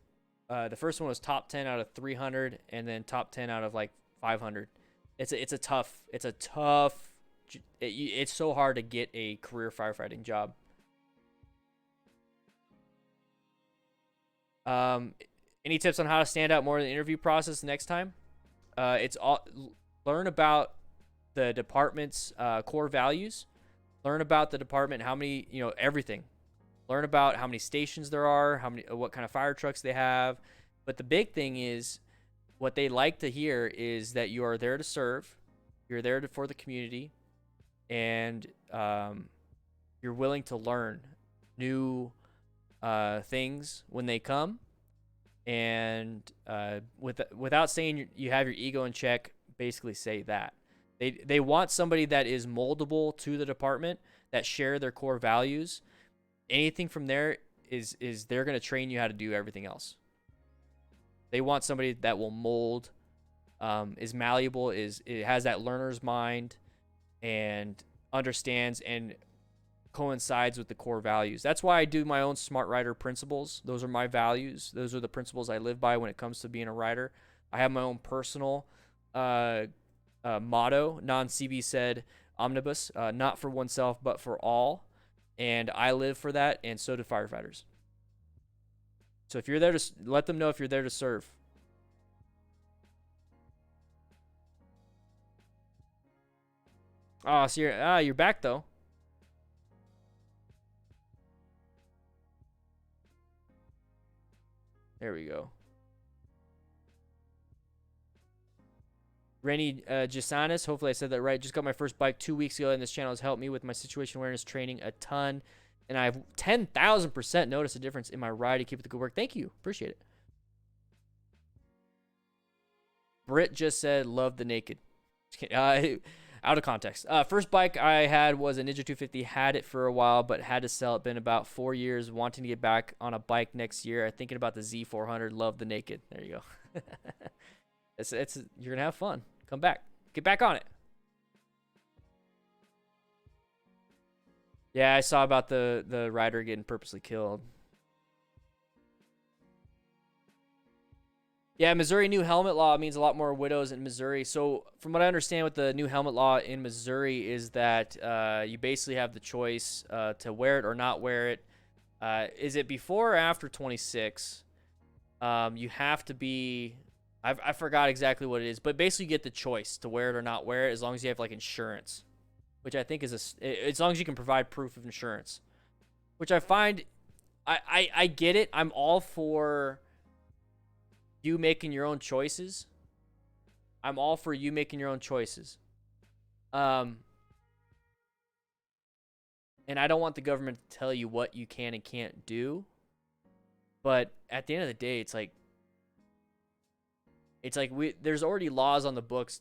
the first one was top 10 out of 300, and then top 10 out of like 500. It's so hard to get a career firefighting job. Any tips on how to stand out more in the interview process next time? Learn about the department's core values. Learn about the department, how many, everything. Learn about how many stations there are, what kind of fire trucks they have. But the big thing is, what they like to hear is that you are there to serve, you're there for the community, and you're willing to learn new things when they come. And without saying you have your ego in check, basically say that. They want somebody that is moldable to the department, that share their core values. Anything from there is they're going to train you how to do everything else. They want somebody that will mold, is malleable, it has that learner's mind, and understands and coincides with the core values. That's why I do my own smart rider principles. Those are my values. Those are the principles I live by when it comes to being a rider. I have my own personal motto, non-CB said omnibus, not for oneself but for all, and I live for that, and so do firefighters. So if you're there to let them know if you're there to serve. Oh, so you're back though. There we go. Rennie Gisanis, hopefully I said that right. Just got my first bike 2 weeks ago, and this channel has helped me with my situation awareness training a ton. And I've 10,000% noticed a difference in my ride. To keep up the good work. Thank you. Appreciate it. Britt just said, love the naked. Out of context. First bike I had was a Ninja 250. Had it for a while, but had to sell it. Been about 4 years. Wanting to get back on a bike next year. Thinking about the Z400. Love the naked. There you go. You're going to have fun. Come back. Get back on it. Yeah, I saw about the rider getting purposely killed. Yeah, Missouri new helmet law means a lot more widows in Missouri. So from what I understand with the new helmet law in Missouri is that you basically have the choice to wear it or not wear it. Is it before or after 26? You have to be... I forgot exactly what it is, but basically you get the choice to wear it or not wear it as long as you have like insurance, which I think is as long as you can provide proof of insurance, which I find, I get it. I'm all for you making your own choices. I'm all for you making your own choices. And I don't want the government to tell you what you can and can't do. But at the end of the day, it's like there's already laws on the books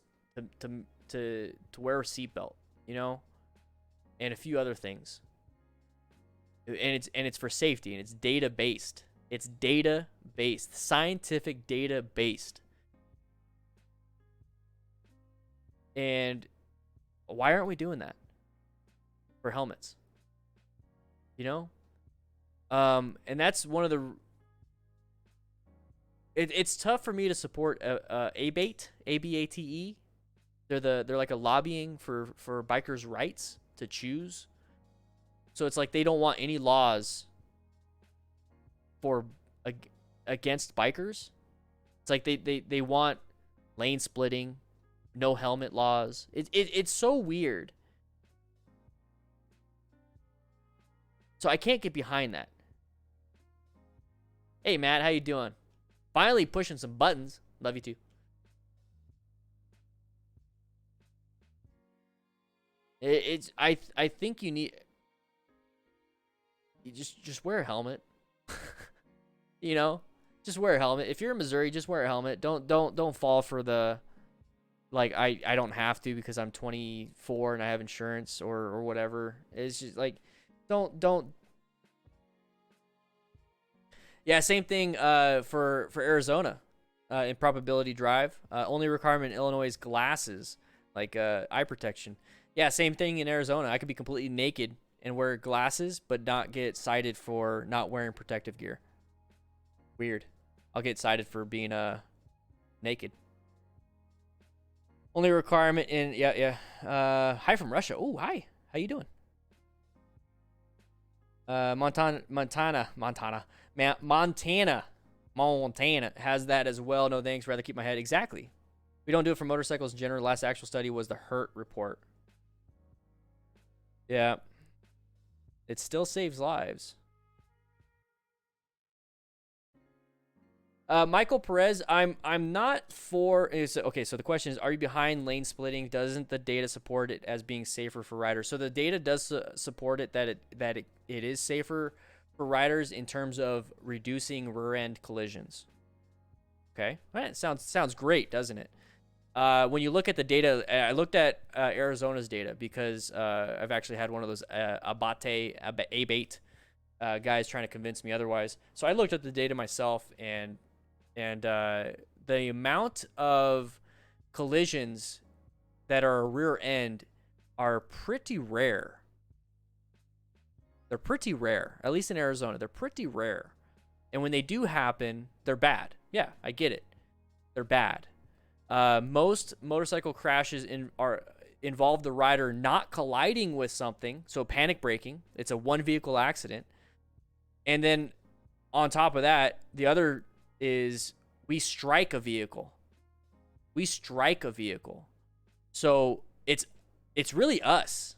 to wear a seatbelt, and a few other things. And it's for safety, and it's data based. It's data based, scientific data based. And why aren't we doing that for helmets? And that's one of the... It's tough for me to support ABATE, ABATE. They're like a lobbying for bikers' rights to choose. So it's like they don't want any laws against bikers. It's like they want lane splitting, no helmet laws. It's so weird. So I can't get behind that. Hey Matt, how you doing? Finally pushing some buttons. Love you too. I think you just wear a helmet. You know, just wear a helmet. If you're in Missouri, just wear a helmet. Don't fall for the, like, I don't have to because I'm 24 and I have insurance or whatever. It's just like, don't. Yeah, same thing for Arizona in probability drive. Only requirement in Illinois is glasses, like eye protection. Yeah, same thing in Arizona. I could be completely naked and wear glasses, but not get cited for not wearing protective gear. Weird. I'll get cited for being naked. Only requirement in hi from Russia. Oh, hi. How you doing? Montana has that as well. No thanks. Rather keep my head. Exactly. We don't do it for motorcycles in general. Last actual study was the Hurt report. Yeah. It still saves lives. Michael Perez, I'm not for. Okay, so the question is, are you behind lane splitting? Doesn't the data support it as being safer for riders? So the data does support it that it is safer for riders in terms of reducing rear end collisions. Okay, that sounds great, doesn't it? When you look at the data, I looked at Arizona's data because I've actually had one of those abate guys trying to convince me otherwise. So I looked at the data myself, and the amount of collisions that are rear end are pretty rare. They're pretty rare, at least in Arizona. They're pretty rare. And when they do happen, they're bad. Yeah, I get it. They're bad. Most motorcycle crashes involve the rider not colliding with something, so panic braking. It's a one vehicle accident. And then on top of that, the other is we strike a vehicle. We strike a vehicle. So it's really us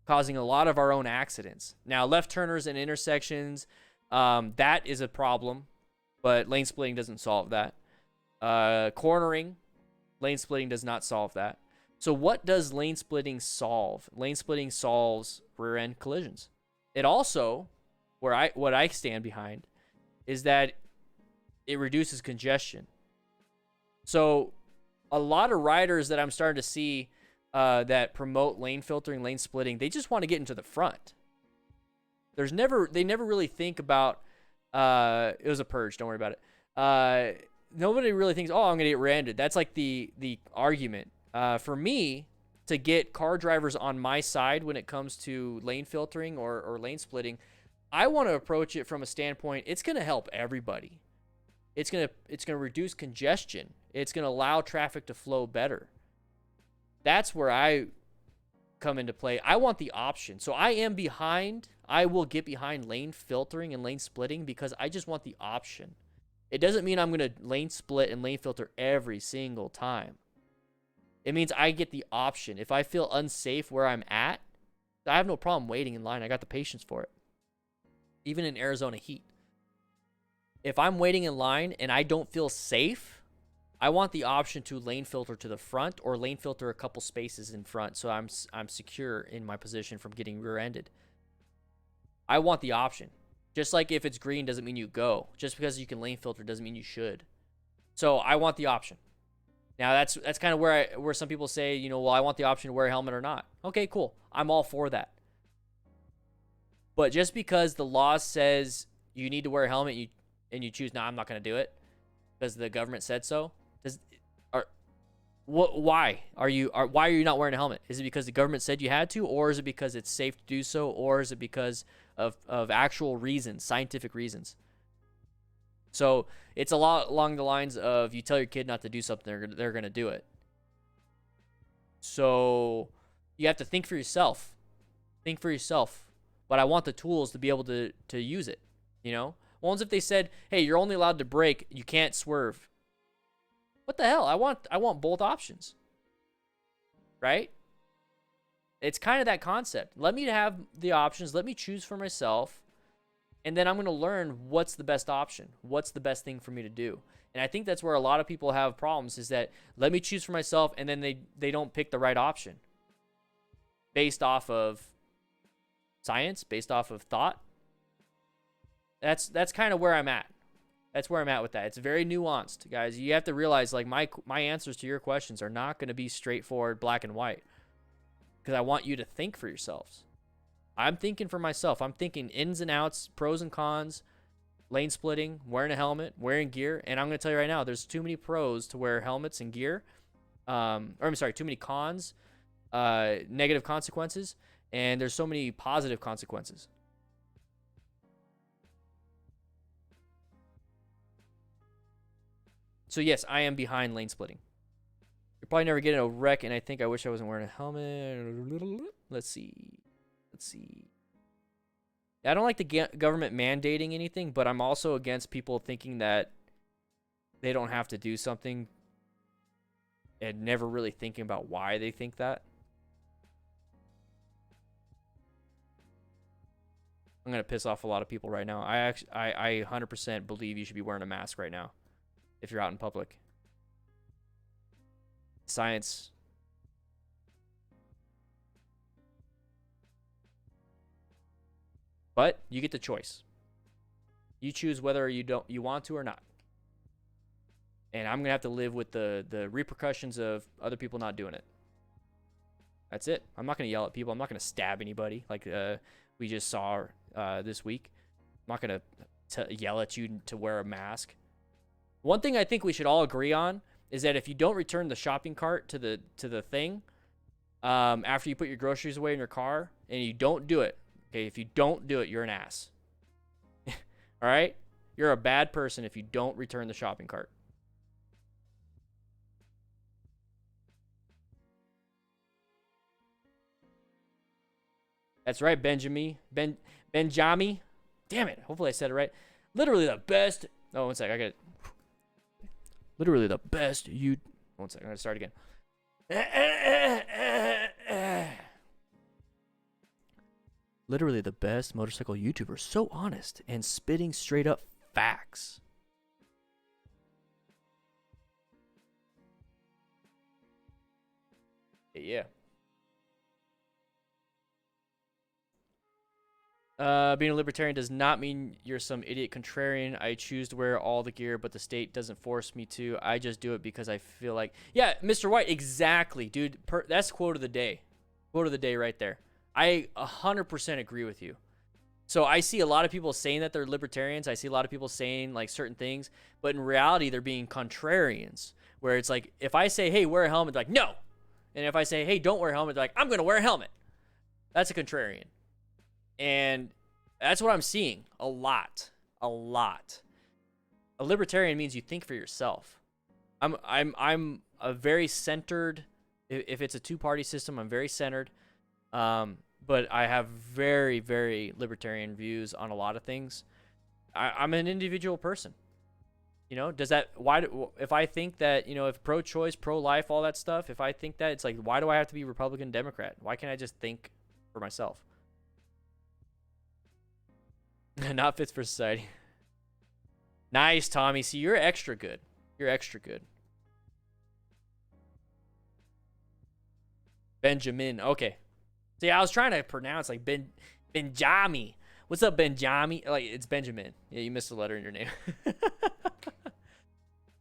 causing a lot of our own accidents. Now, left turners and intersections, that is a problem, but lane splitting doesn't solve that. Cornering, lane splitting does not solve that. So what does lane splitting solve? Lane splitting solves rear end collisions. It also, what I stand behind, is that it reduces congestion. So a lot of riders that I'm starting to see that promote lane filtering, lane splitting, they just want to get into the front. They never really think about, it was a purge, don't worry about it. Nobody really thinks, oh, I'm going to get rear-ended. That's like the argument. For me, to get car drivers on my side when it comes to lane filtering or lane splitting, I want to approach it from a standpoint, it's going to help everybody. It's going to reduce congestion. It's going to allow traffic to flow better. That's where I come into play. I want the option. So I will get behind lane filtering and lane splitting because I just want the option. It doesn't mean I'm going to lane split and lane filter every single time. It means I get the option. If I feel unsafe where I'm at, I have no problem waiting in line. I got the patience for it. Even in Arizona heat. If I'm waiting in line and I don't feel safe, I want the option to lane filter to the front or lane filter a couple spaces in front so I'm secure in my position from getting rear-ended. I want the option. Just like if it's green doesn't mean you go. Just because you can lane filter doesn't mean you should. So I want the option. Now that's kind of where some people say, you know, well, I want the option to wear a helmet or not. Okay, cool. I'm all for that. But just because the law says you need to wear a helmet and you choose, I'm not going to do it because the government said so. Why are you not wearing a helmet? Is it because the government said you had to, or is it because it's safe to do so, or is it because of actual reasons, scientific reasons? So it's a lot along the lines of you tell your kid not to do something, they're going to do it. So you have to think for yourself. Think for yourself. But I want the tools to be able to use it, you know? Ones if they said, hey, you're only allowed to brake, you can't swerve. What the hell? I want both options. Right? It's kind of that concept. Let me have the options. Let me choose for myself. And then I'm going to learn what's the best option. What's the best thing for me to do? And I think that's where a lot of people have problems is that let me choose for myself and then they don't pick the right option. based off of science, based off of thought. That's kind of where I'm at. That's where I'm at with that. It's very nuanced, guys. You have to realize, like, my answers to your questions are not going to be straightforward, black and white, because I want you to think for yourselves. I'm thinking for myself. I'm thinking ins and outs, pros and cons, lane splitting, wearing a helmet, wearing gear. And I'm going to tell you right now, there's too many pros to wear helmets and gear. Too many cons, negative consequences, and there's so many positive consequences. So yes, I am behind lane splitting. You're probably never getting a wreck, and I think I wish I wasn't wearing a helmet. Let's see. I don't like the government mandating anything, but I'm also against people thinking that they don't have to do something and never really thinking about why they think that. I'm going to piss off a lot of people right now. I 100% believe you should be wearing a mask right now if you're out in public. Science. But you get the choice. You choose whether you want to or not. And I'm going to have to live with the repercussions of other people not doing it. That's it. I'm not going to yell at people. I'm not going to stab anybody like we just saw this week. I'm not going to yell at you to wear a mask. One thing I think we should all agree on is that if you don't return the shopping cart to the thing after you put your groceries away in your car, and you don't do it, okay, if you don't do it, you're an ass. All right? You're a bad person if you don't return the shopping cart. That's right, Benjami. Benjami. Damn it. Hopefully I said it right. Literally the best. Oh, one sec. I got it. Literally the best you. One sec. I'm going to start again. Literally the best motorcycle YouTuber. So honest and spitting straight up facts. Yeah. Being a libertarian does not mean you're some idiot contrarian. I choose to wear all the gear, but the state doesn't force me to. I just do it because I feel like... Yeah, Mr. White, exactly, dude. That's quote of the day. Quote of the day right there. I 100% agree with you. So I see a lot of people saying that they're libertarians. I see a lot of people saying, like, certain things. But in reality, they're being contrarians. Where it's like, if I say, hey, wear a helmet, they're like, no. And if I say, hey, don't wear a helmet, they're like, I'm going to wear a helmet. That's a contrarian. And that's what I'm seeing a lot. A libertarian means you think for yourself. I'm a very centered. If it's a two-party system, I'm very centered. But I have very, very libertarian views on a lot of things. I'm an individual person. You know, does that, if I think that, you know, if pro-choice, pro-life, all that stuff, if I think that, it's like, why do I have to be Republican, Democrat? Why can't I just think for myself? Not fits for society. Nice, Tommy. See, you're extra good. You're extra good. Benjamin. Okay. See, I was trying to pronounce like Benjami. What's up, Benjami? Like, it's Benjamin. Yeah, you missed a letter in your name. All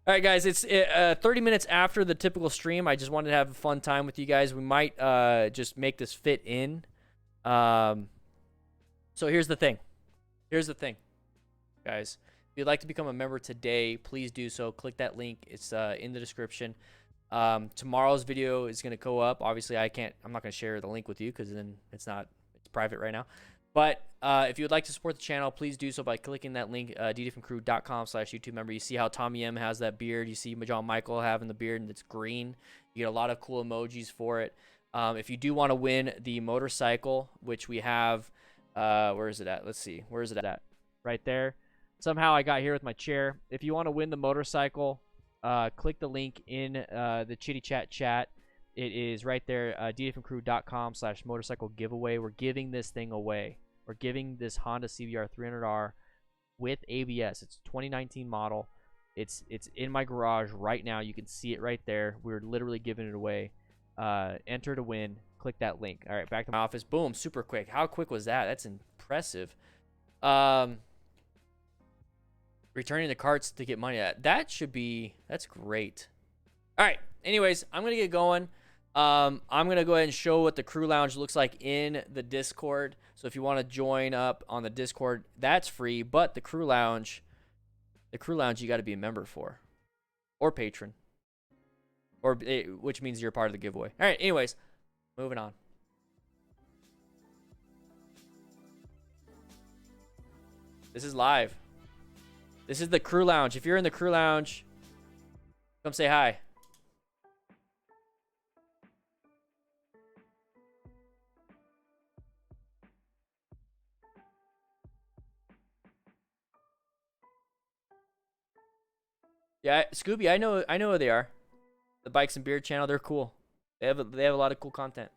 right, guys. It's 30 minutes after the typical stream. I just wanted to have a fun time with you guys. We might just make this fit in. So here's the thing. Here's the thing, guys. If you'd like to become a member today, please do so. Click that link. It's in the description. Tomorrow's video is going to go up. Obviously, I'm not going to share the link with you because then it's private right now. But if you would like to support the channel, please do so by clicking that link, ddfmcrew.com/YouTube member. You see how Tommy M has that beard. You see John Michael having the beard, and it's green. You get a lot of cool emojis for it. If you do want to win the motorcycle, which we have... where is it at? Let's see. Where is it at? Right there. Somehow I got here with my chair. If you want to win the motorcycle, click the link in the Chitty Chat. It is right there, ddfmcrew.com/motorcycle giveaway. We're giving this thing away. We're giving this Honda CBR 300R with ABS. It's a 2019 model. It's in my garage right now. You can see it right there. We're literally giving it away. Enter to win. Click that link. All right, back to my office. Boom, super quick. How quick was that? That's impressive. Returning the carts to get money. That should be, that's great. All right, anyways, I'm going to get going. I'm going to go ahead and show what the crew lounge looks like in the Discord. So if you want to join up on the Discord, that's free. But the crew lounge you got to be a member for, or patron, or which means you're part of the giveaway. All right, anyways, moving on. This is live. This is the crew lounge. If you're in the crew lounge, come say hi. Yeah, Scooby, I know who they are. The Bikes and Beard channel, they're cool. They have a lot of cool content.